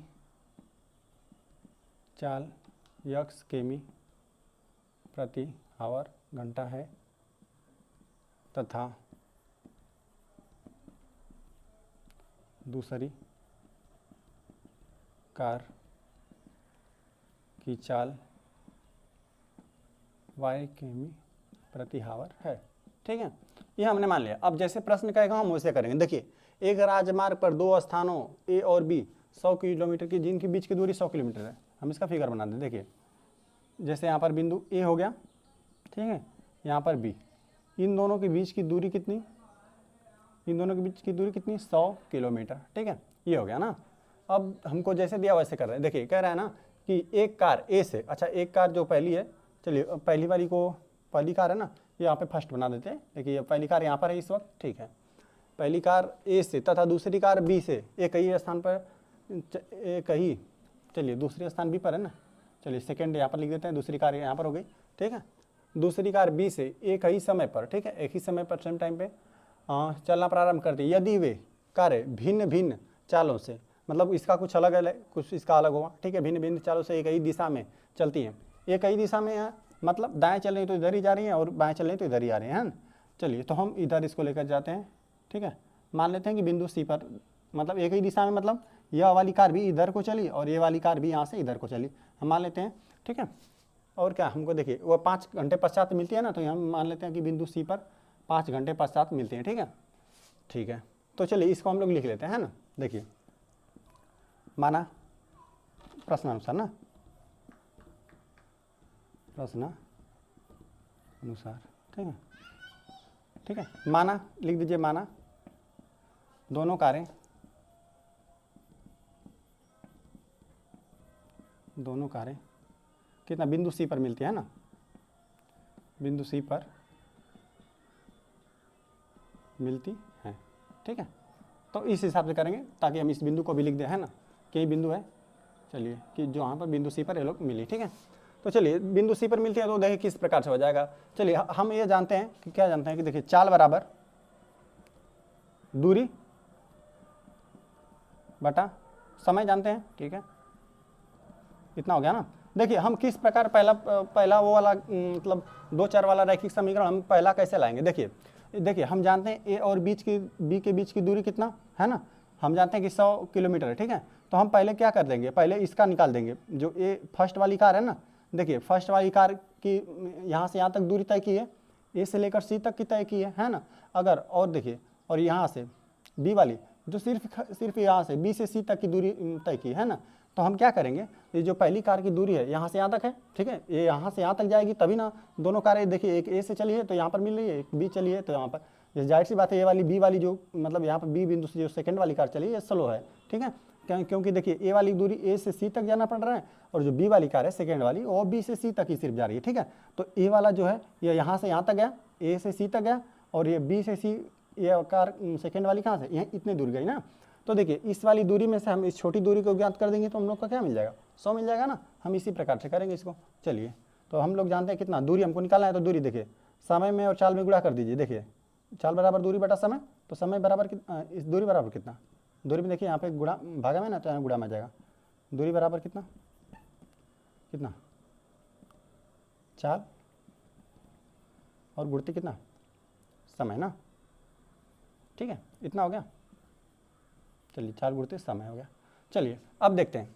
चाल x किमी प्रति आवर घंटा है तथा दूसरी कार की चाल y किमी प्रति आवर है। ठीक है, ये हमने मान लिया। अब जैसे प्रश्न कहेगा हम वैसे करेंगे। देखिए एक राजमार्ग पर दो स्थानों ए और बी 100 किलोमीटर की, जिनके बीच की दूरी 100 किलोमीटर है। हम इसका फिगर बना दें। देखिए जैसे यहाँ पर बिंदु ए हो गया, ठीक है, यहाँ पर बी, इन दोनों के बीच की दूरी कितनी, इन दोनों के बीच की दूरी कितनी 100 किलोमीटर। ठीक है, ये हो गया ना। अब हमको जैसे दिया वैसे कर रहे हैं। देखिए कह रहा है ना कि एक कार ए से, अच्छा एक कार जो पहली है, चलिए पहली वाली को, पहली कार है ना, यहाँ पे फर्स्ट बना देते हैं। देखिए पहली कार यहाँ पर है इस वक्त। ठीक है, पहली कार ए से तथा दूसरी कार बी से एक ही स्थान पर, एक ही, चलिए दूसरे स्थान बी पर है ना, चलिए सेकंड यहाँ पर लिख देते हैं, दूसरी कार यहाँ पर हो गई। ठीक है, दूसरी कार बी से एक ही समय पर, ठीक है, एक ही समय पर सेम टाइम पे चलना प्रारंभ करती है। यदि वे कारें भिन्न भिन्न चालों से, मतलब इसका कुछ अलग है, कुछ इसका अलग होगा। ठीक है, भिन्न भिन्न चालों से एक ही दिशा में चलती हैं। एक ही दिशा में है मतलब दाएँ चल रही तो इधर ही जा रही हैं और बाएँ चल रही तो इधर ही आ रही हैं। चलिए तो हम इधर इसको लेकर जाते हैं। ठीक है, मान लेते हैं कि बिंदु सी पर, मतलब एक ही दिशा में, मतलब यह वाली कार भी इधर को चली और ये वाली कार भी यहाँ से इधर को चली, हम मान लेते हैं। ठीक है, और क्या हमको देखिए वो 5 घंटे पश्चात मिलती है ना, तो हम मान लेते हैं कि बिंदु सी पर 5 घंटे पश्चात मिलती हैं। ठीक है, ठीक है, तो चलिए इसको हम लोग लिख लेते हैं, है ना। देखिए माना प्रश्नानुसार ना, प्रश्न अनुसार। ठीक है, ठीक है, माना लिख दीजिए, माना दोनों कारें, दोनों कारें कितना बिंदु सी पर मिलती है ना, बिंदु सी पर मिलती है। ठीक है, तो इस हिसाब से करेंगे ताकि हम इस बिंदु को भी लिख दें, है ना, कि ये बिंदु है। चलिए कि जो यहाँ पर बिंदु सी पर ये लोग मिली। ठीक है, तो चलिए बिंदु सी पर मिलती है तो देखिए किस प्रकार से हो जाएगा। चलिए हम ये जानते हैं कि क्या जानते हैं कि देखिए चाल बराबर दूरी बटा समय जानते हैं। ठीक है, इतना हो गया ना। देखिए हम किस प्रकार पहला वो वाला मतलब 2 चर वाला रैखिक समीकरण हम पहला कैसे लाएंगे। देखिए हम जानते हैं ए और बी के बीच की दूरी कितना है ना, हम जानते हैं कि 100 किलोमीटर है। ठीक है, तो हम पहले क्या कर देंगे, पहले इसका निकाल देंगे। जो ए फर्स्ट वाली कार है ना, देखिए फर्स्ट वाली कार की यहाँ से यहाँ तक दूरी तय की है, ए से लेकर सी तक की तय की है ना। अगर और देखिए, और यहाँ से बी वाली जो सिर्फ यहाँ से बी से सी तक की दूरी तय की है ना, तो हम क्या करेंगे, ये जो पहली कार की दूरी है यहाँ से यहाँ तक है। ठीक है, ये यहाँ से यहाँ तक जाएगी तभी ना दोनों कारें, देखिए एक ए से चली है तो यहाँ पर मिल रही है, एक बी चली है तो यहाँ पर, ये जाहिर सी बात है ये वाली बी वाली जो मतलब यहाँ पर बी बिंदु से जो सेकंड वाली कार चली है ये स्लो है। ठीक है, क्योंकि देखिए ए वाली दूरी ए से सी तक जाना पड़ रहा है और जो बी वाली कार है सेकेंड वाली वो बी से सी तक ही सिर्फ जा रही है। ठीक है, तो ए वाला जो है ये यहाँ से यहाँ तक गया, ए से सी तक गया, और ये बी से सी, ये कार सेकेंड वाली कहाँ से, यहाँ इतनी दूर गई ना। तो देखिए इस वाली दूरी में से हम इस छोटी दूरी को ज्ञात कर देंगे तो हम लोग का क्या मिल जाएगा, 100 मिल जाएगा ना। हम इसी प्रकार से करेंगे इसको। चलिए तो हम लोग जानते हैं कितना दूरी हमको निकालना है, तो दूरी देखिए समय में और चाल में गुणा कर दीजिए। देखिए चाल बराबर दूरी बटा समय, तो समय बराबर इस दूरी बराबर कितना, दूरी में देखिए यहाँ पे गुणा भागा में ना, तो यहाँ गुणा में आ जाएगा। दूरी बराबर कितना कितना चाल और गुणती कितना समय ना। ठीक है, इतना हो गया। चलिए 4 गुणते समय हो गया। चलिए अब देखते हैं,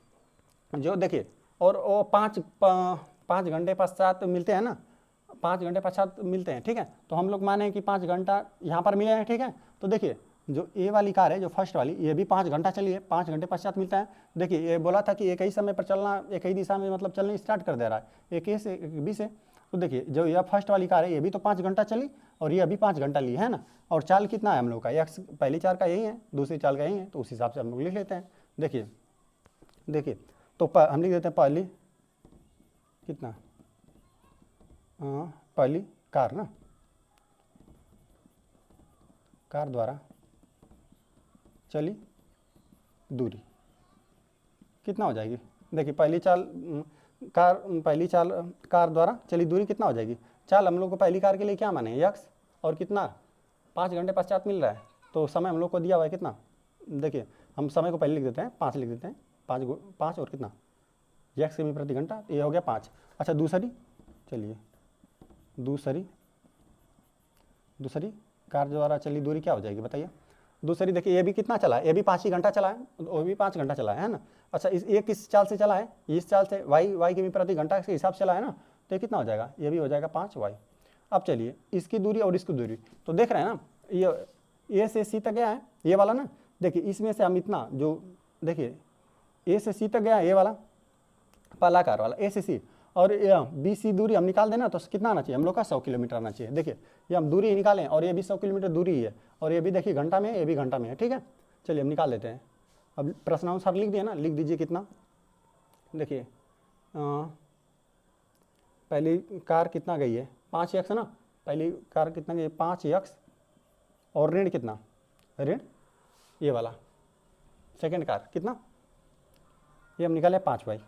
जो देखिए और वो 5 घंटे पश्चात मिलते हैं ना, 5 घंटे पश्चात मिलते हैं, ठीक है। तो हम लोग माने कि 5 घंटा यहाँ पर मिले हैं, ठीक है। तो देखिए जो ए वाली कार है, जो फर्स्ट वाली, ये भी 5 घंटा चली है, 5 घंटे पश्चात मिलता है। देखिए ये बोला था कि एक ही समय पर चलना, एक ही दिशा में मतलब चलना स्टार्ट कर दे रहा है, एक ए से एक बी से। तो देखिए जो यह फर्स्ट वाली कार है ये भी तो 5 घंटा चली और ये अभी 5 घंटा ली है ना। और चाल कितना है हम लोग का, एक्स पहली चाल का यही है, दूसरी चाल का यही है, तो उस हिसाब से हम लोग लिख लेते हैं। देखिए तो हम लिख देते हैं पहली कितना, पहली कार ना, कार द्वारा चली दूरी कितना हो जाएगी। देखिए पहली चाल कार द्वारा चली दूरी कितना हो जाएगी। चाल हम लोग को पहली कार के लिए क्या माने, यक्स, और कितना 5 घंटे पश्चात मिल रहा है, तो समय हम लोग को दिया हुआ है कितना। देखिए हम समय को पहले लिख देते हैं, 5 लिख देते हैं, 5 और कितना यक्स के भी प्रति घंटा, ये हो गया 5। अच्छा दूसरी, चलिए दूसरी कार द्वारा चली दूरी क्या हो जाएगी बताइए। दूसरी देखिए ये भी कितना चला है, ये भी 5 ही घंटा चला है, वो भी 5 घंटा चला है ना। अच्छा ये किस चाल से चला है, इस चाल से वाई के भी प्रति घंटा के हिसाब से चला है ना, तो ये कितना हो जाएगा, ये भी हो जाएगा 5 वाई। अब चलिए इसकी दूरी और इसकी दूरी, तो देख रहे हैं ना ये ए से सी तक गया है ये वाला ना। देखिए इसमें से हम इतना जो देखिए ए से सी तक गया है ये वाला पहला कार वाला ए से सी, और बी सी दूरी हम निकाल देना तो कितना आना चाहिए हम लोग का 100 किलोमीटर आना चाहिए। देखिए ये हम दूरी निकालें और ये भी 100 किलोमीटर दूरी ही है, और ये भी देखिए घंटा में है, ये भी घंटा में है, ठीक है। चलिए हम निकाल देते हैं। अब प्रश्नानुसार लिख दिए ना, लिख दीजिए कितना। देखिए पहली कार कितना गई है 5 यक्स ना, पहली कार कितना गई 5 यक्स, और ऋण कितना, ऋण ये वाला सेकेंड कार कितना, ये हम निकाले 5 वाई,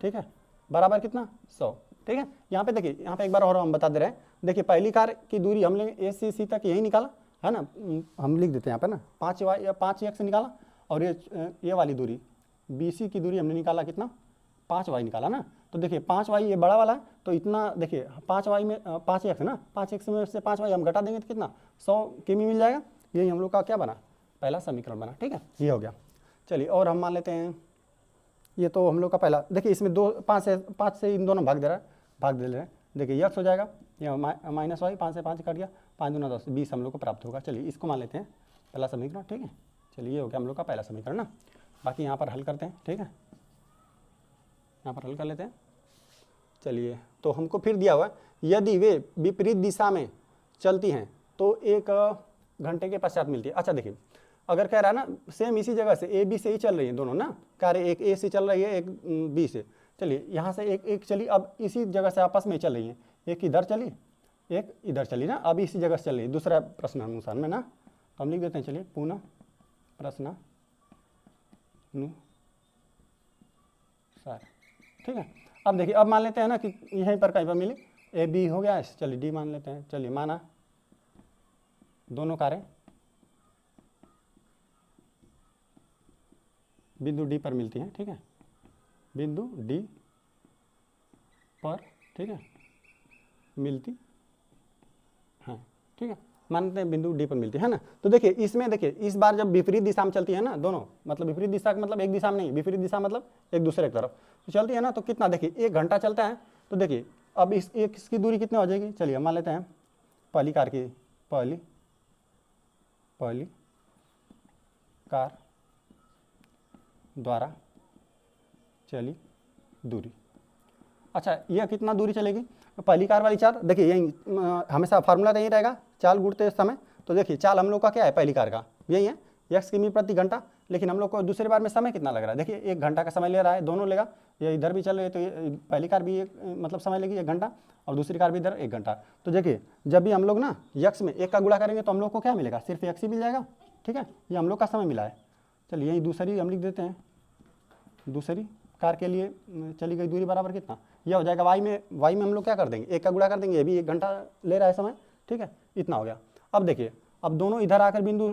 ठीक है, बराबर कितना 100, ठीक है। यहाँ पे देखिए, यहाँ पे एक बार और हम बता दे रहे हैं। देखिए पहली कार की दूरी हमने ए से सी तक यही निकाला है ना, हम लिख देते हैं यहाँ पे ना 5 वाई या 5 एक्स निकाला, और ये वाली दूरी बी सी की दूरी हमने निकाला कितना 5 वाई निकाला ना। तो देखिए 5 वाई ये बड़ा वाला है, तो इतना देखिए 5 वाई में 5 एक्स ना, 5 एक्स में से 5 वाई हम घटा देंगे तो कितना 100 किमी मिल जाएगा। यही हम लोग का क्या बना, पहला समीकरण बना, ठीक है, ये हो गया। चलिए और हम मान लेते हैं, ये तो हम लोग का पहला, देखिए इसमें 5 से इन दोनों भाग दे रहे हैं। देखिए यक्स हो जाएगा, ये माइनस वाई, 5 से 5 कट गया, 5 दूना 10, 20 हम लोग को प्राप्त होगा। चलिए इसको मान लेते हैं पहला समीकरण, ठीक है। चलिए ये हो गया हम लोग का पहला समीकरण ना। बाकी यहाँ पर हल करते हैं, ठीक है, यहाँ पर हल कर लेते हैं। चलिए तो हमको फिर दिया हुआ यदि वे विपरीत दिशा में चलती हैं तो 1 घंटे के पश्चात मिलती है। अच्छा देखिए अगर कह रहा है ना सेम इसी जगह से ए बी से ही चल रही है दोनों ना, कार्य एक ए से चल रही है, एक बी से, चलिए यहाँ से एक चली, अब इसी जगह से आपस में चल रही है, एक इधर चली एक इधर चली ना, अब इसी जगह से चल रही है। दूसरा प्रश्न अनुसार में ना, तो हम लिख देते हैं, चलिए पुनः प्रश्न अनुसार, ठीक है। अब देखिए अब मान लेते हैं ना कि यहीं पर कहीं पर मिली, ए बी हो गया, चलिए डी मान लेते हैं। चलिए माना दोनों कारें बिंदु डी पर मिलती हैं, ठीक है, बिंदु डी पर, ठीक है, मिलती हाँ, ठीक है, मानते हैं बिंदु डी पर मिलती है ना। तो देखिए इसमें देखिए इस बार जब विपरीत दिशा में चलती है ना दोनों, मतलब विपरीत दिशा का मतलब एक दिशा में नहीं, विपरीत दिशा मतलब एक दूसरे की तरफ तो चलती है ना, तो कितना देखिए 1 घंटा चलता है। तो देखिए अब इसकी दूरी कितनी हो जाएगी, चलिए मान लेते हैं पहली कार की पहली कार द्वारा चली दूरी। अच्छा यह कितना दूरी चलेगी, पहली कार वाली चाल, देखिए यही हमेशा फार्मूला यही रहेगा चाल गुड़ते समय। तो देखिए चाल हम लोग का क्या है, पहली कार का यही है एक्स किमी प्रति घंटा, लेकिन हम लोग को दूसरी बार में समय कितना लग रहा है, देखिए 1 घंटा का समय ले रहा है, दोनों लेगा, ये इधर भी चल रही है तो ये पहली कार भी मतलब समय लेगी 1 घंटा, और दूसरी कार भी इधर 1 घंटा। तो देखिए जब भी हम लोग ना यक्स में 1 का गुणा करेंगे तो हम लोग को क्या मिलेगा, सिर्फ एक्स ही मिल जाएगा, ठीक है, ये हम लोग का समय मिला है। चलिए यही दूसरी हम लिख देते हैं, दूसरी कार के लिए चली गई दूरी बराबर कितना, यह हो जाएगा वाई में हम लोग क्या कर देंगे 1 का गुणा कर देंगे, ये भी 1 घंटा ले रहा है समय, ठीक है, इतना हो गया। अब देखिए अब दोनों इधर आकर बिंदु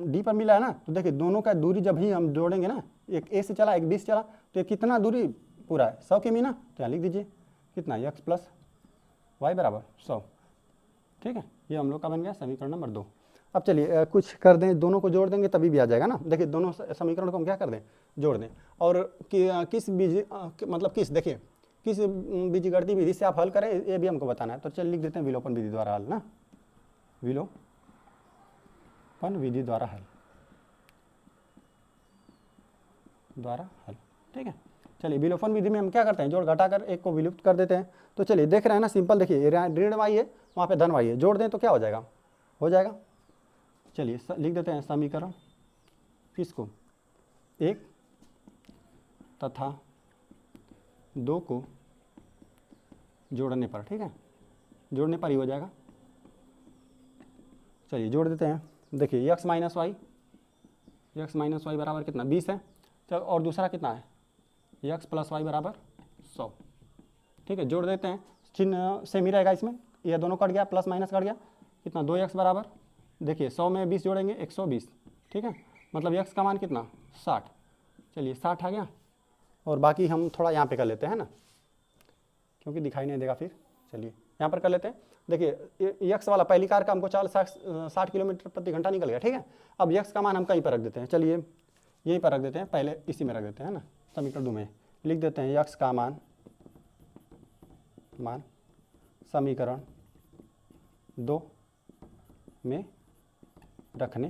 डी पर मिला है ना, तो देखिए दोनों का दूरी जब ही हम जोड़ेंगे ना, एक ए से चला एक बी से चला, तो ये कितना दूरी पूरा है 100 किमी ना, तो यहाँ लिख दीजिए कितना एक्स प्लस वाई बराबर 100, ठीक है, ये हम लोग का बन गया समीकरण नंबर 2। अब चलिए कुछ कर दें, दोनों को जोड़ देंगे तभी भी आ जाएगा ना। देखिए दोनों समीकरण को हम क्या कर दें, जोड़ दें। और किस मतलब किस, देखिए किस बीजगणितीय विधि से आप हल करें ये भी हमको बताना है। तो चलिए लिख देते हैं विलोपन विधि द्वारा हल ना, विलोपन विधि द्वारा हल, ठीक है। चलिए विलोपन विधि में हम क्या करते हैं, जोड़ घटाकर एक को विलुप्त कर देते हैं। तो चलिए देख रहे हैं ना, सिंपल, देखिए ऋण y है, वहाँ पे धन y है, जोड़ दें तो क्या हो जाएगा, हो जाएगा। चलिए लिख देते हैं समीकरण किसको, 1 तथा 2 को जोड़ने पर, ठीक है, जोड़ने पर ही हो जाएगा। चलिए जोड़ देते हैं। देखिए x माइनस वाई बराबर कितना, 20 है। चलो और दूसरा कितना है, x प्लस वाई बराबर 100, ठीक है। जोड़ देते हैं, चिन्ह सेम ही रहेगा इसमें, ये दोनों कट गया, प्लस माइनस कट गया, कितना 2x बराबर, देखिए 100 में 20 जोड़ेंगे 120, ठीक है। मतलब x का मान कितना 60, चलिए 60 आ गया। और बाकी हम थोड़ा यहाँ पे कर लेते हैं ना, क्योंकि दिखाई नहीं देगा फिर। चलिए यहाँ पर कर लेते हैं। देखिए x वाला पहली कार का हमको चाल 60 किलोमीटर प्रति घंटा निकल गया, ठीक है। अब x का मान हम कहीं पर रख देते हैं, चलिए यहीं पर रख देते हैं, पहले इसी में रख देते हैं ना, समीकरण 2 में लिख देते हैं x का मान समीकरण 2 में रखने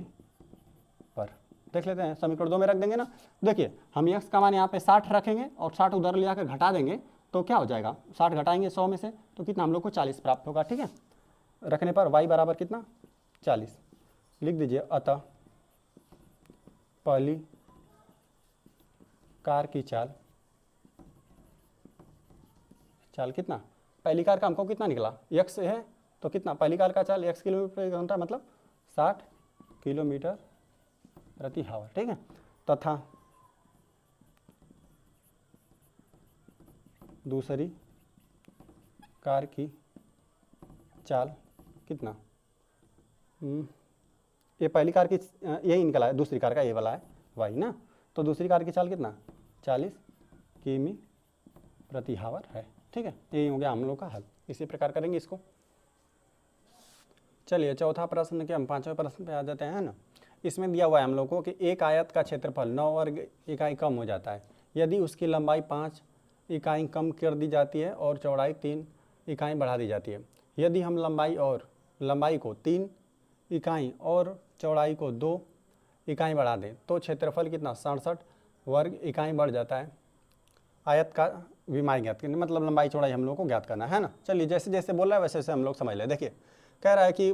पर, देख लेते हैं समीकरण 2 में रख देंगे ना। देखिए हम x का मान यहाँ पे 60 रखेंगे और 60 उधर ले जाकर घटा देंगे तो क्या हो जाएगा, 60 घटाएंगे 100 में से तो कितना हम लोग को 40 प्राप्त होगा, ठीक है। रखने पर y बराबर कितना 40 लिख दीजिए। अतः पहली कार की चाल कितना, पहली कार का हमको कितना निकला, x है तो कितना, पहली कार का चाल x किलोमीटर प्रति घंटा मतलब 60 किलोमीटर प्रति आवर, ठीक है। तथा दूसरी कार की चाल कितना, ये पहली कार की यही निकला है, दूसरी कार का ये वाला है y ना, तो दूसरी कार की चाल कितना 40 किमी प्रति आवर है, ठीक है। यही हो गया हम लोग का हल, इसी प्रकार करेंगे इसको। चलिए चौथा प्रश्न के हम 5वें प्रश्न पे आ जाते हैं ना। इसमें दिया हुआ है हम लोग को कि एक आयत का क्षेत्रफल 9 वर्ग इकाई कम हो जाता है यदि उसकी लंबाई 5 इकाई कम कर दी जाती है और चौड़ाई 3 इकाई बढ़ा दी जाती है। यदि हम लंबाई को 3 इकाई और चौड़ाई को 2 इकाई बढ़ा दें तो क्षेत्रफल कितना 67 वर्ग इकाई बढ़ जाता है। आयत का विमाई ज्ञात करनी, मतलब लंबाई चौड़ाई हम लोग को ज्ञात करना है ना। चलिए जैसे जैसे बोल रहा है वैसे वैसे हम लोग समझ लें। देखिए कह रहा है कि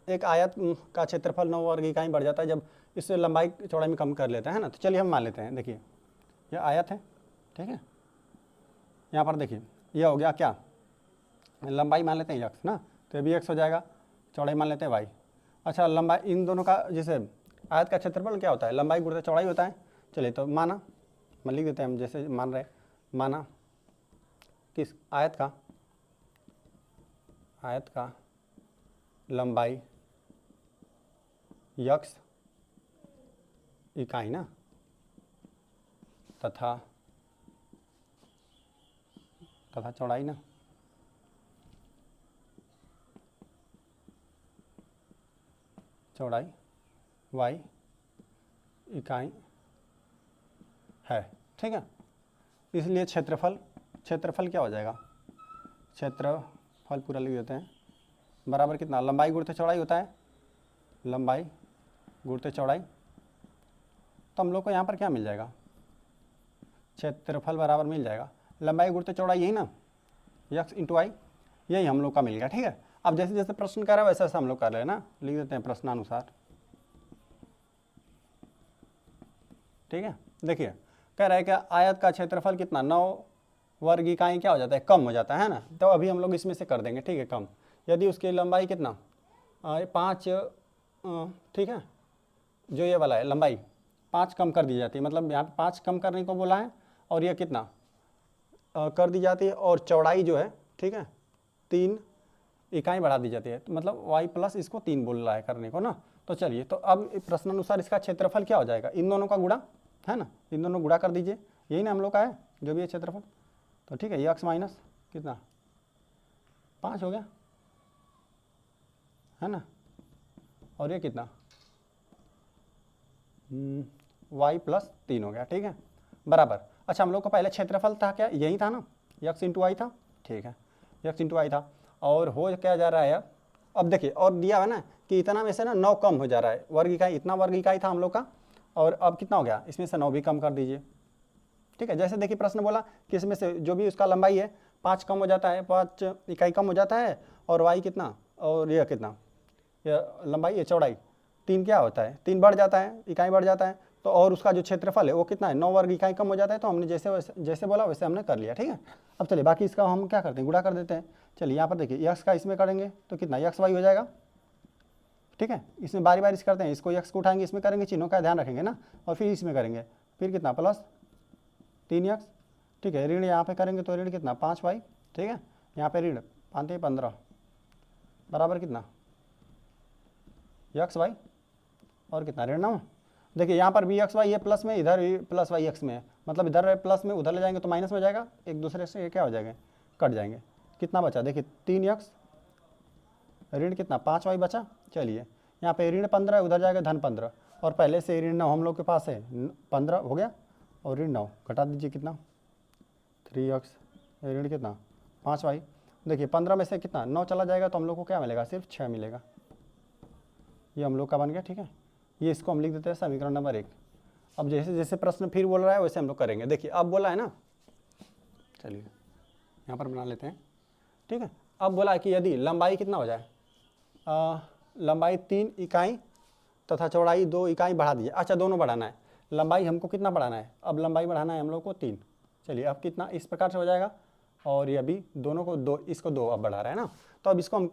एक आयत का क्षेत्रफल 9 वर्ग इकाई बढ़ जाता है जब इससे लंबाई चौड़ाई में कम कर लेते हैं ना। तो चलिए हम मान लेते हैं, देखिए यह आयत है, ठीक है। यहाँ पर देखिए यह हो गया क्या, लंबाई मान लेते हैं x ना, तो ये भी x हो जाएगा, चौड़ाई मान लेते हैं y। अच्छा लंबाई इन दोनों का, जैसे आयत का क्षेत्रफल क्या होता है, लंबाई गुणा चौड़ाई होता है। चलिए तो माना, मैं लिख देते हैं हम जैसे मान रहे, माना किस आयत का लंबाई x इकाई ना तथा चौड़ाई ना चौड़ाई y इकाई है, ठीक है। इसलिए क्षेत्रफल क्या हो जाएगा, क्षेत्रफल पूरा लिख देते हैं, बराबर कितना, लंबाई गुणित चौड़ाई होता है, लंबाई गुणित चौड़ाई। तो हम लोग को यहाँ पर क्या मिल जाएगा, क्षेत्रफल बराबर मिल जाएगा लंबाई गुणित चौड़ाई, यही ना, x इंटू y, यही हम लोग का मिल गया, ठीक है। अब जैसे जैसे प्रश्न कर रहा है वैसे वैसे हम लोग कर रहे हैं ना, लिख देते हैं प्रश्नानुसार, ठीक है। देखिए कह रहा है कि आयत का क्षेत्रफल कितना 9 वर्ग इकाई क्या हो जाता है, कम हो जाता है ना। तो अभी हम लोग इसमें से कर देंगे, ठीक है, कम। यदि उसकी लंबाई कितना 5, ठीक है, जो ये वाला है लंबाई 5 कम कर दी जाती है, मतलब यहाँ पे 5 कम करने को बोला है और ये कितना कर दी जाती है, और चौड़ाई जो है, ठीक है, 3 इकाई बढ़ा दी जाती है, तो मतलब y प्लस इसको 3 बोल रहा है करने को ना। तो चलिए तो अब प्रश्नानुसार इसका क्षेत्रफल क्या हो जाएगा, इन दोनों का गुणा है ना, इन दोनों गुणा कर दीजिए, यही ना हम लोग का है जो भी है क्षेत्रफल। तो ठीक है, ये x माइनस कितना 5 हो गया है ना, और ये कितना वाई प्लस 3 हो गया, ठीक है, बराबर। अच्छा हम लोग का पहले क्षेत्रफल था क्या, यही था ना, यक्स इंटू वाई था, ठीक है, यक्स इंटू वाई था। और हो क्या जा रहा है अब देखिए, और दिया है ना कि इतना में से ना 9 कम हो जा रहा है, वर्ग इकाई, इतना वर्ग इकाई था हम लोग का, और अब कितना हो गया, इसमें से 9 भी कम कर दीजिए, ठीक है। जैसे देखिए प्रश्न बोला कि इसमें से जो भी उसका लंबाई है 5 कम हो जाता है, 5 इकाई कम हो जाता है, और वाई कितना, और यह कितना, यह लंबाई, ये चौड़ाई 3 क्या होता है, 3 बढ़ जाता है, इकाई बढ़ जाता है, तो और उसका जो क्षेत्रफल है वो कितना है, 9 वर्ग इकाई कम हो जाता है। तो हमने जैसे बोला वैसे हमने कर लिया, ठीक है। अब चलिए बाकी इसका हम क्या करते हैं, गुणा कर देते हैं। चलिए यहाँ पर देखिए यक्स का इसमें करेंगे तो कितना, यक्स वाई हो जाएगा, ठीक है। इसमें बारी बारी करते हैं, इसको यक्स को उठाएंगे, इसमें करेंगे, चिन्हों का ध्यान रखेंगे ना, और फिर इसमें करेंगे, फिर कितना प्लस 3 यक्स, ठीक है। ऋण यहाँ पे करेंगे तो ऋण कितना 5 वाई, ठीक है। यहाँ पे ऋण 5 15 बराबर कितना यक्स वाई, और कितना ऋण 9। देखिए यहाँ पर भी एक्स वाई है प्लस में, इधर भी प्लस वाई एक्स में है, मतलब इधर प्लस में उधर ले जाएंगे तो माइनस में जाएगा, एक दूसरे से क्या हो जाएंगे, कट जाएंगे। कितना बचा, देखिए 3 यक्स, ऋण कितना 5 वाई बचा। चलिए यहाँ पे ऋण 15 उधर जाएगा धन 15, और पहले से ऋण 9 हम लोग के पास है, 15 हो गया, और ऋण 9 घटा दीजिए कितना 3 यक्स, ऋण कितना 5 वाई। देखिए 15 में से कितना 9 चला जाएगा तो हम लोग को क्या मिलेगा, सिर्फ 6 मिलेगा। ये हम लोग का बन गया, ठीक है। ये इसको हम लिख देते हैं समीकरण नंबर 1। अब जैसे जैसे प्रश्न फिर बोल रहा है वैसे हम लोग करेंगे। देखिए अब बोला है ना, चलिए यहाँ पर बना लेते हैं, ठीक है। अब बोला है कि यदि लंबाई कितना हो जाए, लंबाई 3 इकाई तथा चौड़ाई 2 इकाई बढ़ा दीजिए। अच्छा दोनों बढ़ाना है, लंबाई हमको कितना बढ़ाना है, अब लंबाई बढ़ाना है हम लोग को 3। चलिए अब कितना इस प्रकार से हो जाएगा, और ये अभी दोनों को 2, इसको 2 अब बढ़ा रहा है ना, तो अब इसको हम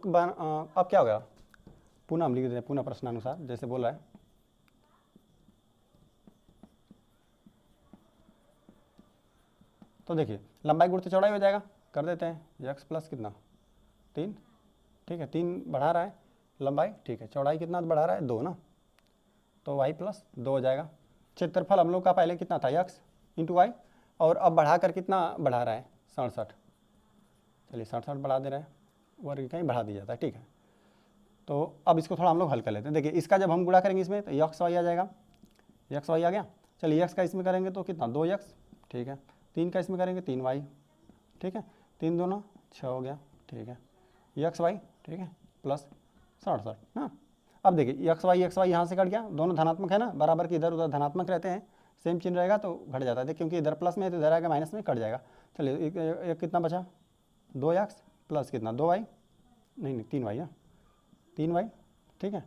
अब क्या होगा, पुनः हम लिख देते हैं, पुनः प्रश्नानुसार जैसे बोला है। तो देखिए लंबाई गुणित चौड़ाई हो जाएगा, कर देते हैं यक्स प्लस कितना 3, ठीक है, 3 बढ़ा रहा है लंबाई, ठीक है, चौड़ाई कितना बढ़ा रहा है 2 ना, तो वाई प्लस 2 हो जाएगा। क्षेत्रफल हम लोग का पहले कितना था यक्स इंटू वाई, और अब बढ़ा कर कितना बढ़ा रहा है 67, चलिए 67 बढ़ा दे रहा है, वर्ग कहीं बढ़ा दिया जाता है, ठीक है। तो अब इसको थोड़ा हम लोग हल कर लेते हैं। देखिए इसका जब हम गुणा करेंगे इसमें तो यक्स वाई आ जाएगा, यक्स वाई आ गया। चलिए यक्स का इसमें करेंगे तो कितना 2 यक्स, ठीक है, 3 का इसमें करेंगे 3 वाई, ठीक है, 3 दूना 6 हो गया, ठीक है, यक्स वाई, ठीक है, प्लस 67 ना। अब देखिए यक्स वाई यहाँ से कट गया, दोनों धनात्मक है ना, बराबर के इधर उधर धनात्मक रहते हैं, सेम चिन्ह रहेगा तो घट जाता है, क्योंकि इधर प्लस में है तो इधर आएगा माइनस में, कट जाएगा। चलिए एक कितना बचा 2 यक्स प्लस कितना 2 वाई, नहीं 3 वाई है, 3 वाई, ठीक है।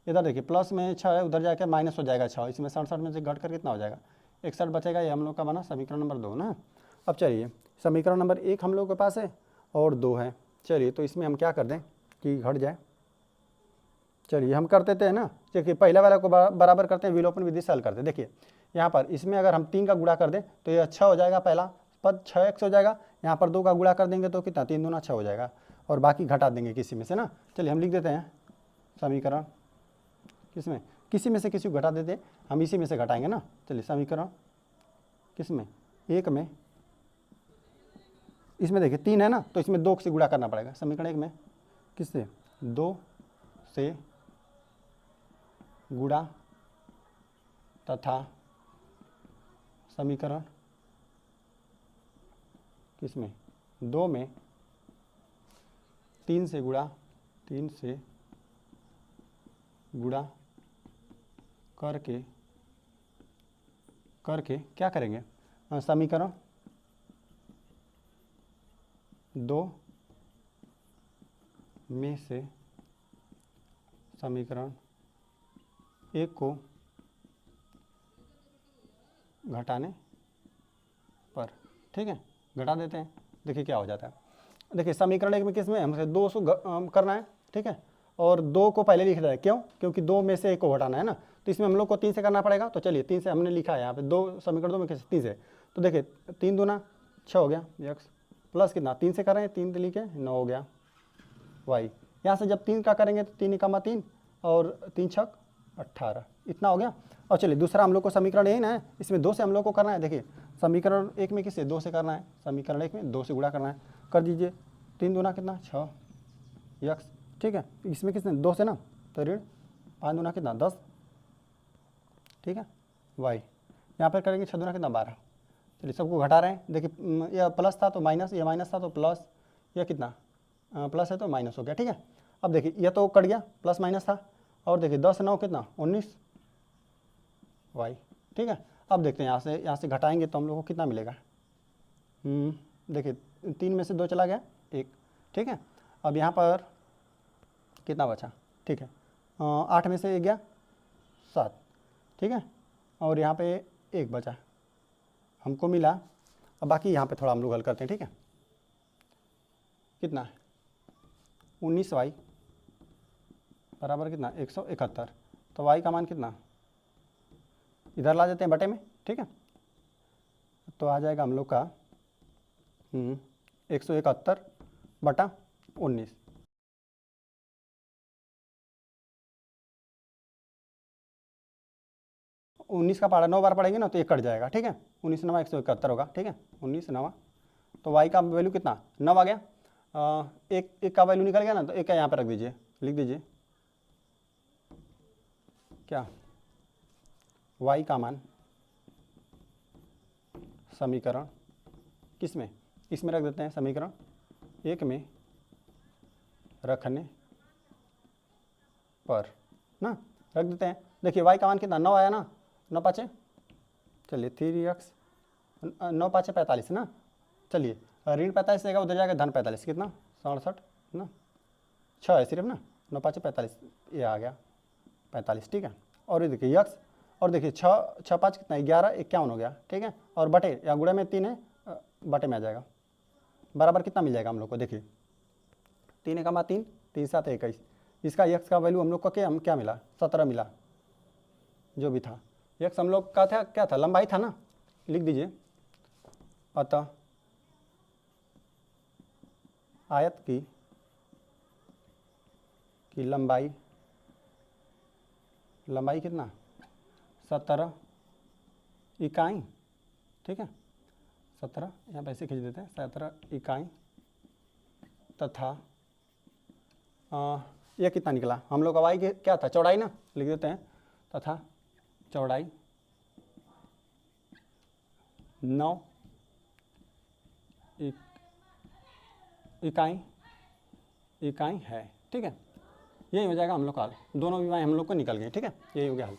इधर देखिए प्लस में 6 है, उधर जाकर माइनस हो जाएगा 6, इसमें 67 में से घट कर कितना हो जाएगा 61 बचेगा। ये हम लोग का बना समीकरण नंबर 2 ना। अब चलिए समीकरण नंबर 1 हम लोग के पास है और 2 है। चलिए तो इसमें हम क्या कर दें कि घट जाए, चलिए हम कर देते हैं ना, देखिए पहले वाला को बराबर करते हैं, विलोपन विधि से हल करते हैं। देखिए यहाँ पर इसमें अगर हम 3 का गुणा कर दें तो ये अच्छा हो जाएगा, पहला पद 6x हो जाएगा। यहाँ पर 2 का गुणा कर देंगे तो कितना 3 दूना 6 हो जाएगा, और बाकी घटा देंगे किसी में से ना। चलिए हम लिख देते हैं समीकरण, किसमें किसी में से किसी को घटा देते हैं, हम इसी में से घटाएंगे ना। चलिए समीकरण किसमें 1 में, इसमें देखिए 3 है ना, तो इसमें 2 से गुणा करना पड़ेगा। समीकरण 1 में किससे 2 से गुणा तथा समीकरण किसमें 2 में 3 से गुणा, 3 से गुणा करके क्या करेंगे, समीकरण 2 में से समीकरण 1 को घटाने पर, ठीक है, घटा देते हैं। देखिए क्या हो जाता है, देखिए समीकरण 1 में किसमें हमसे 2 से करना है, ठीक है, और 2 को पहले लिख रहा है, क्यों, क्योंकि 2 में से 1 को घटाना है ना, तो इसमें हम लोग को 3 से करना पड़ेगा। तो चलिए 3 से हमने लिखा है यहाँ पे 2, समीकरण 2 में किस 3 से, तो देखिए 3 दूना 6 हो गया यक्स, प्लस कितना 3 से कर रहे हैं, 3 लिखे 9 हो गया वाई। यहाँ से जब 3 का करेंगे तो 3 × 3 और 3 × 6 18, इतना हो गया। और चलिए दूसरा हम लोग को समीकरण यही ना है, इसमें 2 से हम लोग को करना है। देखिए समीकरण 1 में किससे 2 से करना है, समीकरण 1 में 2 से गुणा करना है, कर दीजिए। 3 दूना कितना 6 यक्स, ठीक है, इसमें किसने 2 से ना, तो ऋण 5 दूना कितना 10, ठीक है। वाई, यहाँ पर करेंगे 6 दूना कितना 12। चलिए सबको घटा रहे हैं, देखिए यह प्लस था तो माइनस, ये माइनस था तो प्लस, यह कितना प्लस है तो माइनस हो गया, ठीक है। अब देखिए यह तो कट गया, प्लस माइनस था, और देखिए 10 9 कितना 19 वाई, ठीक है। अब देखते हैं यहाँ से घटाएंगे तो हम लोग को कितना मिलेगा। देखिए 3 में से 2 चला गया 1, ठीक है। अब यहाँ पर कितना बचा, ठीक है 8 में से 1 गया 7, ठीक है, और यहाँ पे 1 बचा हमको मिला। अब बाकी यहाँ पे थोड़ा हम लोग हल करते हैं, ठीक है। कितना है 19 वाई बराबर कितना 171, तो वाई का मान कितना, इधर ला देते हैं बटे में, ठीक है। तो आ जाएगा हम लोग का 171 बटा 19। उन्नीस का पढ़ा 9 बार पढ़ेंगे ना तो ये कट जाएगा, ठीक है। 19 9 171 होगा, ठीक है। 19 9, तो वाई का वैल्यू कितना 9 आ गया। एक का वैल्यू निकल गया ना, तो एक का यहाँ पर रख दीजिए, लिख दीजिए क्या, वाई का मान समीकरण किस में, इसमें रख देते हैं, समीकरण 1 में रखने पर ना रख देते हैं। देखिए वाई का मान कितना 9 आया ना, 9 पाँचे, चलिए 3x 9 पाँचे 45 ना, चलिए ऋण 45 रहेगा, उधर जाएगा धन 45, कितना 67 ना, 6 है सिर्फ ना, 9 पाँचे 45, ये आ गया 45, ठीक है। और ये देखिए यक्स, और देखिए 6 5 कितना 11 51 हो गया, ठीक है। और बटे या गुणे में 3 है, बटे में आ जाएगा, बराबर कितना मिल जाएगा हम लोग को, देखिए 3 1 3 3 7 21, इसका यक्स का वैल्यू हम लोग को क्या मिला 17 मिला, जो भी था यक्स हम लोग का था, क्या था लंबाई था ना, लिख दीजिए। अतः आयत की लंबाई कितना 17 इकाई, ठीक है। 17 यहाँ पे ऐसे खींच देते हैं, 17 इकाई तथा ये कितना निकला हम लोग का वाई क्या था चौड़ाई ना, लिख देते हैं, तथा चौड़ाई 9 इकाई है, ठीक है। यही हो जाएगा हम लोग का हल, दोनों भी वाई हम लोग को निकल गए, ठीक है, यही हो गया हल।